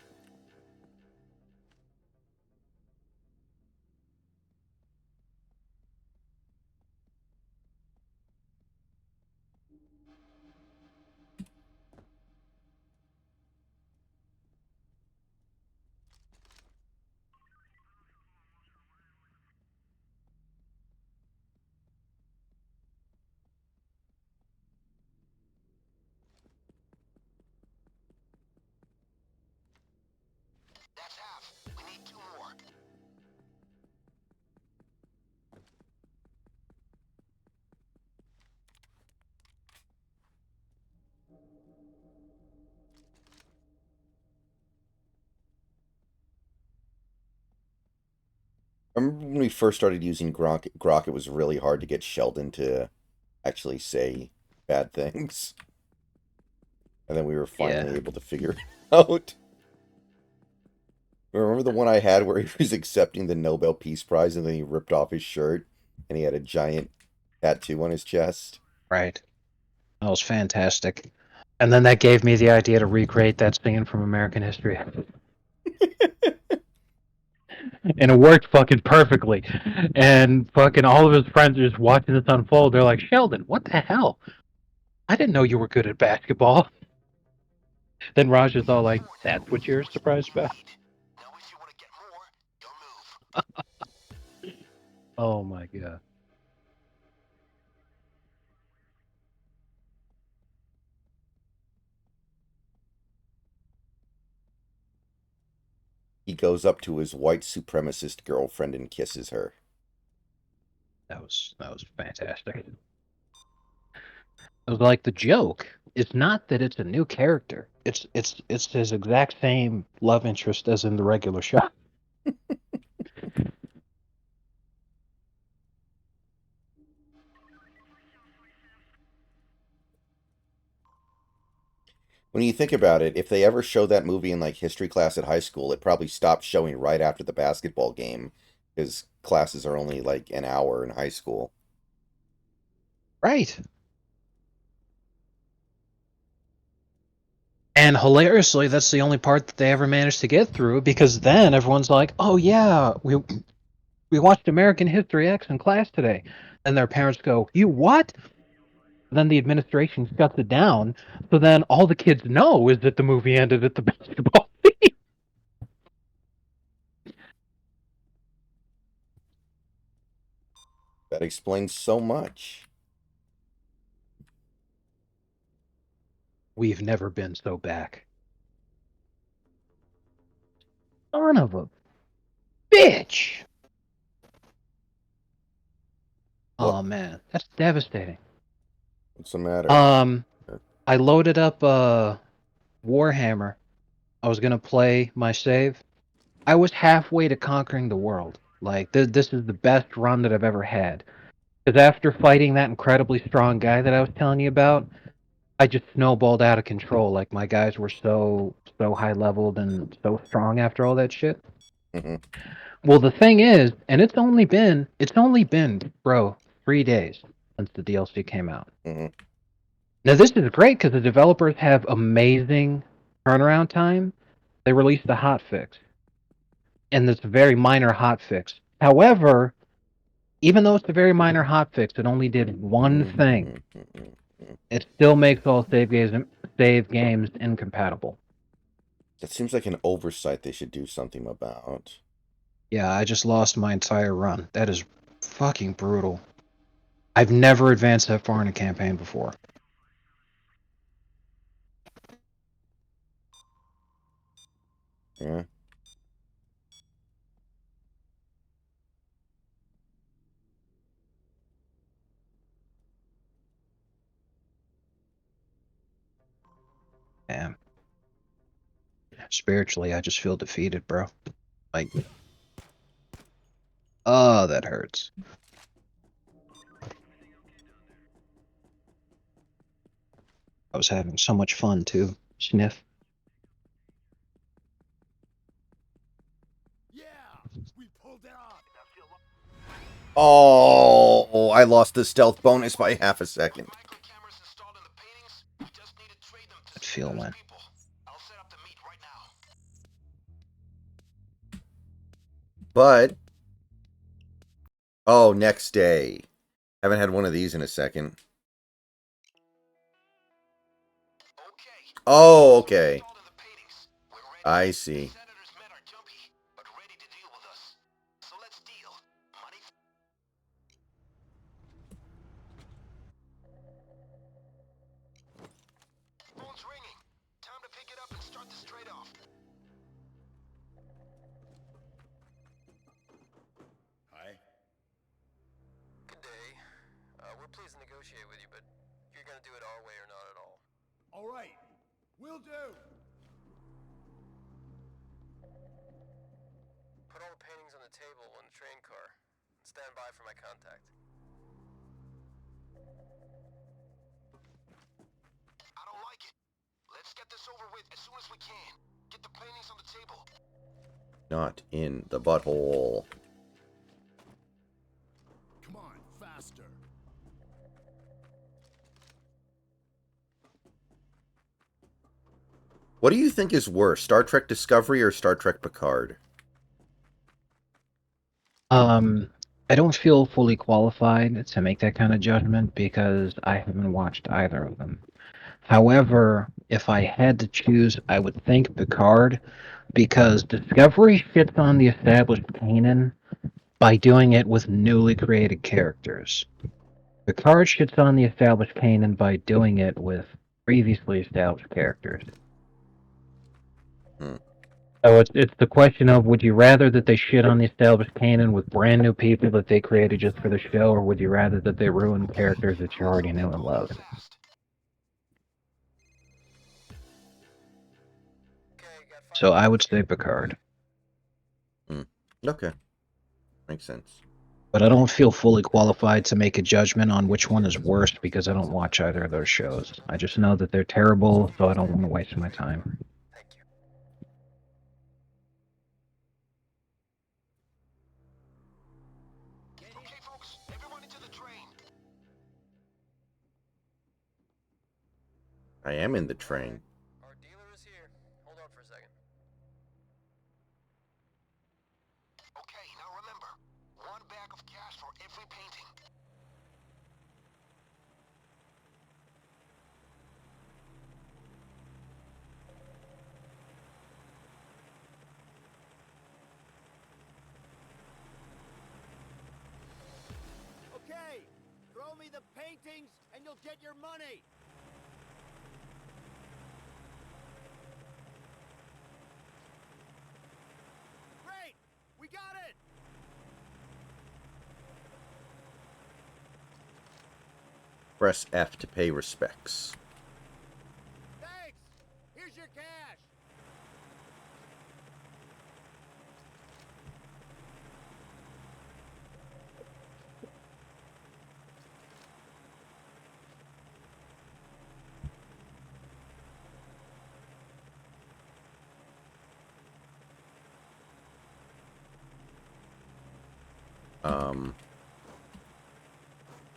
That's half. We need 2 more. I remember when we first started using Grok, it was really hard to get Sheldon to actually say bad things. And then we were finally Yeah. able to figure it out. Remember the one I had where he was accepting the Nobel Peace Prize and then he ripped off his shirt and he had a giant tattoo on his chest? Right. That was fantastic. And then that gave me the idea to recreate that scene from American History. And it worked fucking perfectly. And fucking all of his friends are just watching this unfold. They're like, Sheldon, what the hell? I didn't know you were good at basketball. Then Raj is all like, that's what you're surprised about? Now, if you want to get more, you'll move. Oh my god. He goes up to his white supremacist girlfriend and kisses her. That was fantastic. It was like the joke. It's not that it's a new character. It's his exact same love interest as in the regular show. When you think about it, if they ever show that movie in like history class at high school, it probably stops showing right after the basketball game because classes are only like an hour in high school. Right. And hilariously, that's the only part that they ever managed to get through because then everyone's like, "Oh yeah, we watched American History X in class today." And their parents go, "You what?" Then the administration shuts it down. So then all the kids know is that the movie ended at the basketball team. That explains so much. We've never been so back. Son of a bitch. What? Oh man, that's devastating. What's the matter? I loaded up Warhammer. I was gonna play my save. I was halfway to conquering the world. Like this is the best run that I've ever had. Because after fighting that incredibly strong guy that I was telling you about, I just snowballed out of control. Like my guys were so high leveled and so strong after all that shit. Hmm. Well, the thing is, and it's only been, bro, 3 days since the DLC came out. Hmm. Now this is great because the developers have amazing turnaround time. They released a hot fix, and it's a very minor hot fix. However, even though it's a very minor hot fix, it only did one thing. It still makes all save games incompatible. That seems like an oversight they should do something about. Yeah, I just lost my entire run. That is fucking brutal. I've never advanced that far in a campaign before. Yeah. Damn. Spiritually, I just feel defeated, bro. Like, oh, that hurts. I was having so much fun too. Sniff. Yeah, we pulled it off. Oh, I lost the stealth bonus by half a second. Micro cameras installed in the paintings. We just need to trade them to That some feel of those went. people. I'll set up the meet right now. But, oh, next day. Haven't had one of these in a second. Okay. Oh, okay. Installed in the paintings. We're ready. I see. Senators met are jumpy, but ready to deal with us. So let's deal. Money. Phone's ringing. Time to pick it up and start this trade off. Hi. Good day. We're pleased to negotiate with you, but you're gonna do it our way or not at all. All right, will do. Put all the paintings on the table in the train car. Stand by for my contact. I don't like it. Let's get this over with as soon as we can. Get the paintings on the table. Not in the butthole. Come on, faster. What do you think is worse, Star Trek Discovery or Star Trek Picard? I don't feel fully qualified to make that kind of judgment because I haven't watched either of them. However, if I had to choose, I would think Picard because Discovery shits on the established canon by doing it with newly created characters. Picard shits on the established canon by doing it with previously established characters. Hmm. So it's the question of would you rather that they shit on the established canon with brand new people that they created just for the show, or would you rather that they ruin characters that you already knew and loved? Okay, got 5 So I would minutes. say Picard. Okay. Makes sense. But I don't feel fully qualified to make a judgment on which one is worse because I don't watch either of those shows. I just know that they're terrible, so I don't want to waste my time. Thank you. Okay, folks, everyone into the train. I am in the train. Our dealer is here. Hold on for a second. Okay, now remember, 1 bag of cash for every painting. Okay, throw me the paintings and you'll get your money. Great, we got it. Press F to pay respects. Thanks. Here's your cash.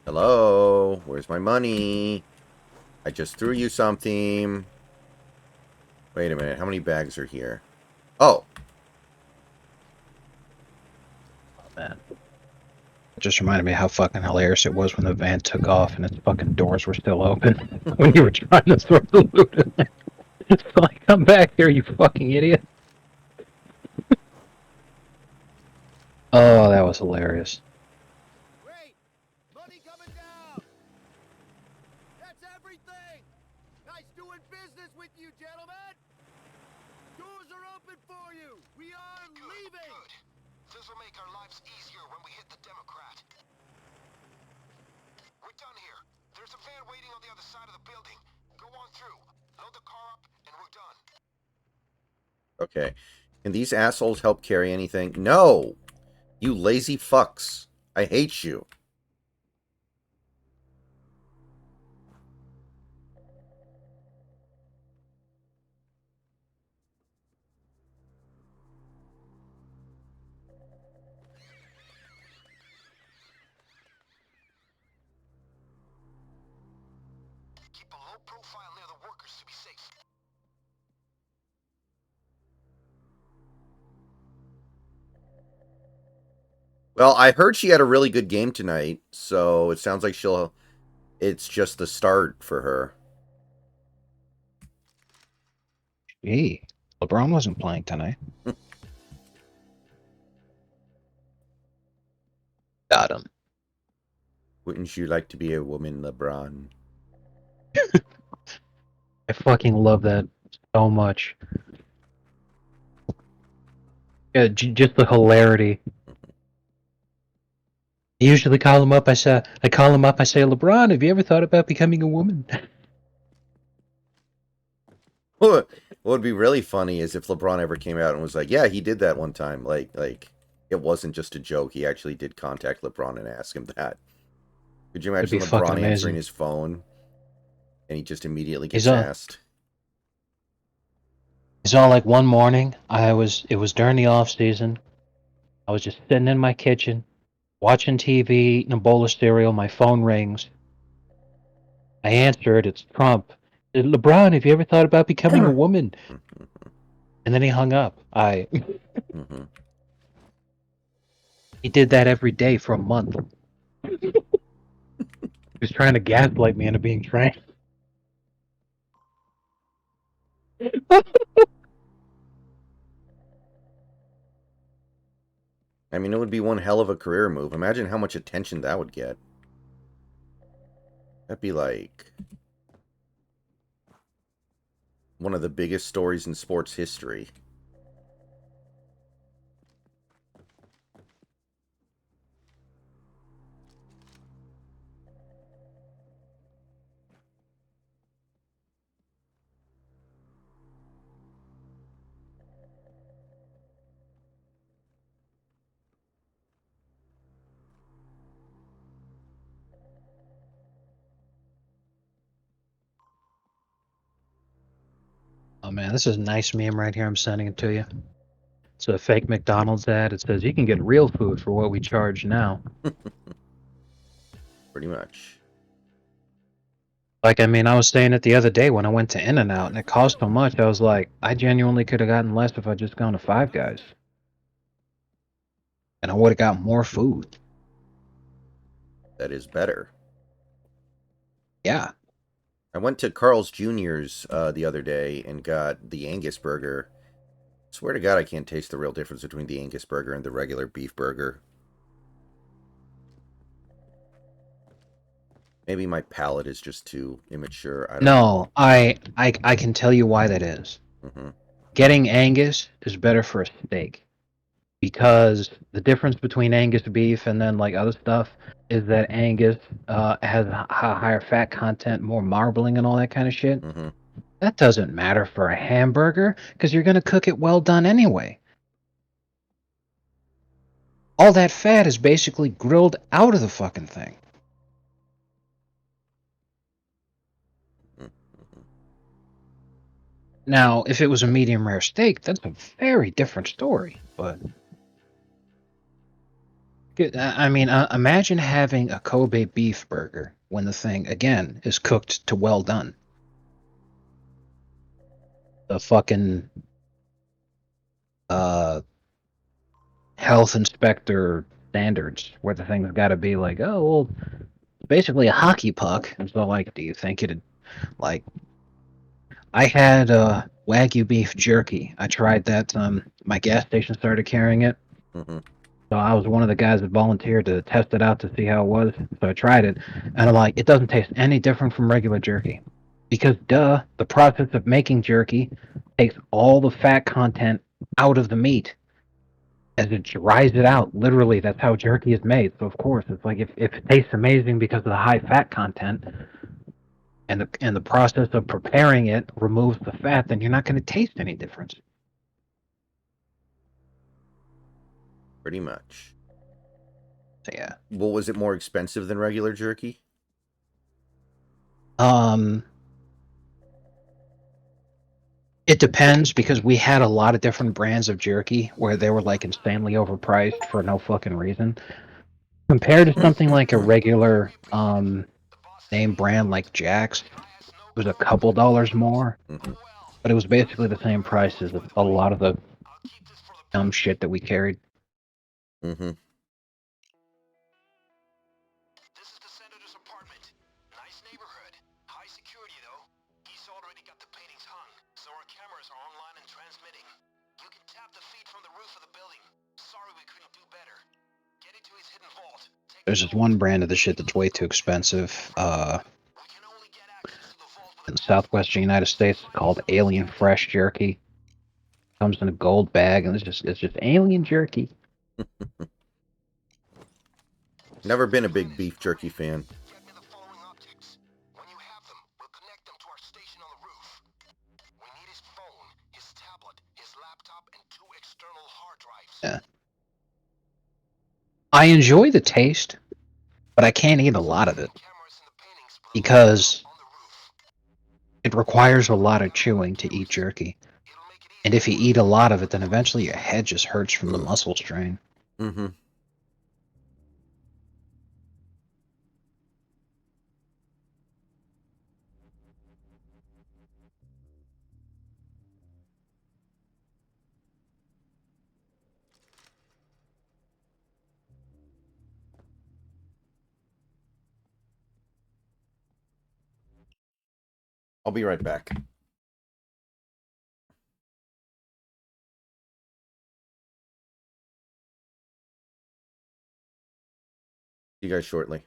Hello? Where's my money? I just threw you something. Wait a minute. How many bags are here? Oh. Oh, man. It just reminded me how fucking hilarious it was when the van took off and its fucking doors were still open when you were trying to throw the loot in there. It's like, come back here, you fucking idiot. Oh, that was hilarious. Great, money coming down. That's everything. Nice doing business with you, gentlemen. Doors are open for you. We are leaving. Good. This will make our lives easier when we hit the Democrat. We're done here. There's a van waiting on the other side of the building. Go on through. Load the car up, and we're done. Okay. Can these assholes help carry anything? No! You lazy fucks. I hate you. Keep a low profile near the workers to be safe. Well, I heard she had a really good game tonight, so it sounds like it's just the start for her. Gee, LeBron wasn't playing tonight. Got him. Wouldn't you like to be a woman, LeBron? I fucking love that so much. Yeah, just the hilarity. I usually call him up. I say, LeBron, have you ever thought about becoming a woman? What would be really funny is if LeBron ever came out and was like, "Yeah, he did that one time." Like it wasn't just a joke. He actually did contact LeBron and ask him that. Could you It'd imagine be fucking LeBron answering amazing. his phone and he just immediately He's gets all, asked? he's all like, one morning, it was during the off season. I was just sitting in my kitchen, watching TV, eating a bowl of cereal. My phone rings. I answer it. It's Trump. LeBron, have you ever thought about becoming a woman? And then he hung up. Mm-hmm. He did that every day for a month. He was trying to gaslight me into being trained. I mean, it would be one hell of a career move. Imagine how much attention that would get. That'd be like one of the biggest stories in sports history. Oh man, this is a nice meme right here. I'm sending it to you. It's a fake McDonald's ad. It says you can get real food for what we charge now. Pretty much. Like, I mean, I was saying it the other day when I went to In-N-Out and it cost so much. I was like, I genuinely could have gotten less if I just gone to Five Guys. And I would have got more food. That is better. Yeah. I went to Carl's Jr.'s the other day and got the Angus burger. Swear to God, I can't taste the real difference between the Angus burger and the regular beef burger. Maybe my palate is just too immature. I don't know. No, I can tell you why that is. Mm-hmm. Getting Angus is better for a steak. Because the difference between Angus beef and then like other stuff is that Angus has a higher fat content, more marbling and all that kind of shit. Mm-hmm. That doesn't matter for a hamburger because you're going to cook it well done anyway. All that fat is basically grilled out of the fucking thing. Mm-hmm. Now, if it was a medium rare steak, that's a very different story. But I mean, imagine having a Kobe beef burger when the thing, again, is cooked to well done. The fucking health inspector standards where the thing's got to be like, oh, well, basically a hockey puck. And so, like, do you think it'd, like, I had Wagyu beef jerky. I tried that. My gas station started carrying it. Mm-hmm. So I was one of the guys that volunteered to test it out to see how it was. So I tried it, and I'm like, it doesn't taste any different from regular jerky. Because, duh, the process of making jerky takes all the fat content out of the meat as it dries it out. Literally, that's how jerky is made. So, of course, it's like if it tastes amazing because of the high fat content and the process of preparing it removes the fat, then you're not going to taste any difference. Pretty much. So, yeah. Well, was it more expensive than regular jerky? It depends because we had a lot of different brands of jerky where they were like insanely overpriced for no fucking reason. Compared to something like a regular name brand like Jack's, it was a couple dollars more, Mm-hmm. but it was basically the same price as a lot of the dumb shit that we carried. Mm-hmm. This is the senator's apartment. Nice neighborhood. High security, though. He's already got the paintings hung, so our cameras are online and transmitting. You can tap the feed from the roof of the building. Sorry we couldn't do better. Get into his hidden vault. There's this one brand of the shit that's way too expensive We can only get access to the vault with in the southwestern United States called Alien Fresh Jerky. Comes in a gold bag and it's just alien jerky. Never been a big beef jerky fan. Get me the following objects. When you have them, we'll connect them to our station on the roof. We need his phone, his tablet, his laptop, and 2 external hard drives. Yeah. I enjoy the taste, but I can't eat a lot of it because it requires a lot of chewing to eat jerky. And if you eat a lot of it, then eventually your head just hurts from the muscle strain. Mm-hmm. I'll be right back. See you guys shortly.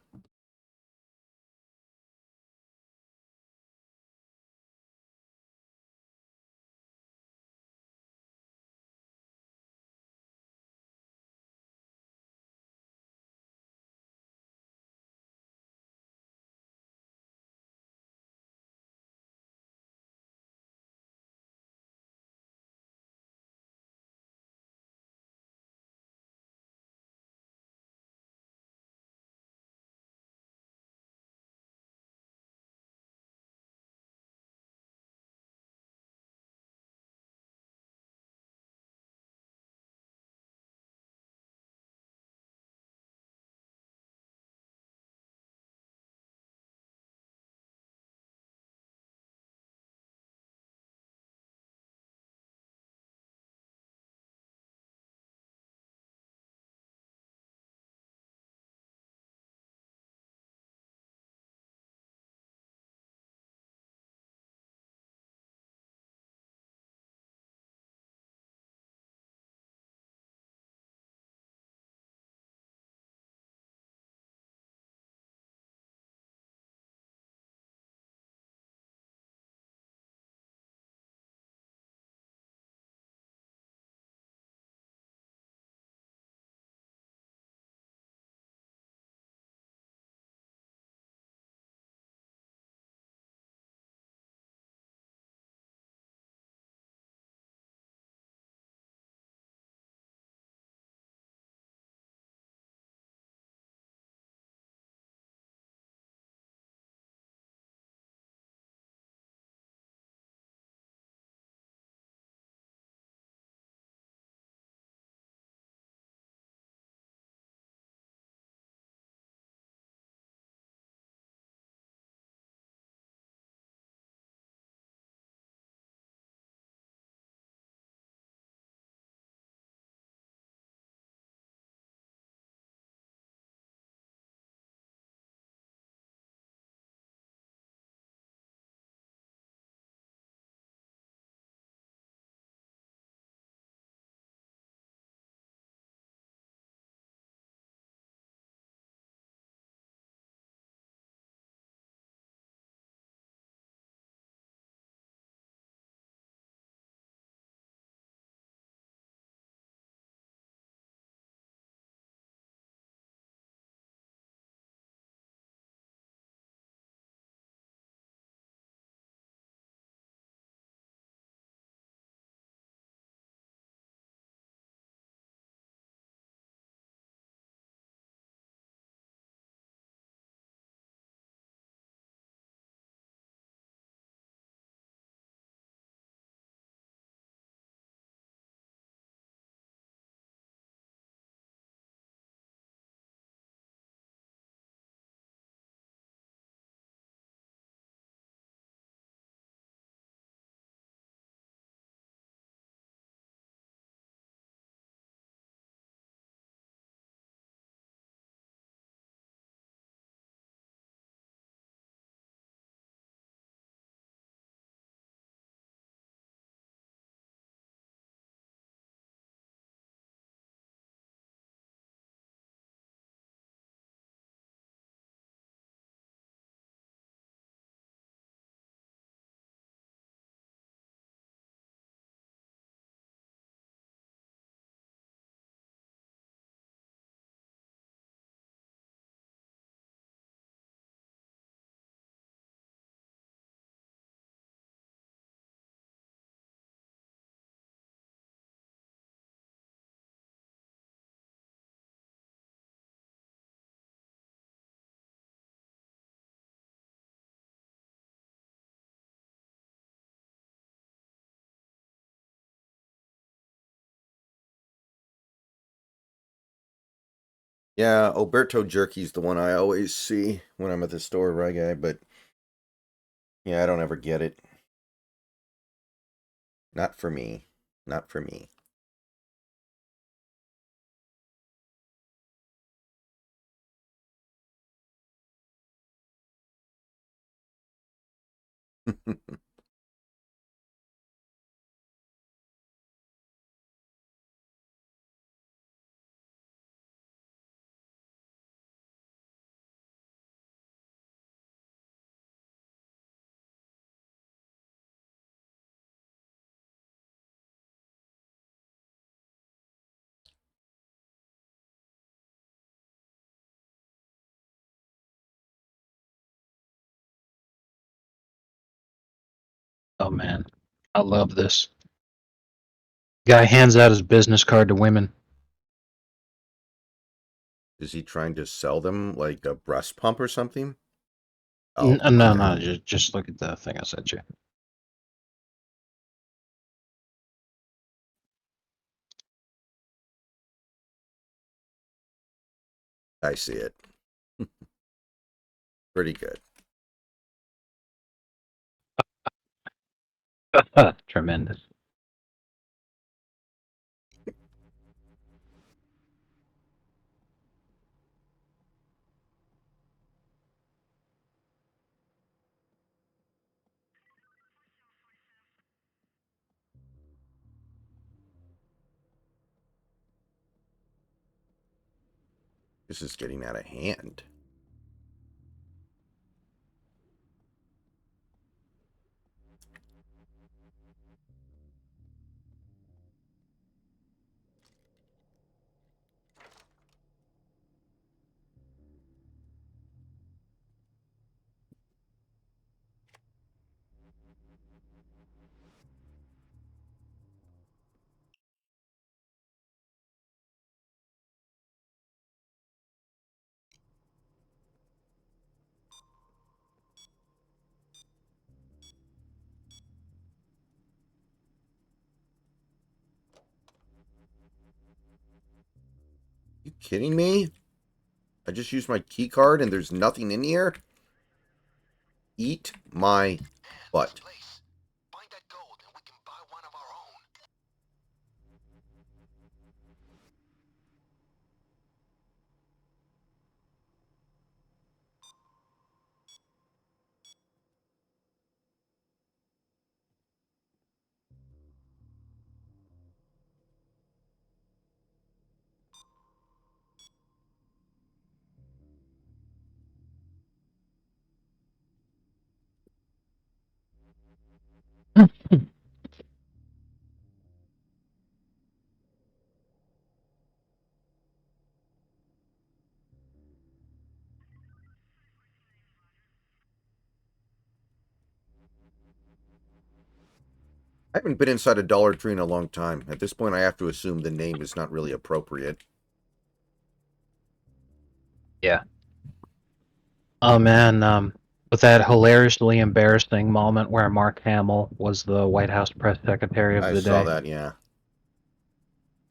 Yeah, Oberto Jerky's the one I always see when I'm at the store, right, guy? But yeah, I don't ever get it. Not for me. Not for me. Oh man, I love this. Guy hands out his business card to women. Is he trying to sell them like a breast pump or something? Oh, No, okay. no, just look at the thing I sent you. I see it. Pretty good. Tremendous. This is getting out of hand. You kidding me? I just used my key card and there's nothing in here? Eat my butt. This place. Find that gold and we can buy one of our own. I haven't been inside a Dollar Tree in a long time. At this point, I have to assume the name is not really appropriate. Yeah. Oh man, with that hilariously embarrassing moment where Mark Hamill was the White House press secretary of I the saw day. that, yeah.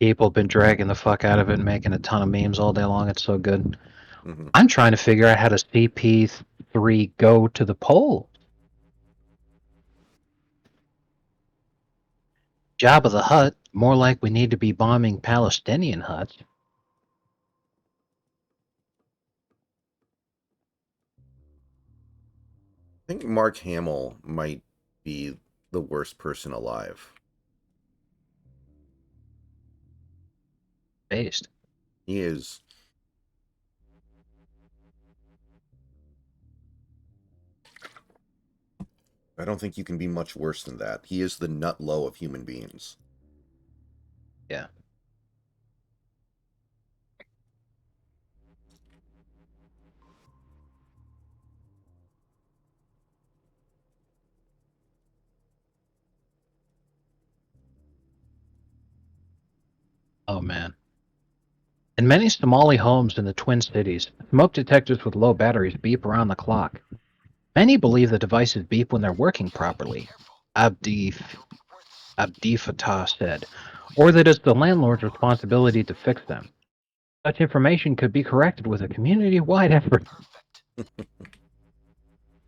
People have been dragging the fuck out of it and making a ton of memes all day long. It's so good. Mm-hmm. I'm trying to figure out how to CP3 go to the poll. Jabba the Hutt, more like we need to be bombing Palestinian huts. I think Mark Hamill might be the worst person alive. Based. He is. I don't think you can be much worse than that. He is the nut low of human beings. Yeah. Oh man. In many Somali homes in the Twin Cities, smoke detectors with low batteries beep around the clock. Many believe the devices beep when they're working properly, Careful. Abdi It'll be worth Abdi Fattah said, or that it's the landlord's responsibility to fix them. Such information could be corrected with a community-wide effort. perfect.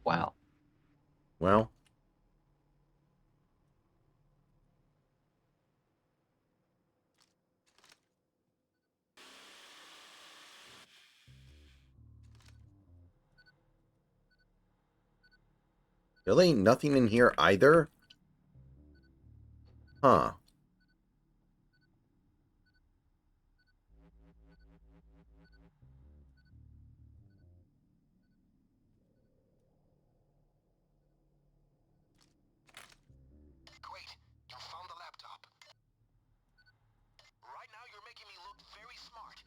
Wow. Well, Really? Nothing in here either? Huh. Great. You found the laptop. Right now you're making me look very smart.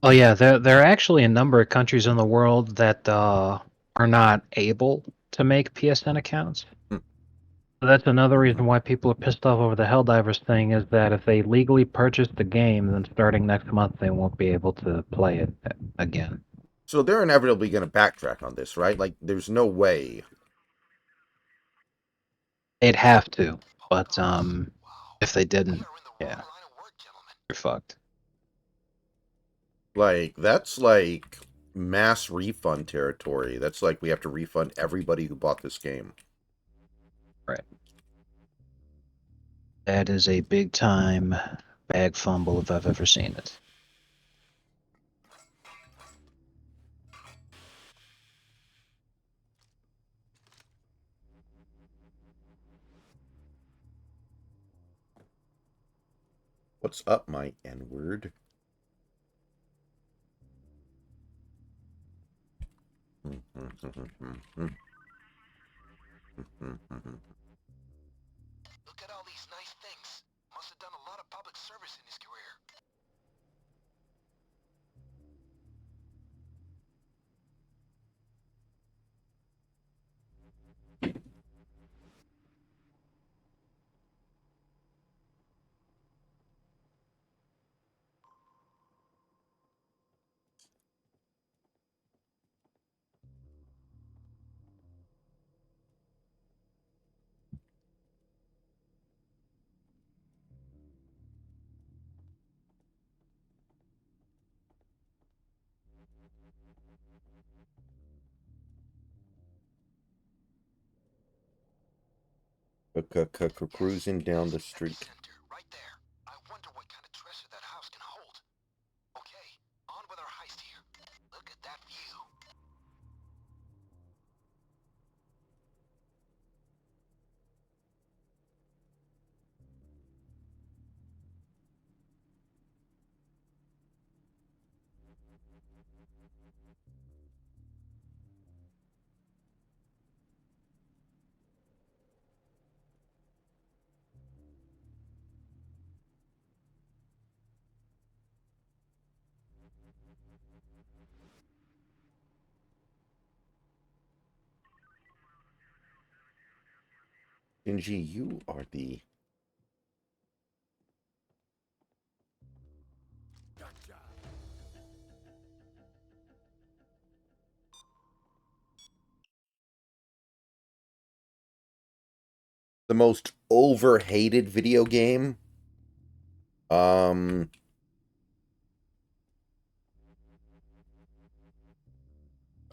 Oh yeah, there are actually a number of countries in the world that are not able to make PSN accounts. Hmm. So that's another reason why people are pissed off over the Helldivers thing, is that if they legally purchase the game, then starting next month they won't be able to play it again. So they're inevitably going to backtrack on this, right? Like, there's no way. They'd have to, Public but office. Wow. if they We didn't, are in the yeah, wrong line of work, gentlemen. you're fucked. Like, that's like mass refund territory. That's like we have to refund everybody who bought this game. Right. That is a big time bag fumble if I've ever seen it. What's up, my N-word? Look at all these nice things. Must have done a lot of public service in his career. Cruising down the That's street. epicenter, right there. I wonder what kind of treasure that house can hold. Okay, on with our heist here. Look at that view. Shinji, you are the... Gotcha. the most overhated video game.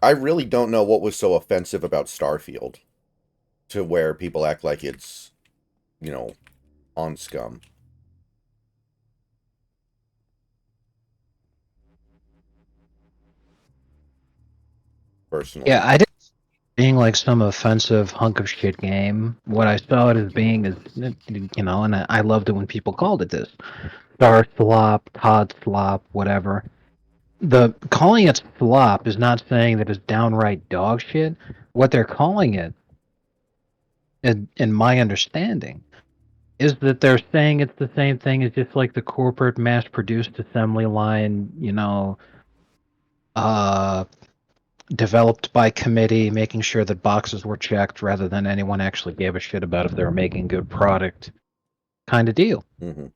I really don't know what was so offensive about Starfield to where people act like it's, you know, on scum. Personally. Yeah, I didn't see it being like some offensive hunk of shit game. What I saw it as being is, you know, and I loved it when people called it this. Star slop, Todd slop, whatever. The calling it slop is not saying that it's downright dog shit. What they're calling it, in my understanding, is that they're saying it's the same thing as just like the corporate mass-produced assembly line, you know, developed by committee, making sure that boxes were checked rather than anyone actually gave a shit about if they were making good product, kind of deal. Mm-hmm.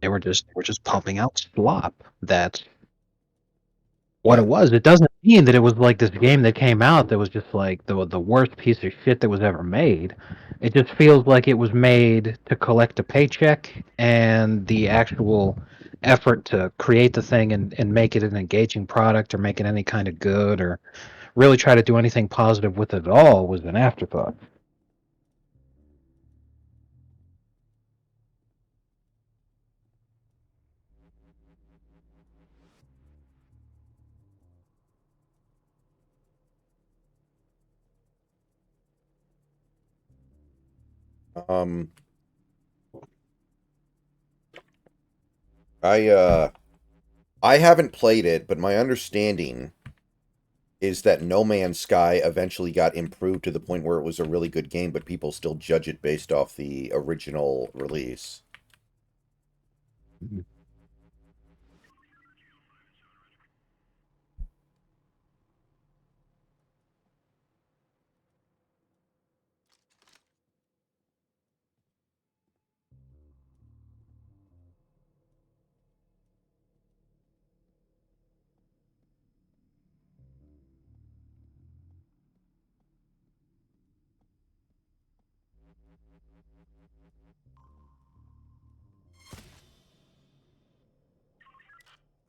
They were just pumping out slop. That's what Yeah. it was. It doesn't mean that it was like this game that came out that was just like the worst piece of shit that was ever made. It just feels like it was made to collect a paycheck, and the actual effort to create the thing and make it an engaging product or make it any kind of good or really try to do anything positive with it at all was an afterthought. Um, I haven't played it, but my understanding is that No Man's Sky eventually got improved to the point where it was a really good game, but people still judge it based off the original release.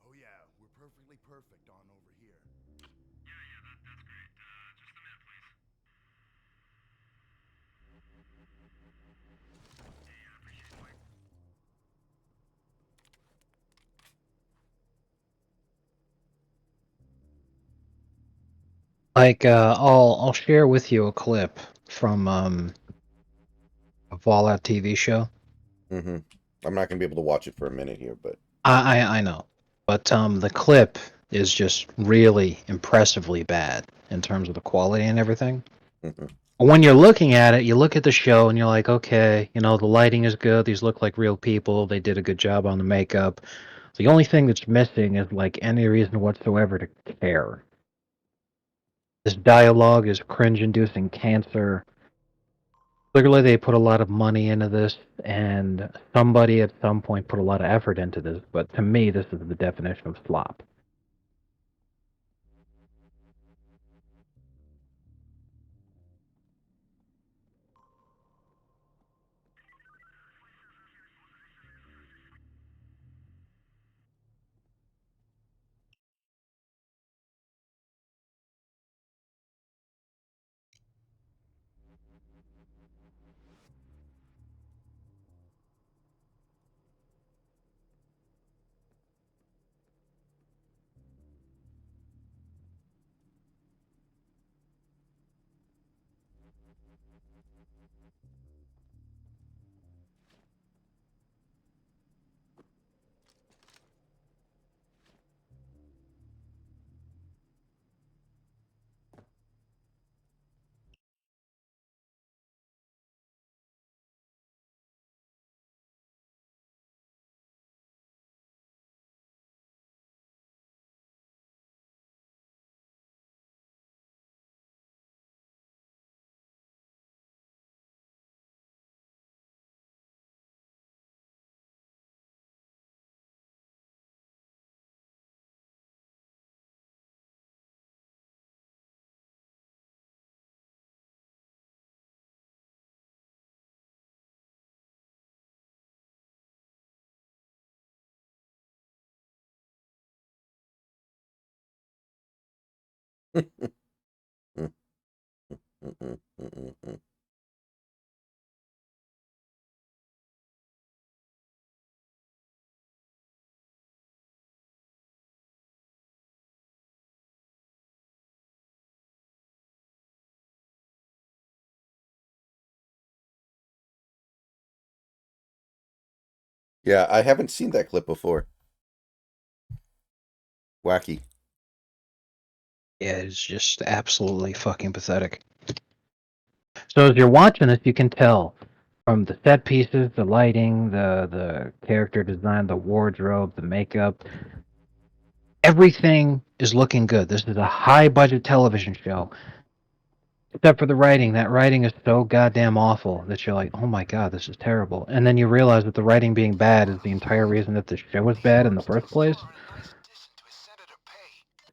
Oh yeah, we're perfectly perfect on over here. Like, I'll share with you a clip from a Fallout TV show. Mm-hmm. I'm not gonna be able to watch it for a minute here, but I know, but the clip is just really impressively bad in terms of the quality and everything. mm-hmm. When you're looking at it, you look at the show and you're like, okay, you know, the lighting is good. These look like real people. They did a good job on the makeup. The only thing that's missing is like any reason whatsoever to care. This dialogue is cringe-inducing cancer. Clearly, they put a lot of money into this, and somebody at some point put a lot of effort into this. But to me, this is the definition of slop. Yeah, I haven't seen that clip before. Wacky. Yeah, it's just absolutely fucking pathetic. So as you're watching this, you can tell from the set pieces, the lighting, the character design, the wardrobe, the makeup, everything is looking good. This is a high budget television show. Except for the writing. That writing is so goddamn awful that you're like, oh my god, this is terrible. And then you realize that the writing being bad is the entire reason that the show was bad in the first place.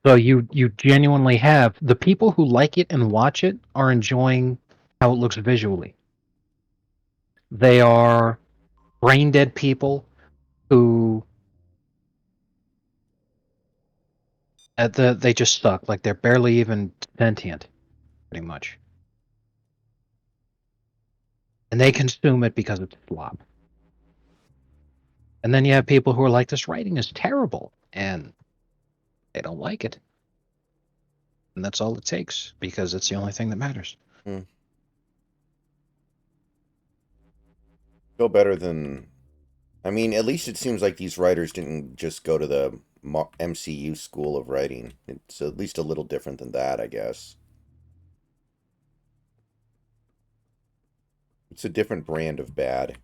So you genuinely have the people who like it and watch it are enjoying how it looks visually. They are brain dead people who They just suck. Like they're barely even sentient, pretty much. And they consume it because it's slop. And then you have people who are like, this writing is terrible, and they don't like it. And that's all it takes, because it's the only thing that matters. Still better than. I mean, at least it seems like these writers didn't just go to the MCU school of writing. It's at least a little different than that, I guess. It's a different brand of bad.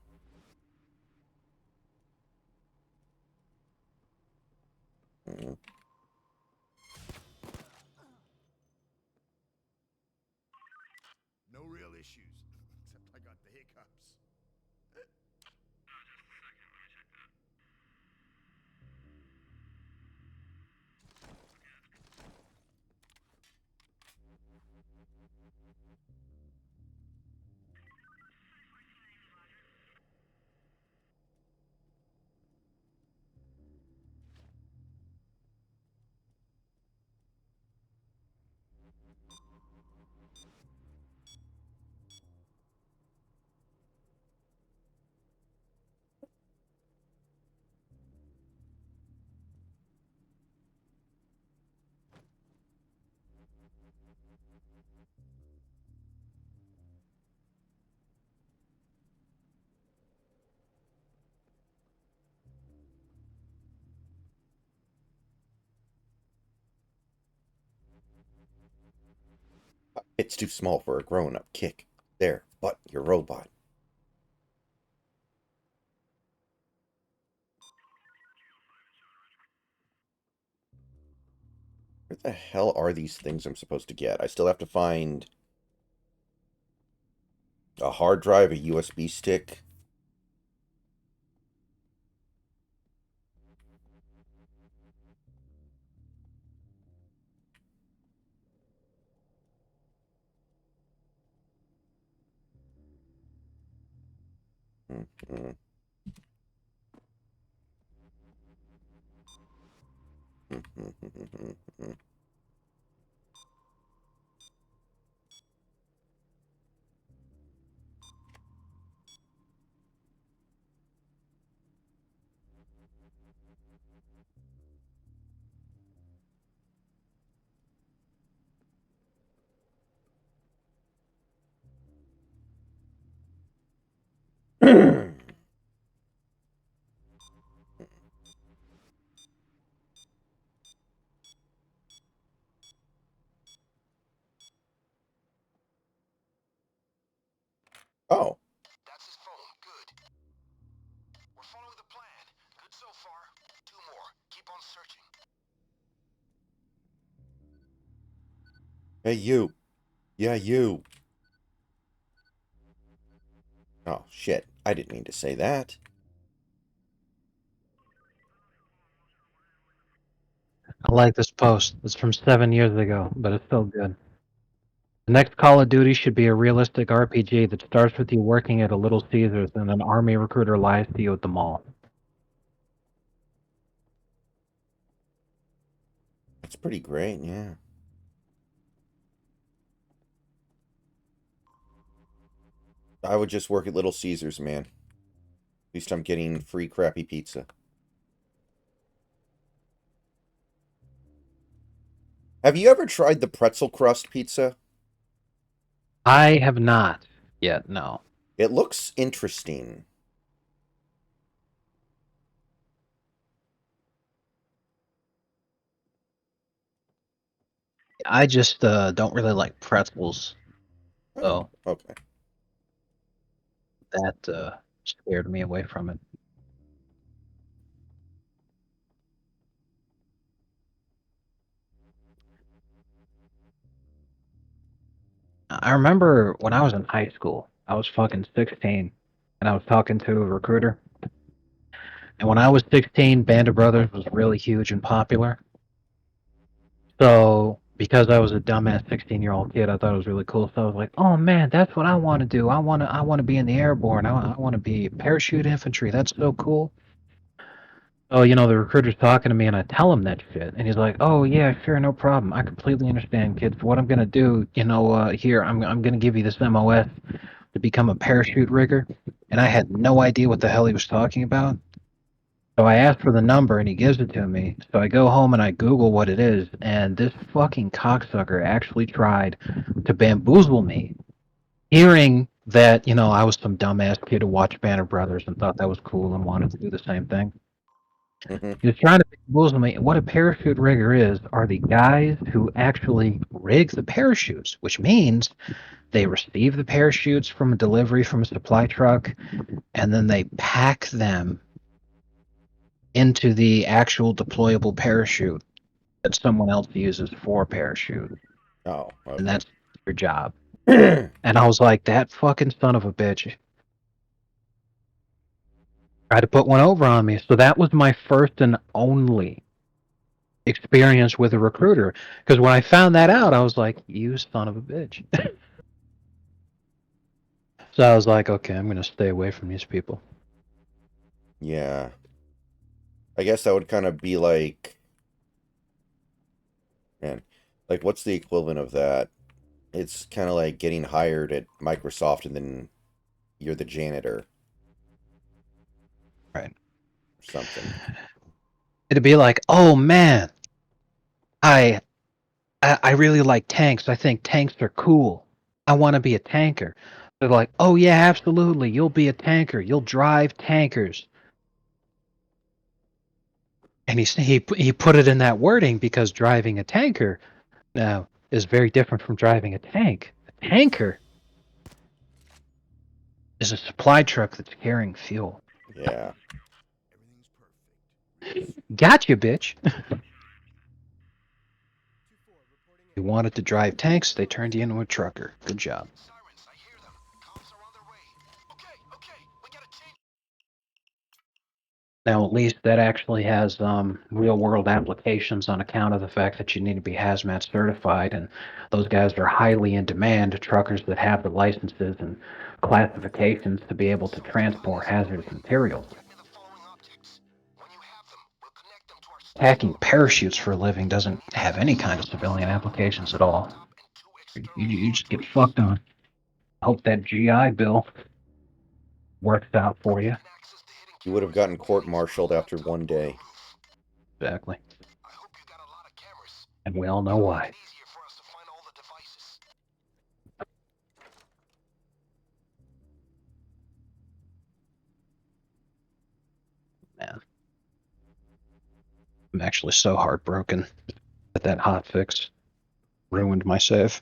Mm. No real issues, except I got the hiccups. It's too small for a grown-up. Kick. There, but your robot. Where the hell are these things I'm supposed to get? I still have to find a hard drive, a USB stick. Mm-hmm. Oh, That's his phone. Good. We're following the plan. Good so far. Two more. Keep on searching. hey you. Yeah, you. Oh, shit. I didn't mean to say that. I like this post. It's from 7 years ago, but it's still good. The next Call of Duty should be a realistic RPG that starts with you working at a Little Caesars and an army recruiter lies to you at the mall. That's pretty great, yeah. I would just work at Little Caesars, man. At least I'm getting free crappy pizza. Have you ever tried the pretzel crust pizza? I have not yet, no. It looks interesting. I just don't really like pretzels, Oh, so okay. that scared me away from it. I remember when I was in high school, I was fucking 16, and I was talking to a recruiter. And when I was 16, Band of Brothers was really huge and popular. So because I was a dumbass 16-year-old kid, I thought it was really cool. So I was like, "Oh man, that's what I want to do. I want to be in the airborne. I want to be parachute infantry. That's so cool." So, the recruiter's talking to me, and I tell him that shit. And he's like, oh, yeah, sure, no problem. I completely understand, kid. For what I'm going to do, here, I'm going to give you this MOS to become a parachute rigger. And I had no idea what the hell he was talking about. So I asked for the number, and he gives it to me. So I go home and I Google what it is. And this fucking cocksucker actually tried to bamboozle me, hearing that, I was some dumbass kid who watched Banner Brothers and thought that was cool and wanted to do the same thing. Hmm. He was trying to bamboozle me. What a parachute rigger are the guys who actually rig the parachutes, which means they receive the parachutes from a delivery from a supply truck, and then they pack them into the actual deployable parachute that someone else uses for a parachute. Oh, And okay. that's your job. And I was like, that fucking son of a bitch tried to put one over on me. So that was my first and only experience with a recruiter. Because when I found that out, I was like, you son of a bitch. So I was like, okay, I'm going to stay away from these people. Yeah. I guess that would kind of be like, man, like what's the equivalent of that? It's kind of like getting hired at Microsoft and then you're the janitor Right. or something. It'd be like, oh man, I I really like tanks. I think tanks are cool. I want to be a tanker. They're like, oh yeah, absolutely. You'll be a tanker. You'll drive tankers. And he put it in that wording because driving a tanker now is very different from driving a tank. A tanker is a supply truck that's carrying fuel. Yeah. Everything's perfect. Gotcha, bitch. You wanted to drive tanks, they turned you into a trucker. Good job. Sirens, I hear them. Cops are on their way. Okay, we gotta change. Now, at least that actually has real world applications on account of the fact that you need to be hazmat certified, and those guys are highly in demand, truckers that have the licenses and classifications to be able to transport hazardous materials. Get me the following objects. When you have them, we'll connect them to our Packing system. parachutes for a living doesn't have any kind of civilian applications at all. Top and two You, external you hard just get drives. fucked on. Hope that GI Bill works out for you. You can access the hidden You would have cameras in gotten the building's court-martialed roof on after top one or the day. roof. Exactly. I hope you got a lot of cameras. And we all know It'll make why. it easier for us to find all the devices. Man, I'm actually so heartbroken that that hotfix ruined my save.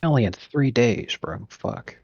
I only had 3 days, bro. Fuck.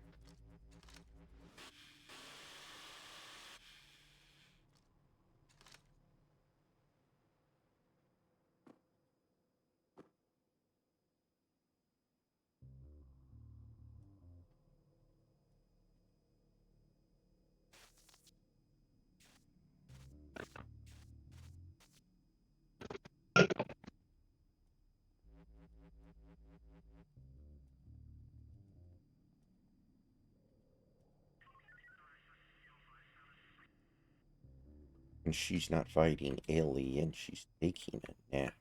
And she's not fighting alien, she's taking a nap.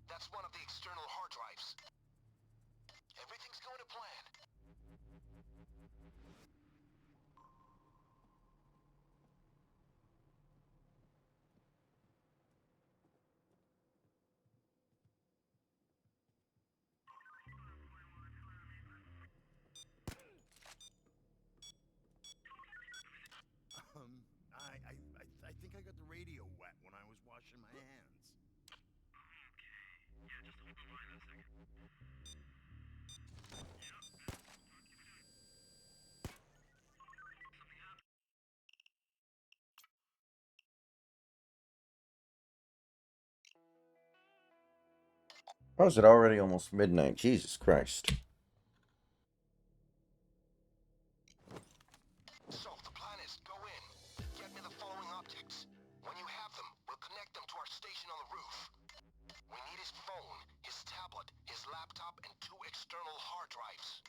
That's one of the external hard drives. Everything's going to plan. I think I got the radio wet when I was washing my hands. How is it already almost midnight? Jesus Christ. So, the plan is go in, get me the following objects. When you have them, we'll connect them to our station on the roof. We need his phone, his tablet, his laptop, and 2 external hard drives.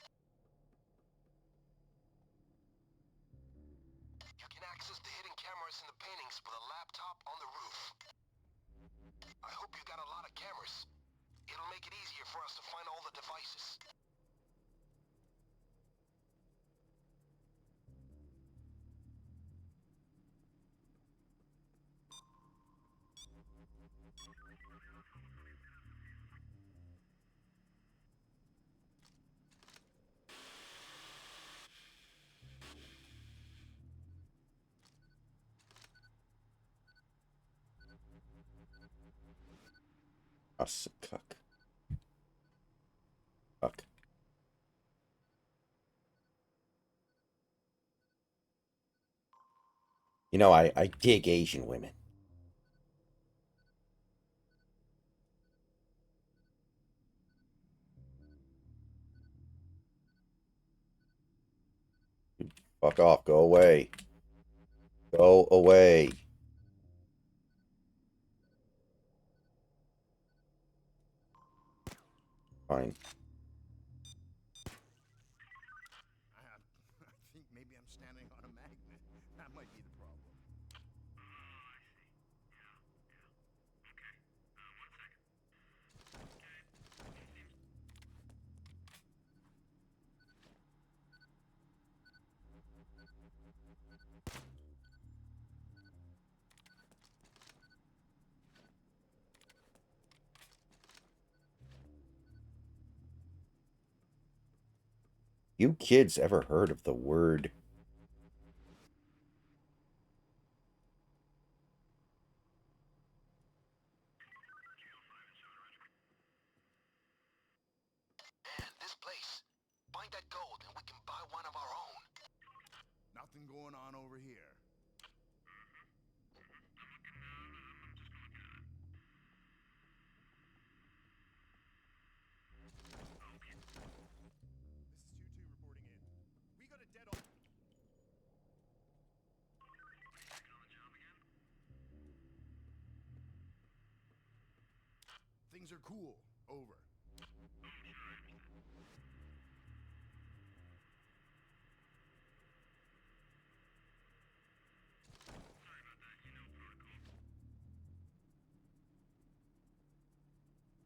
You can access the hidden cameras in the paintings with a laptop on the roof. I hope you got a lot of cameras. It'll make it easier for us to find all the devices. Us cuck. Fuck. You know, I dig Asian women. Fuck off. Go away. Go away. Fine. I think maybe I'm standing on a magnet. That might be the problem. You kids ever heard of the word? Man, this place. Find that gold and we can buy one of our own. Nothing going on over here. This is 2-2 reporting in. We got a dead on. Things are cool. Over.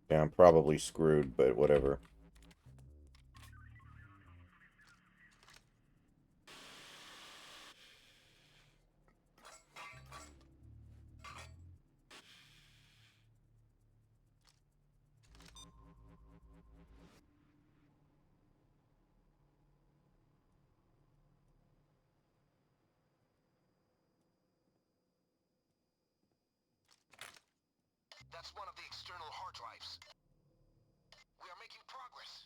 Yeah, I'm probably screwed, but whatever. That's one of the external hard drives. We are making progress.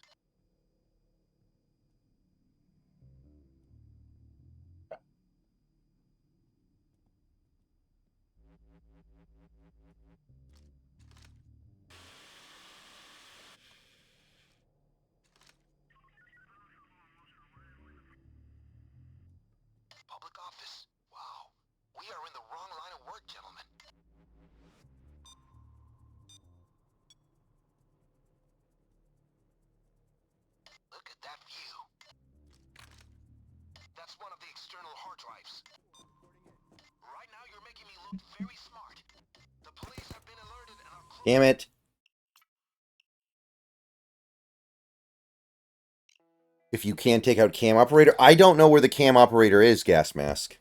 Public office. Wow. We are in the wrong line of work, gentlemen. Look at that view. That's one of the external hard drives. Right now you're making me look very smart. The police have been alerted and are close. Damn it. If you can't take out cam operator, I don't know where the cam operator is, Gas Mask.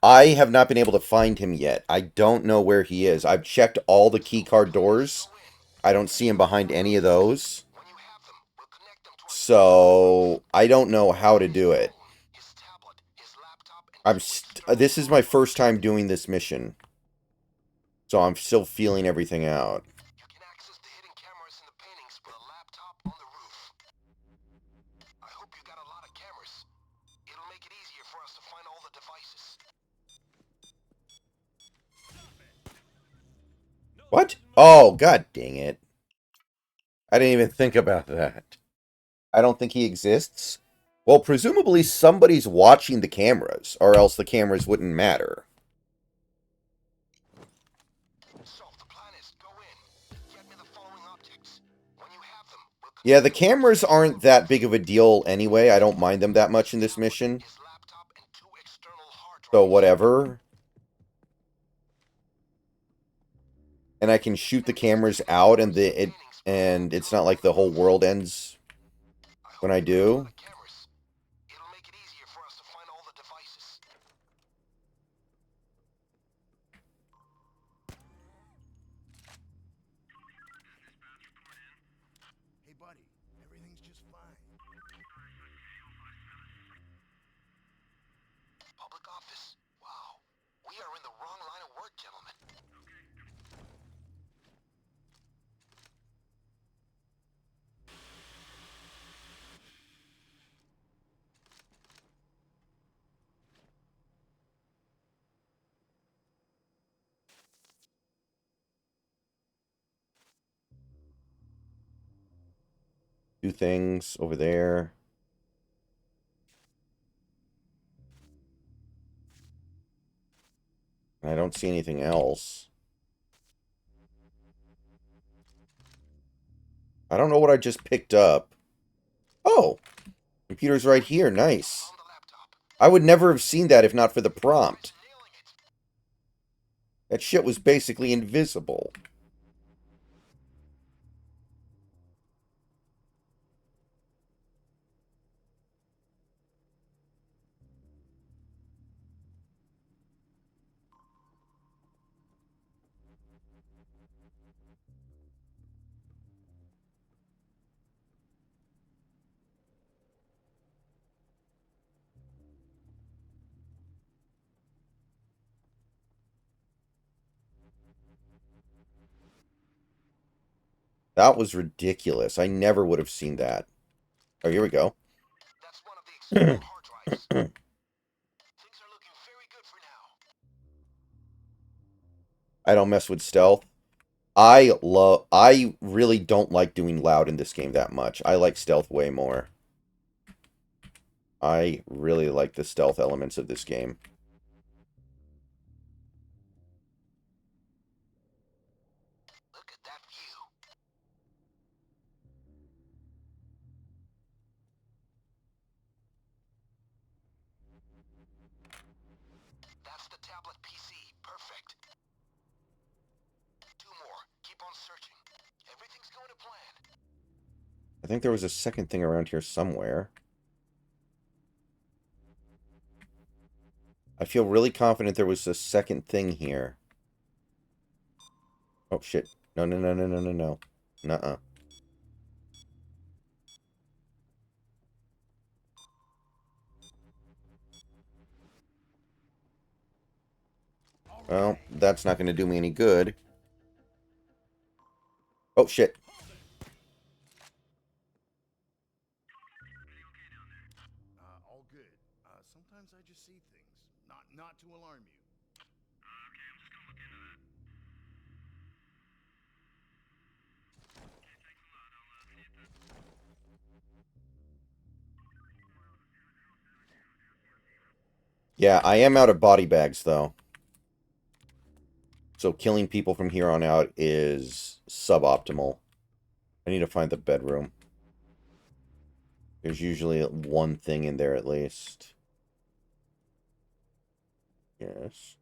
I have not been able to find him yet. I don't know where he is. I've checked all the keycard doors. I don't see him behind any of those. When you have them, we'll connect them to our So, I don't know how to do it. his tablet, his laptop, and This is my first time doing this mission. So I'm still feeling everything out. you can access the hidden cameras in the paintings with a laptop on the roof. I hope you got a lot of cameras. It'll make it easier for us to find all the devices. What? Oh, god dang it. I didn't even think about that. I don't think he exists. Well, presumably somebody's watching the cameras, or else the cameras wouldn't matter. So, the plan is go in, get me the following objects. When you have them, we'll Yeah, the cameras aren't that big of a deal anyway. I don't mind them that much in this mission. his laptop and 2 external hard So drives. whatever. And I can shoot the cameras out and it's not like the whole world ends when I do. Cameras. It'll make it easier for us to find all the devices. Hey, buddy, everything's just fine. Public office. Wow. We are in the wrong line of work, gentlemen. Two things over there. I don't see anything else. I don't know what I just picked up. Oh, computer's right here. Nice. Found the laptop. I would never have seen that if not for the prompt. Nailing it. That shit was basically invisible. That was ridiculous. I never would have seen that. Oh, here we go. That's one of the external hard drives. Things are looking very good for now. I don't mess with stealth. I really don't like doing loud in this game that much. I like stealth way more. I really like the stealth elements of this game. Look at that view. That's the tablet PC. Perfect. 2 more. Keep on searching. Everything's going to plan. I think there was a second thing around here somewhere. I feel really confident there was a second thing here. Oh, shit. No, no, no, no, no, no, no. Nuh-uh. Well, that's not going to do me any good. Oh, shit. All good. Sometimes I just see things. Not to alarm you. Yeah, I am out of body bags, though. So killing people from here on out is suboptimal. I need to find the bedroom. There's usually one thing in there at least. Yes.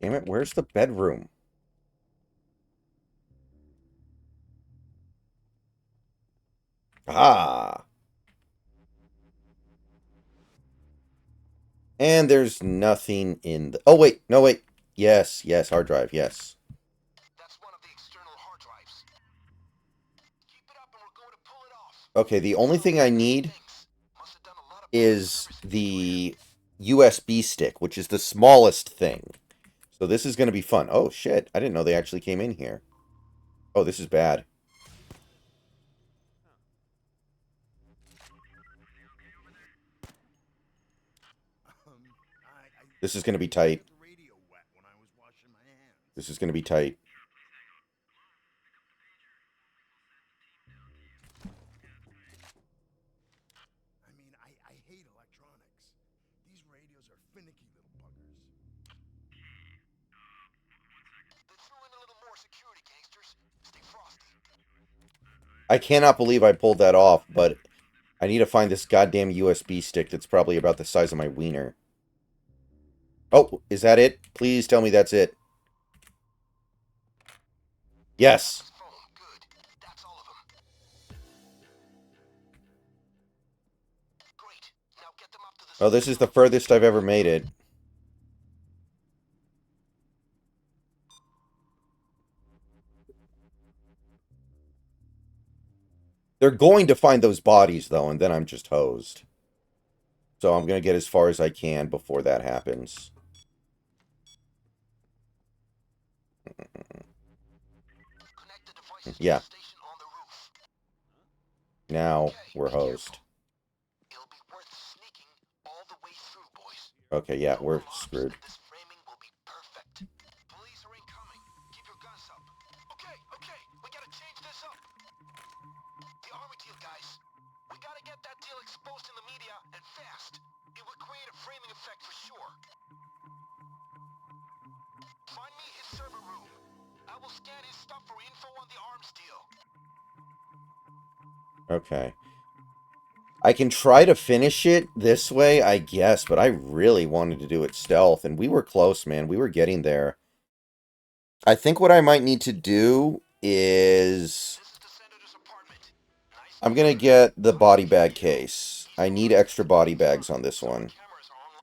Damn it, where's the bedroom? Ah! And there's nothing in the... Oh, wait. No, wait. Yes, yes, hard drive, yes. That's one of the external hard drives. Keep it up and we're going to pull it off. Okay, the only thing I need Must have done a lot of is the USB stick, which is the smallest thing. So this is going to be fun. Oh, shit. I didn't know they actually came in here. Oh, this is bad. This is going to be tight. The radio wet when I was washing my hands. This is going to be tight. I mean, I hate electronics. These radios are finicky little buggers. They threw in a little more security, gangsters. Stay frosty. I cannot believe I pulled that off, but I need to find this goddamn USB stick that's probably about the size of my wiener. Oh, is that it? Please tell me that's it. Yes. Phone, good. That's all of them. Great. Now get them up to the... Oh, this is the furthest I've ever made it. They're going to find those bodies, though, and then I'm just hosed. So I'm going to get as far as I can before that happens. Connect the devices Yeah. to the station on the roof. Now Okay, we're be careful. hosed. It'll be worth sneaking all the way through, boys. Okay, yeah, No we're props, screwed. and this framing will be perfect. Police are incoming. Keep your guns up. Okay, we gotta change this up. The army deal, guys. We gotta get that deal exposed in the media, and fast. It will create a framing effect for sure. Find me his server room. I will scan his stuff for info on the arms deal. Okay. I can try to finish it this way, I guess, but I really wanted to do it stealth, and we were close, man. We were getting there. I think what I might need to do is... This is the senator's apartment. Nice. I'm going to get the body bag case. I need extra body bags on this one. Cameras are online.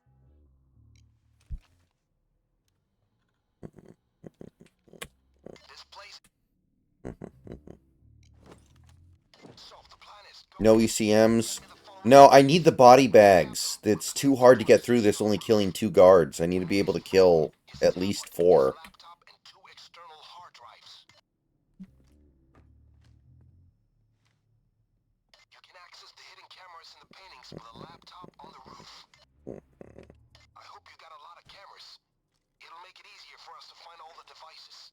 This place. So the plan is go No ECMs. No, I need the body bags. It's too hard to get through this only killing 2 guards. I need to be able to kill at least 4. laptop and 2 external hard drives. You can access the hidden cameras in the paintings with a laptop on the roof. I hope you got a lot of cameras. It'll make it easier for us to find all the devices.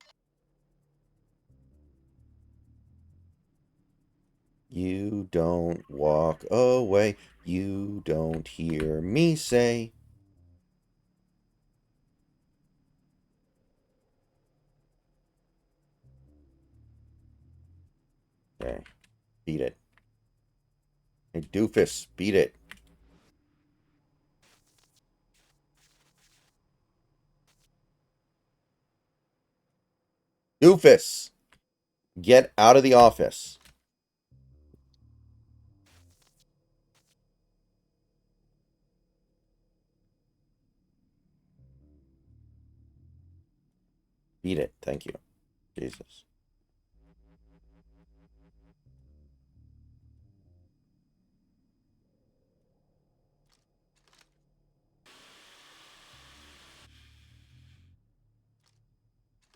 You don't walk away. You don't hear me say. Okay. Beat it. Hey, doofus, beat it. Doofus! Get out of the office. Beat it. Thank you. Jesus.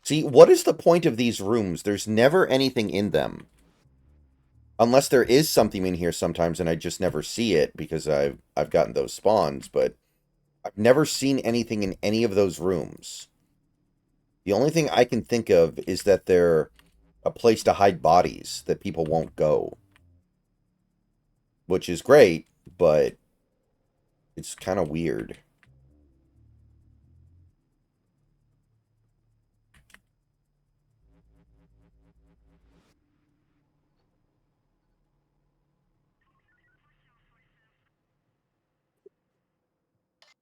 See, what is the point of these rooms? There's never anything in them. Unless there is something in here sometimes and I just never see it because I've gotten those spawns, but I've never seen anything in any of those rooms. The only thing I can think of is that they're a place to hide bodies that people won't go. Which is great, but it's kind of weird.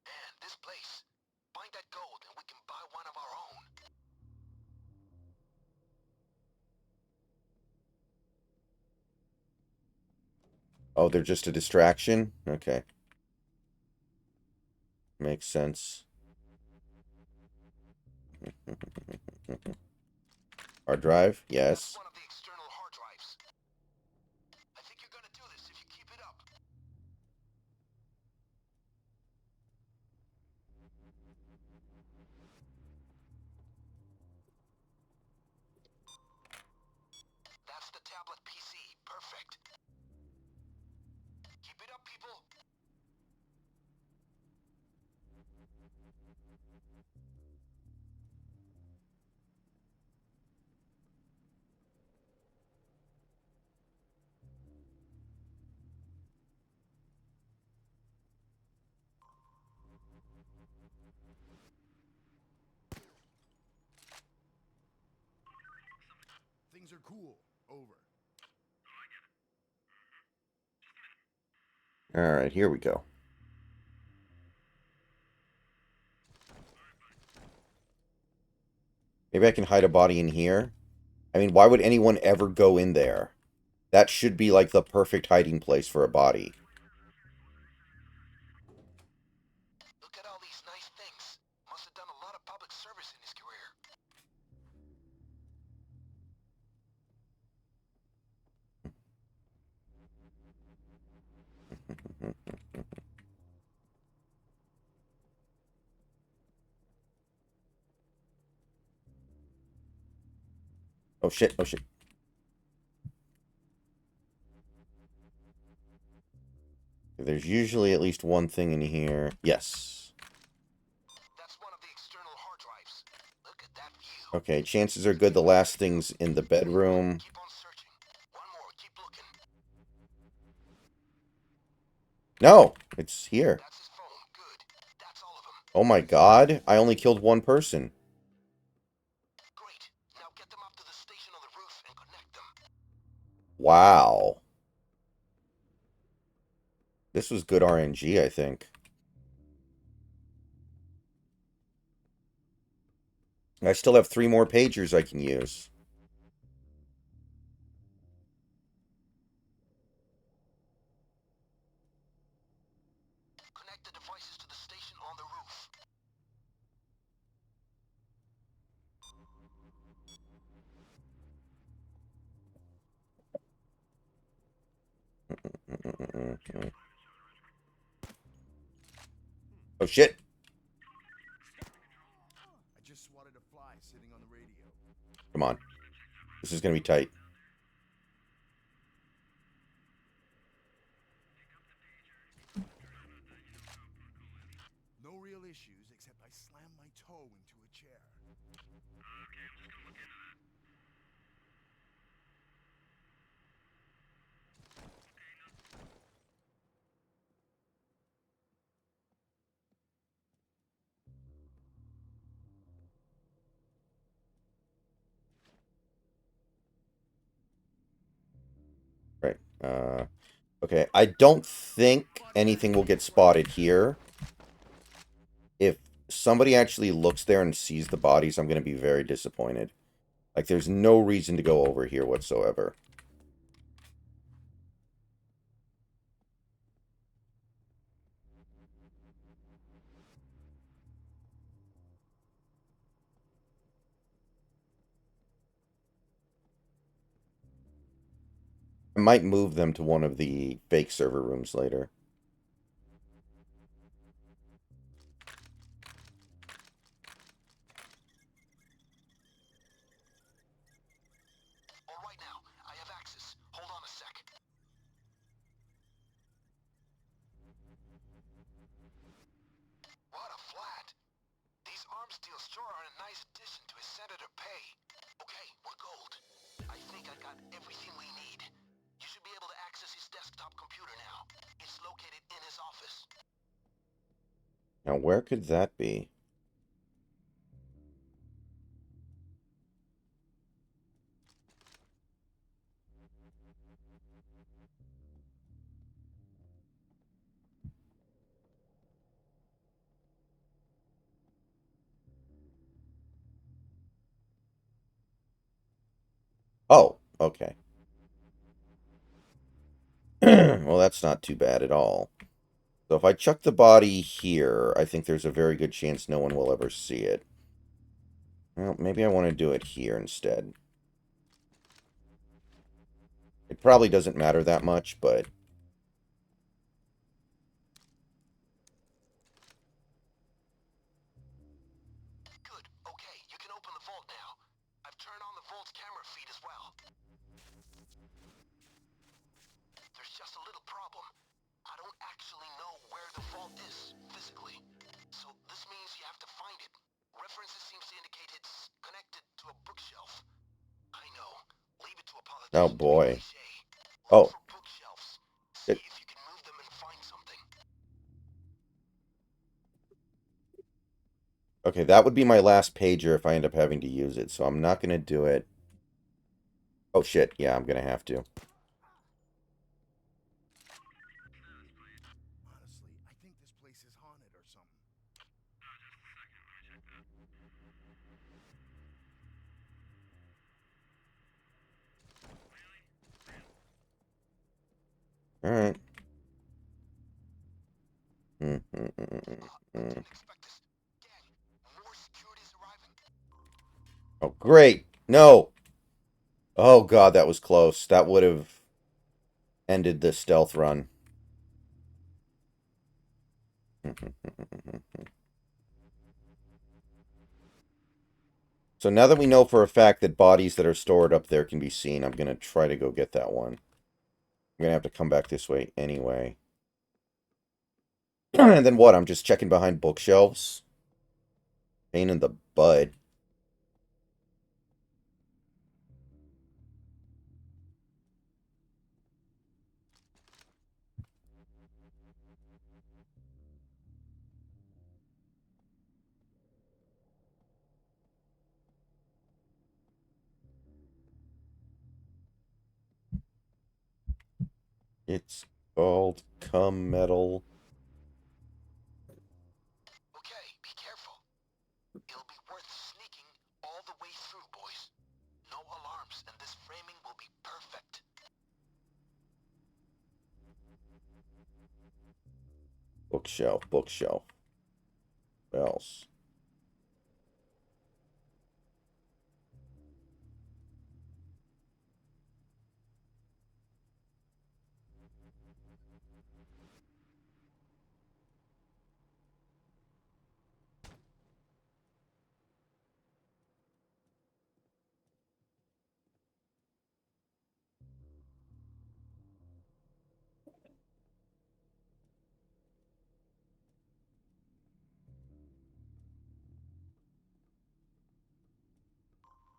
Man, this place. Find that gold and we can buy one of our own. Oh, they're just a distraction? Okay. Makes sense. Hard drive? That's Yes. one of the external hard drives. I think you're gonna do this if you keep it up. That's the tablet PC. Perfect. Keep it up, people. Things are cool. Over. Alright, here we go. Maybe I can hide a body in here. I mean, why would anyone ever go in there? That should be like the perfect hiding place for a body. Look at all these nice things. Must have done a lot of public service in his career. Oh shit, oh shit. There's usually at least one thing in here. Yes. That's one of the external hard drives. Look at that view. Okay, chances are good the last thing's in the bedroom. Keep on searching. One more. Keep looking. No, it's here. That's his phone. Good. That's all of them. Oh my god, I only killed one person. Great. Now get them up to the station on the roof and connect them. Wow. This was good RNG, I think. I still have 3 more pagers I can use. Connect the devices to the station on the roof. Oh shit. I just swatted a fly sitting on the radio. Come on. This is gonna be tight. No real issues except I slammed my toe into a chair. Right. Okay. I don't think anything will get spotted here. If somebody actually looks there and sees the bodies, I'm going to be very disappointed. Like, there's no reason to go over here whatsoever. I might move them to one of the fake server rooms later. All right now. I have access. Hold on a sec. What a flat. These arms deals sure are a nice addition to his senator pay. Okay, we're gold. I think I got everything we need. You should be able to access his desktop computer now. It's located in his office. Now, where could that be? Oh, okay. Well, that's not too bad at all. So if I chuck the body here, I think there's a very good chance no one will ever see it. Well, maybe I want to do it here instead. It probably doesn't matter that much, but... Good. Okay, you can open the vault now. I've turned on the vault's camera feed as well. There's just a little problem. I don't actually know where the vault is, physically. So this means you have to find it. References seems to indicate it's connected to a bookshelf. I know. Leave it to a Oh, politician to be boy. cliche. Look Oh. for bookshelves. See if you can move them and find something. Okay, that would be my last pager if I end up having to use it, so I'm not going to do it. Oh, shit. Yeah, I'm going to have to. Honestly, I think this place is haunted or something. Alright. Didn't expect this. Gang, more security's arriving. Oh, great. No. Oh, God, that was close. That would have ended the stealth run. So now that we know for a fact that bodies that are stored up there can be seen, I'm going to try to go get that one. I'm going to have to come back this way anyway. And then what? I'm just checking behind bookshelves? Pain in the butt. It's called cum metal. Okay, be careful. It'll be worth sneaking all the way through, boys. No alarms, and this framing will be perfect. Bookshelf, bookshelf. What else?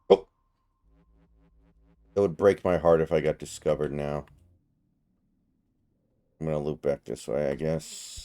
Oh, it would break my heart if I got discovered now. I'm going to loop back this way, I guess.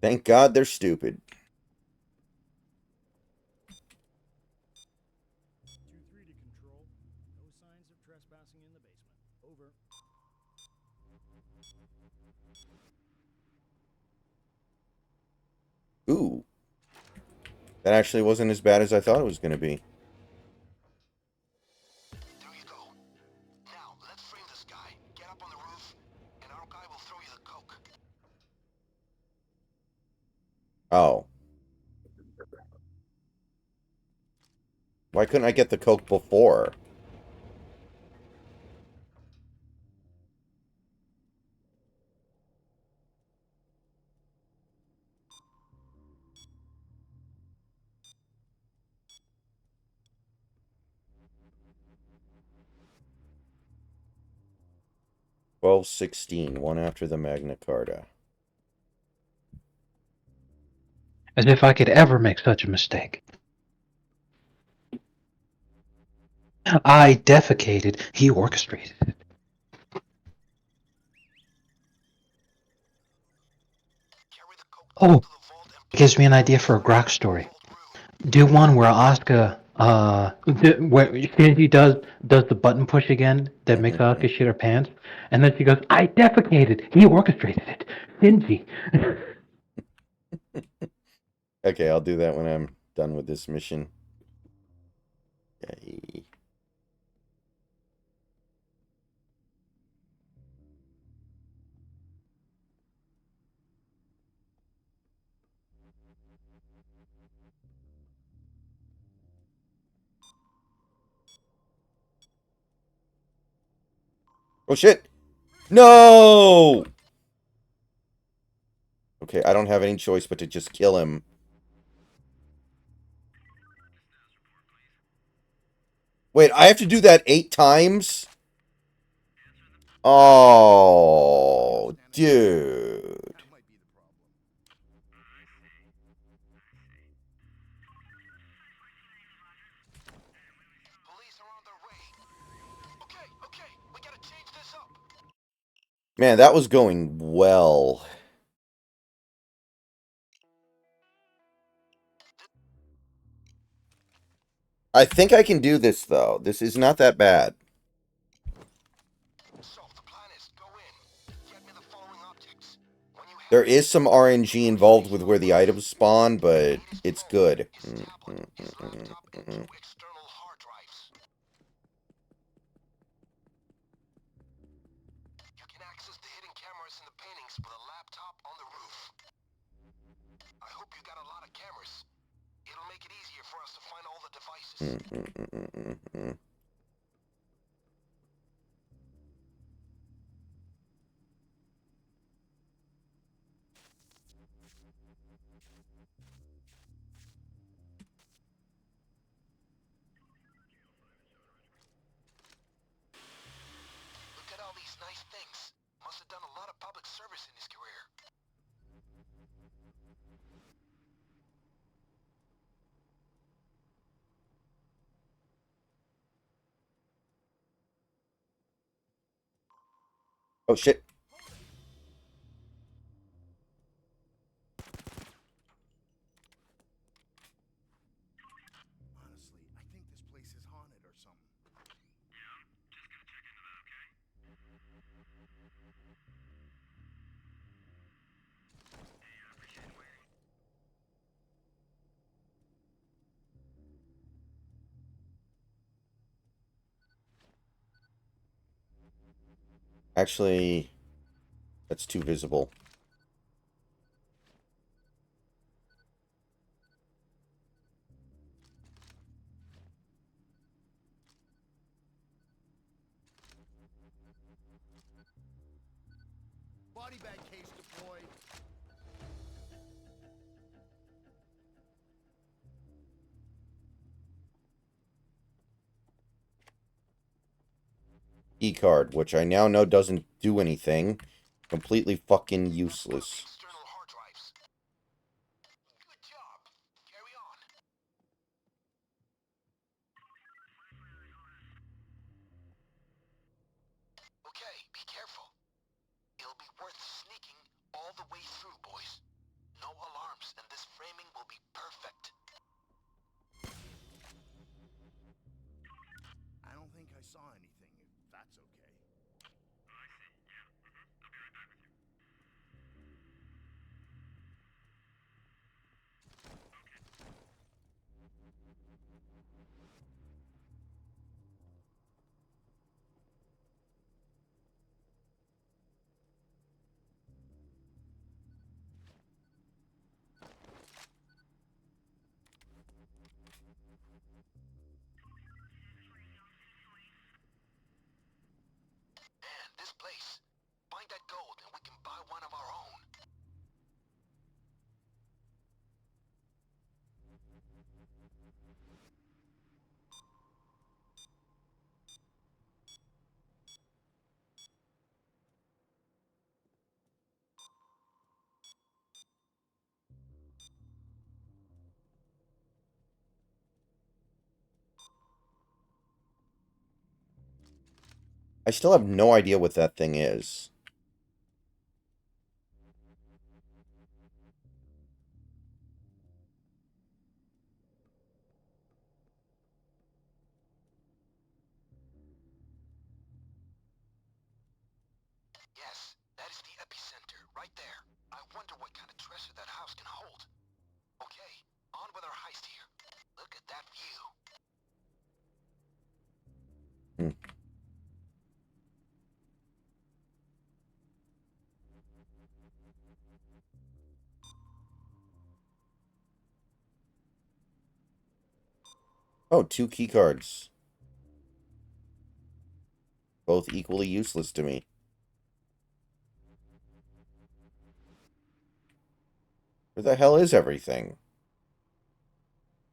Thank God they're stupid. 2-3 to control. No signs of trespassing in the basement. Over. Ooh. That actually wasn't as bad as I thought it was going to be. There you go. Now, let's frame this guy. Get up on the roof, and our guy will throw you the coke. Oh. Why couldn't I get the Coke before? $12.16, one after the Magna Carta. As if I could ever make such a mistake. I defecated. He orchestrated it. Carry the coke Oh, to the vault and it gives me an idea for a Grok story. Do one where Asuka, where Shinji does the button push again that makes Asuka shit her pants, and then she goes, "I defecated. He orchestrated it." Shinji. Okay, I'll do that when I'm done with this mission. Yay. Oh shit! No! Okay, I don't have any choice but to just kill him. Wait, I have to do that 8 times? Oh, dude. That might be the problem. police are on their way. Okay, we gotta change this up. Man, that was going well. I think I can do this, though. This is not that bad. So, the plan is go in, get me the following objects. When you have There is some RNG involved with where the items spawn, but it's good. his tablet, his laptop, and 2 external hard drives. You can access the hidden cameras in the paintings with a laptop on the roof. I hope you got a lot of cameras. It'll make it easier for us to find all the devices. Look at all these nice things. Must have done a lot of public service in his career. Oh, shit. Honestly, I think this place is haunted or something. Actually, that's too visible. Body bag case deployed. E-card, which I now know doesn't do anything. Completely fucking useless. External hard drives. Good job. Carry on. Okay, be careful. It'll be worth sneaking all the way through, boys. No alarms, and this framing will be perfect. I don't think I saw anything, if that's okay. I still have no idea what that thing is. Yes, that is the epicenter, right there. I wonder what kind of treasure that house can hold. Okay, on with our heist here. Look at that view. Hmm. Oh, 2 key cards. Both equally useless to me. Where the hell is everything?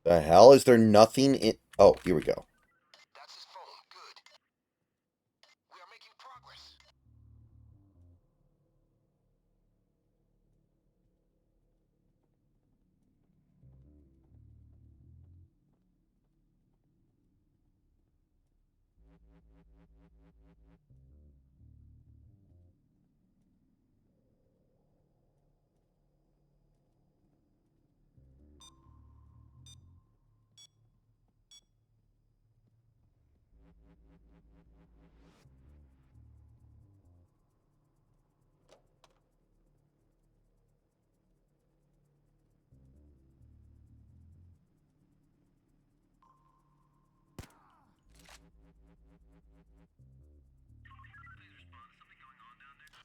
The hell? Is there nothing in... Oh, here we go. That's his phone. Good. We are making progress.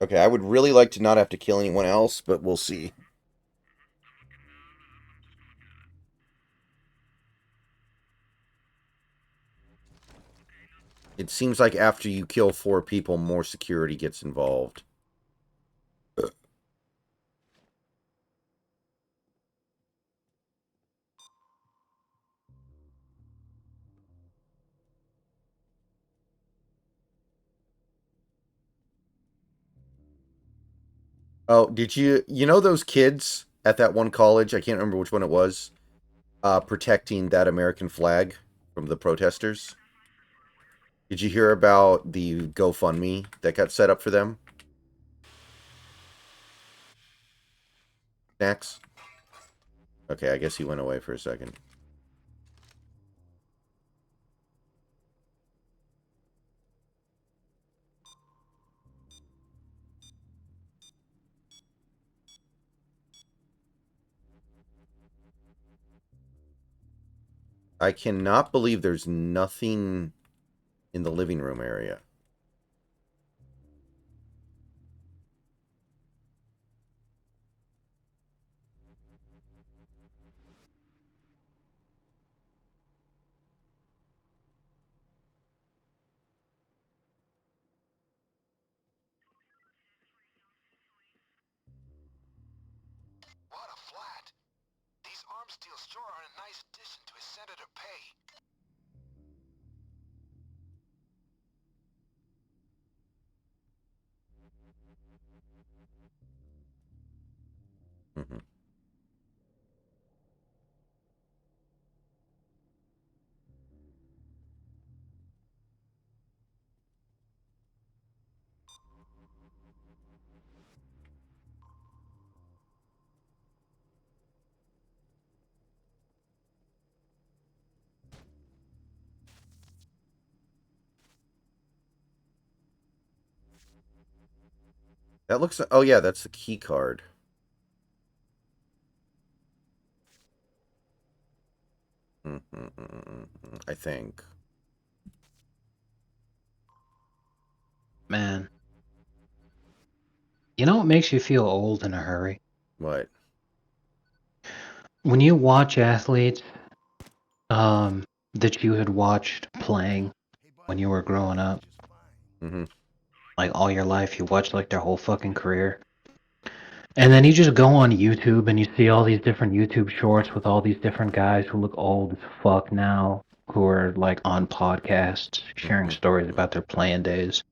Okay, I would really like to not have to kill anyone else, but we'll see. It seems like after you kill 4 people, more security gets involved. Oh, did you know those kids at that one college? I can't remember which one it was. Protecting that American flag from the protesters. Did you hear about the GoFundMe that got set up for them? Snacks? Okay, I guess he went away for a second. I cannot believe there's nothing in the living room area. What a flat. These arm steels sure are a nice addition to his senator pay. Mhm. That looks... Oh, yeah, that's the key card. I think. Man, you know what makes you feel old in a hurry? What? When you watch athletes that you had watched playing Hey, when buddy, you were yeah, growing up, just fine. Mm-hmm. like all your life, you watched like their whole fucking career. And then you just go on YouTube and you see all these different YouTube shorts with all these different guys who look old as fuck now, who are like on podcasts sharing stories about their playing days.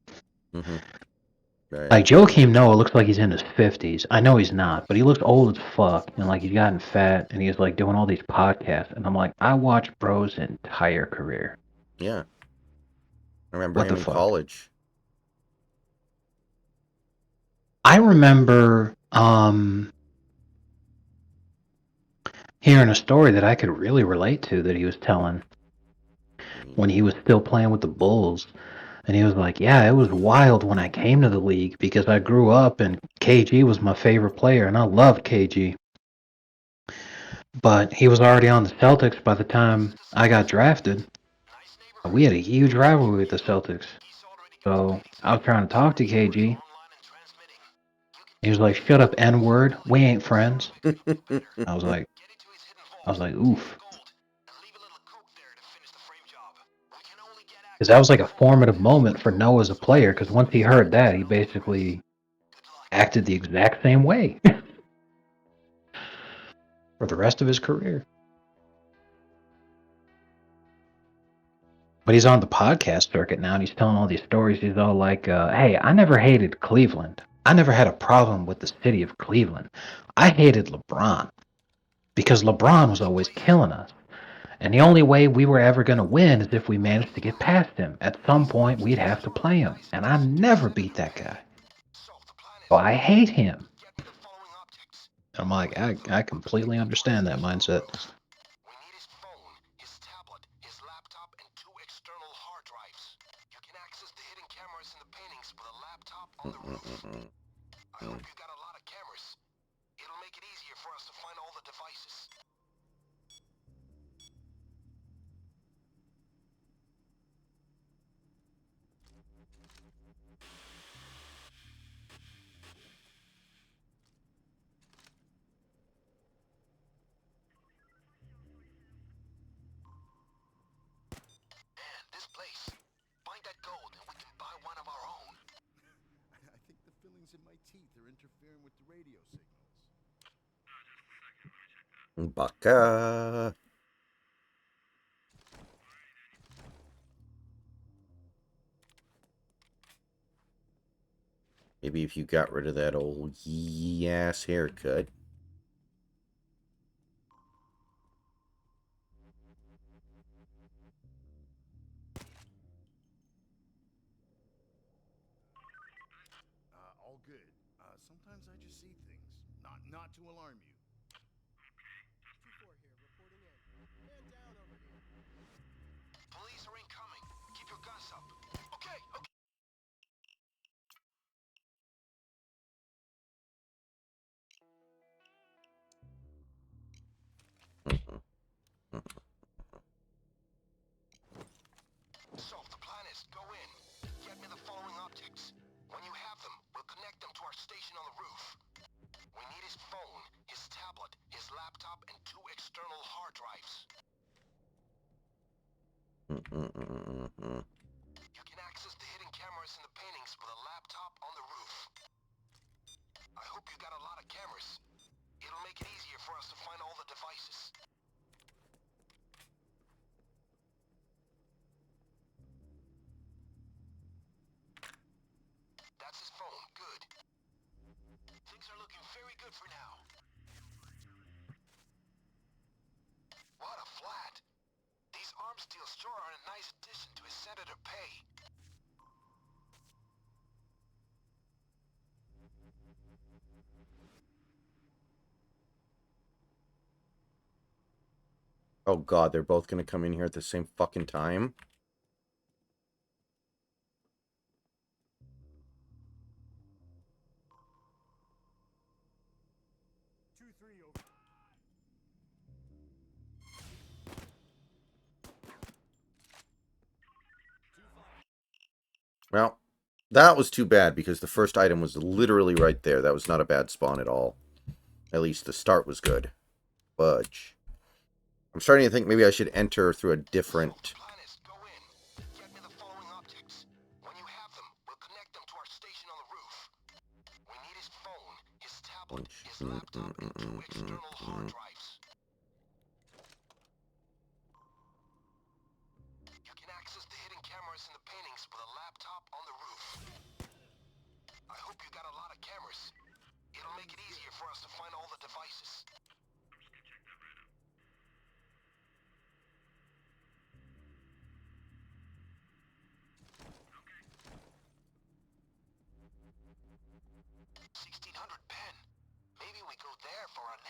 Mm-hmm. Right. Like Joakim Noah looks like he's in his 50s. I know he's not, but he looks old as fuck. And like he's gotten fat and he's like doing all these podcasts. And I'm like, I watched Bro's entire career. Yeah. I remember What him the in fuck? college. I remember hearing a story that I could really relate to that he was telling when he was still playing with the Bulls. And he was like, yeah, it was wild when I came to the league because I grew up and KG was my favorite player and I loved KG. But he was already on the Celtics by the time I got drafted. We had a huge rivalry with the Celtics. So I was trying to talk to KG. He was like, shut up, N-word. We ain't friends. I was like, oof. Because that was like a formative moment for Noah as a player, because once he heard that, he basically acted the exact same way for the rest of his career. But he's on the podcast circuit now, and he's telling all these stories. He's all like, hey, I never hated Cleveland. I never had a problem with the city of Cleveland. I hated LeBron because LeBron was always killing us. And the only way we were ever going to win is if we managed to get past him. At some point, we'd have to play him. And I never beat that guy. So I hate him. I'm like, I completely understand that mindset. We need his phone, his tablet, his laptop, and 2 external hard drives. You can access the hidden cameras in the paintings with a laptop on the roof. I hope you got a lot of cameras. It'll make it easier for us to find all the devices. Man, this place. Find that gold and we can buy one of our own. I think the fillings in my teeth are interfering with the radio signals. Baka. Maybe if you got rid of that old yee-ass haircut. All good. Sometimes I just see things. Not to alarm you. 2-4 here, reporting in. Man down over here. Police are incoming. Keep your guns up. Okay, okay. So, the plan is go in. Get me the following objects. When you have them, we'll connect them to our station on the roof. We need his phone, his tablet, his laptop, and 2 external hard drives. You can access the hidden cameras in the paintings with a laptop on the roof. I hope you got a lot of cameras. It'll make it easier for us to find all the devices. That's his phone. Good. Things are looking very good for now. What a flat. These arm steels sure are a nice addition to his senator pay. Oh god, they're both gonna come in here at the same fucking time? Two, three, over. Well, that was too bad because the first item was literally right there. That was not a bad spawn at all. At least the start was good. Fudge. I'm starting to think maybe I should enter through a different... Plan is go in. Get me the following objects. When you have them, we'll connect them to our station on the roof. We need his phone, his tablet, his laptop, and 2 external hard drives. You can access the hidden cameras in the paintings with a laptop on the roof. I hope you got a lot of cameras. It'll make it easier for us to find all the devices.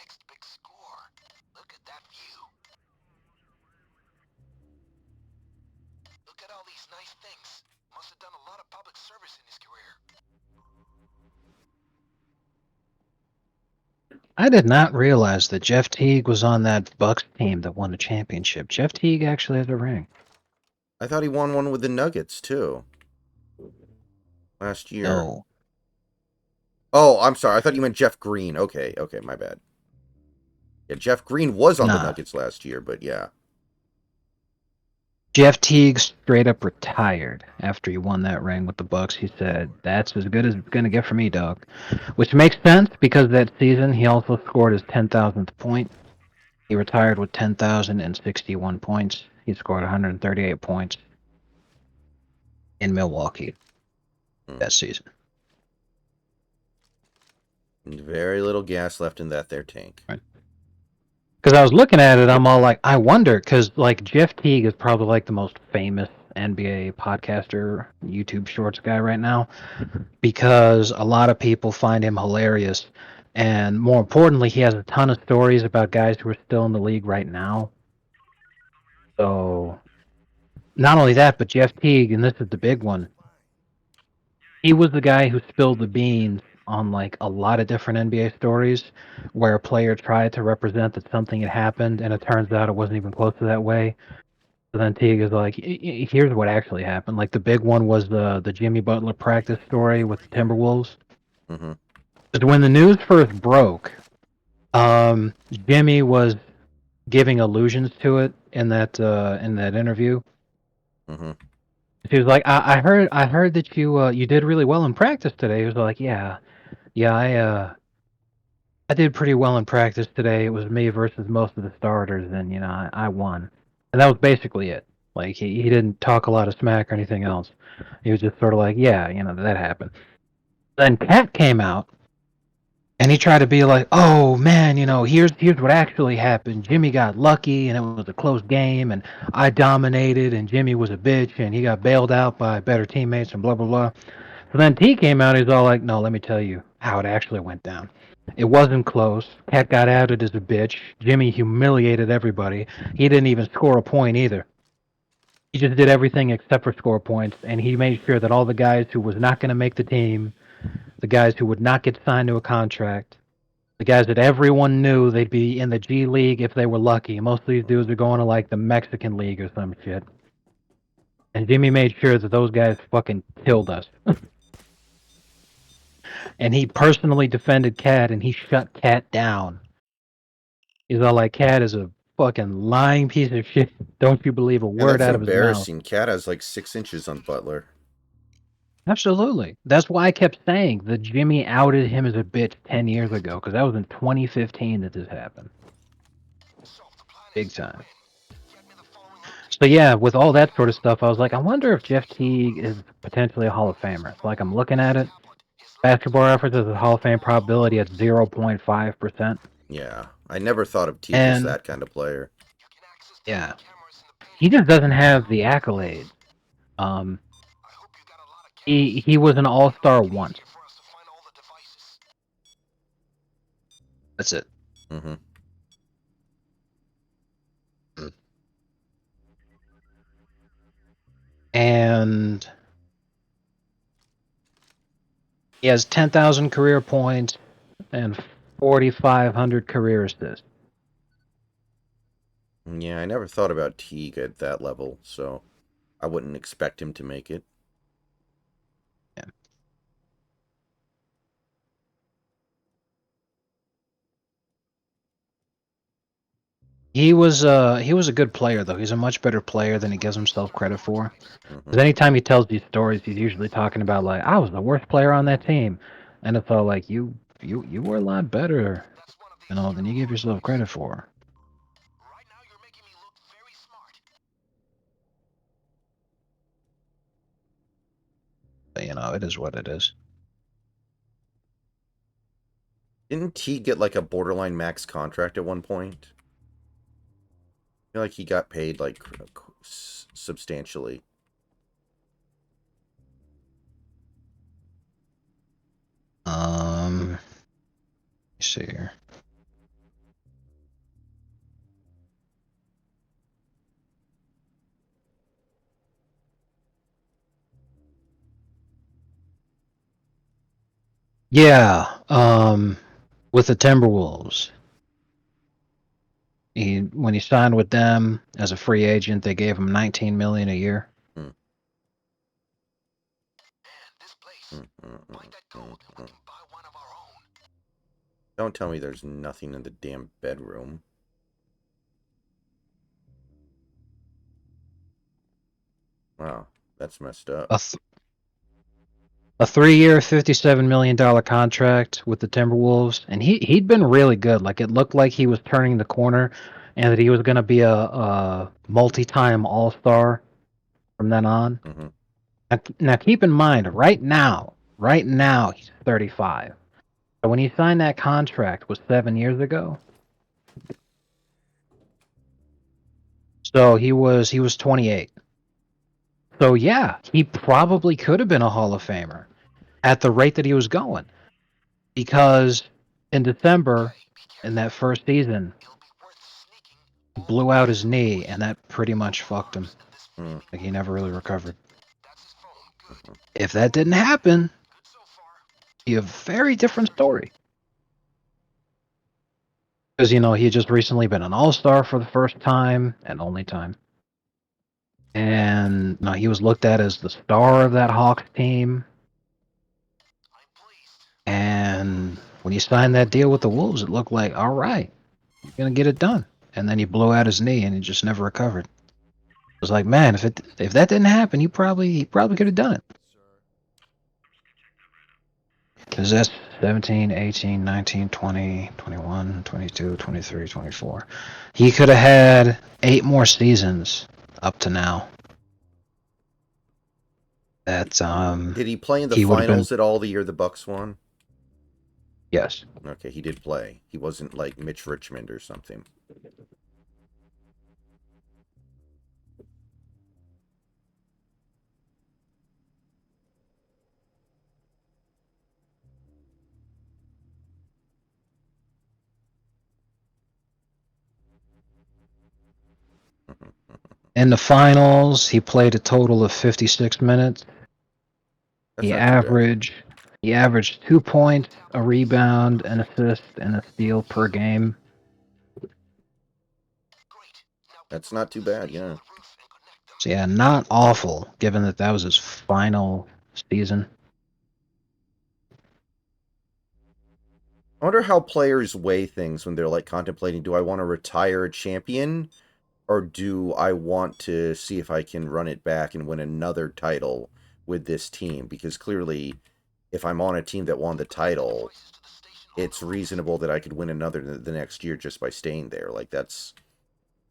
next big score. Look at that view. Look at all these nice things. Must have done a lot of public service in his career. I did not realize that Jeff Teague was on that Bucks team that won the championship. Jeff Teague actually has a ring. I thought he won one with the Nuggets too last year. No. Oh, I'm sorry. I thought you meant Jeff Green. Okay, my bad. Yeah, Jeff Green was on the Nah. Nuggets last year, but yeah. Jeff Teague straight up retired after he won that ring with the Bucks. He said, "That's as good as it's gonna get for me, dog." Which makes sense because that season he also scored his 10,000th point. He retired with 10,061 points. He scored 138 points in Milwaukee that season. And very little gas left in that there tank. Right. Because I was looking at it, I'm all like, I wonder, because like Jeff Teague is probably like the most famous NBA podcaster, YouTube Shorts guy right now, because a lot of people find him hilarious, and more importantly, he has a ton of stories about guys who are still in the league right now. So, not only that, but Jeff Teague, and this is the big one, he was the guy who spilled the beans on like a lot of different NBA stories where a player tried to represent that something had happened and it turns out it wasn't even close to that way. So then Teague is like, here's what actually happened. Like the big one was the Jimmy Butler practice story with the Timberwolves. Mm-hmm. But when the news first broke, Jimmy was giving allusions to it in that interview. Mm-hmm. She was like, I heard that you did really well in practice today. He was like, yeah, I did pretty well in practice today. It was me versus most of the starters, and I won. And that was basically it. Like he didn't talk a lot of smack or anything else. He was just sort of like, yeah, that happened. Then Cat came out, and he tried to be like, oh man, here's what actually happened. Jimmy got lucky, and it was a close game, and I dominated, and Jimmy was a bitch, and he got bailed out by better teammates, and blah blah blah. So then T came out. He's all like, no, let me tell you how it actually went down. It wasn't close. Cat got outed as a bitch. Jimmy humiliated everybody. He didn't even score a point either. He just did everything except for score points, and he made sure that all the guys who was not going to make the team, the guys who would not get signed to a contract, the guys that everyone knew they'd be in the G League if they were lucky. Most of these dudes are going to like the Mexican League or some shit. And Jimmy made sure that those guys fucking killed us. And he personally defended Cat, and he shut Cat down. He's all like, Cat is a fucking lying piece of shit. Don't you believe a Yeah, word that's out of his mouth. embarrassing. Cat has like 6 inches on Butler. Absolutely. That's why I kept saying that Jimmy outed him as a bitch 10 years ago, because that was in 2015 that this happened. Big time. So yeah, with all that sort of stuff, I was like, I wonder if Jeff Teague is potentially a Hall of Famer. Like, I'm looking at it. Basketball Reference has a Hall of Fame probability at 0.5%. Yeah, I never thought of Teague as that kind of player. Yeah, he just doesn't have the accolades. He was an All-Star once. That's it. Mm-hmm. And he has 10,000 career points and 4,500 career assists. Yeah, I never thought about Teague at that level, so I wouldn't expect him to make it. Yeah. He was a good player though. He's a much better player than he gives himself credit for. Because anytime he tells these stories, he's usually talking about like, I was the worst player on that team, and it's all like you were a lot better, than you give yourself credit for. But, it is what it is. Didn't Teague get like a borderline max contract at one point? I feel like he got paid like substantially. Let me see here. Yeah, with the Timberwolves. When he signed with them as a free agent, they gave him $19 million a year. Man, this place. Find that gold and we can buy one of our own. Don't tell me there's nothing in the damn bedroom. Wow, that's messed up. A 3-year, $57 million contract with the Timberwolves, and he'd been really good. Like, it looked like he was turning the corner, and that he was going to be a multi-time All-Star from then on. Mm-hmm. Now, keep in mind, right now, he's 35. So when he signed that contract was 7 years ago. So he was 28. So yeah, he probably could have been a Hall of Famer at the rate that he was going. Because in December, in that first season, It'll be worth sneaking he all blew the out way his knee, and that pretty much fucked him. Mm. Like, he never really recovered. That's his phone. Good. If that didn't happen, Good so far. it'd be a very different story. Because, he had just recently been an All-Star for the first time and only time. And he was looked at as the star of that Hawks team. I'm pleased. And when he signed that deal with the Wolves, it looked like, all right, you're gonna get it done. And then he blew out his knee, and he just never recovered. It was like, man, if that didn't happen, he probably could have done it. Because that's 17, 18, 19, 20, 21, 22, 23, 24. He could have had 8 more seasons up to now. That Did he play in the he would have been, finals at all the year the Bucks won? yes. Okay, he did play. He wasn't like Mitch Richmond or something. In the finals, he played a total of 56 minutes. That's He not too bad. averaged 2 points, a rebound, an assist, and a steal per game. Great. Now That's not too bad, yeah. on the roof and connect them. So yeah, not awful, given that was his final season. I wonder how players weigh things when they're like contemplating, do I want to retire a champion or do I want to see if I can run it back and win another title with this team? Because clearly, if I'm on a team that won the title, Voices to the station on it's the roof. reasonable that I could win another the next year just by staying there. Like, that's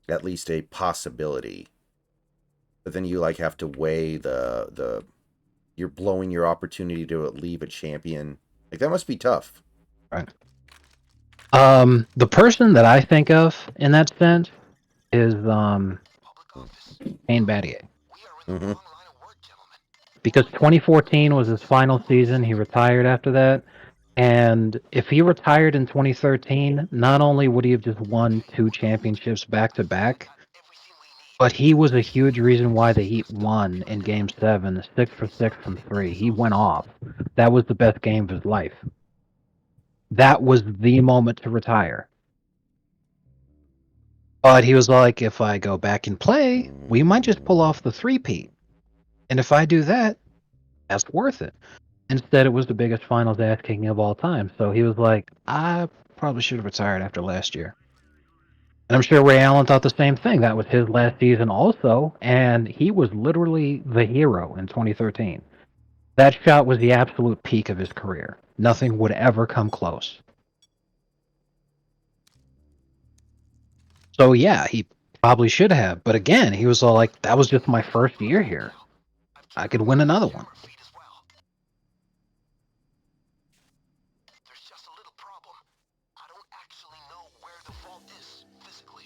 at least a possibility. But then you like have to weigh the you're blowing your opportunity to leave a champion. Like, that must be tough. Right. The person that I think of in that sense is Public office. Kane Battier. We are in the Mm-hmm. wrong line of work, gentlemen. Because 2014 was his final season. He retired after that. And if he retired in 2013, not only would he have just won 2 championships back to back, Everything we need. but he was a huge reason why the Heat won in Game 7, 6 for 6 from 3. He went off. That was the best game of his life. That was the moment to retire. But he was like, if I go back and play, we might just pull off the three-peat. And if I do that, that's worth it. Instead, it was the biggest finals ass kicking of all time. So he was like, I probably should have retired after last year. And I'm sure Ray Allen thought the same thing. That was his last season also. And he was literally the hero in 2013. That shot was the absolute peak of his career. Nothing would ever come close. So yeah, he probably should have. But again, he was all like, that was just my first year here. I could win another one. Feet as well. There's just a little problem. I don't actually know where the vault is physically.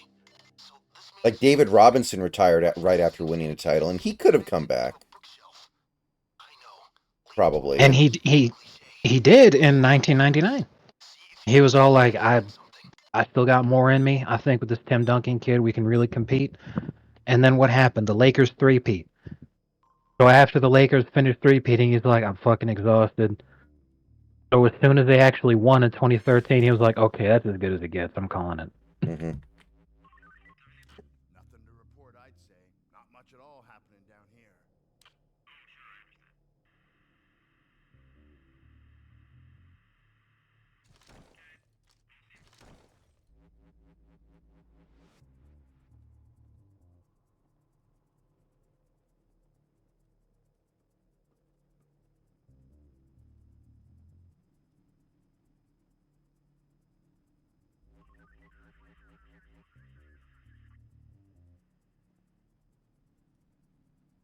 So this means Like, David Robinson retired right after winning a title, and he could have come back. bookshelf. I know. Probably. And he did in 1999. He was all like, I still got more in me. I think with this Tim Duncan kid, we can really compete. And then what happened? The Lakers three-peat. So after the Lakers finished three-peating, he's like, I'm fucking exhausted. So as soon as they actually won in 2013, he was like, "Okay, that's as good as it gets. I'm calling it." Mm-hmm. Nothing to report, I'd say. Not much at all happening down here.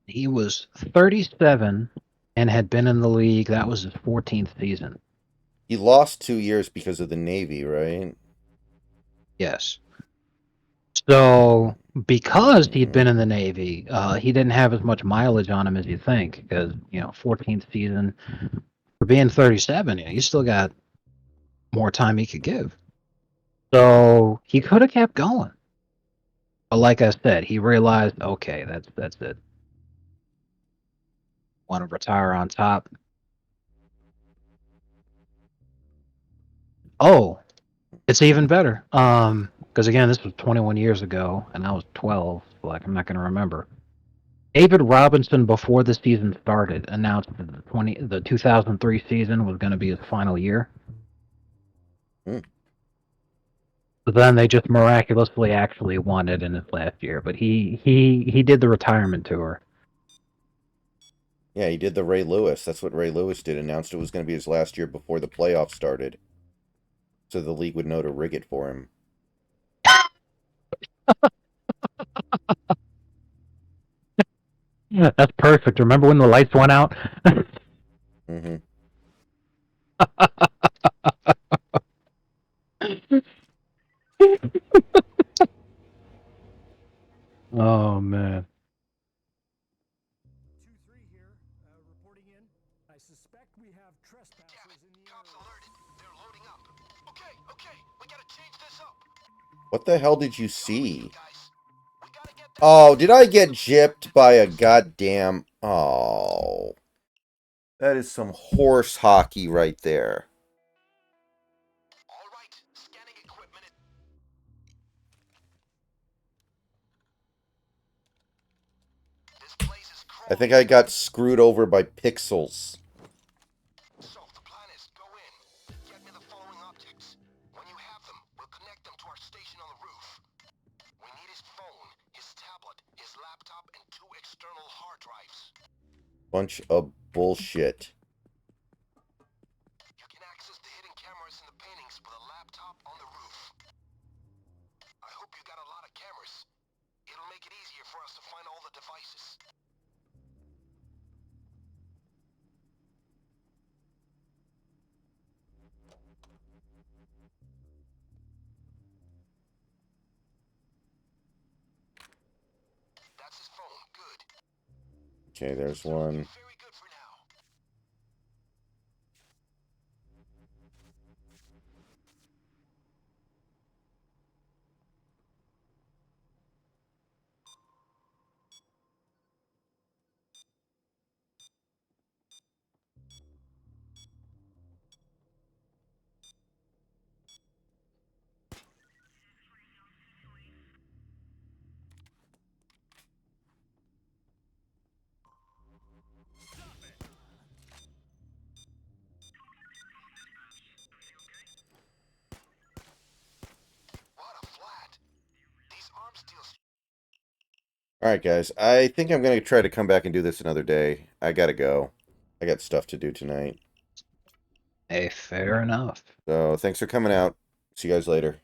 He was 37 and had been in the league. That was his 14th season. He lost 2 years because of the Navy, right? Yes. So because he'd been in the Navy, he didn't have as much mileage on him as you think. Because 14th season for being 37, you still got more time he could give. So he could have kept going. But like I said, he realized, okay, that's it. Want to retire on top. Oh, it's even better. Because again, this was 21 years ago, and I was 12. So like, I'm not going to remember. David Robinson, before the season started, announced that the 2003 season was going to be his final year. Hmm. But then they just miraculously actually won it in his last year. But he did the retirement tour. Yeah, he did the Ray Lewis. That's what Ray Lewis did. Announced it was going to be his last year before the playoffs started. So the league would know to rig it for him. Yeah, that's perfect. Remember when the lights went out? Mm-hmm. Oh man. 2-3 here, reporting in. I suspect we have trespassers in the Cops area. alerted. They're loading up. Okay, we gotta change this up. What the hell did you see? Guys, we gotta get that. Oh, did I get gypped by a goddamn... Oh. That is some horse hockey right there. All right, scanning equipment. This place is I think crawling. I got screwed over by pixels. So the plan is go in, get me the following objects. When you have them, we'll connect them to our station on the roof. We need his phone, his tablet, his laptop, and 2 external hard drives. Bunch of bullshit. You can access the hidden cameras in the paintings with a laptop on the roof. I hope you got a lot of cameras. It'll make it easier for us to find all the devices. That's his phone. Good. Okay, there's one. Very good for now. What a flat. These arms deals. Alright, guys. I think I'm going to try to come back and do this another day. I gotta go. I got stuff to do tonight. Hey, fair enough. So, thanks for coming out. See you guys later.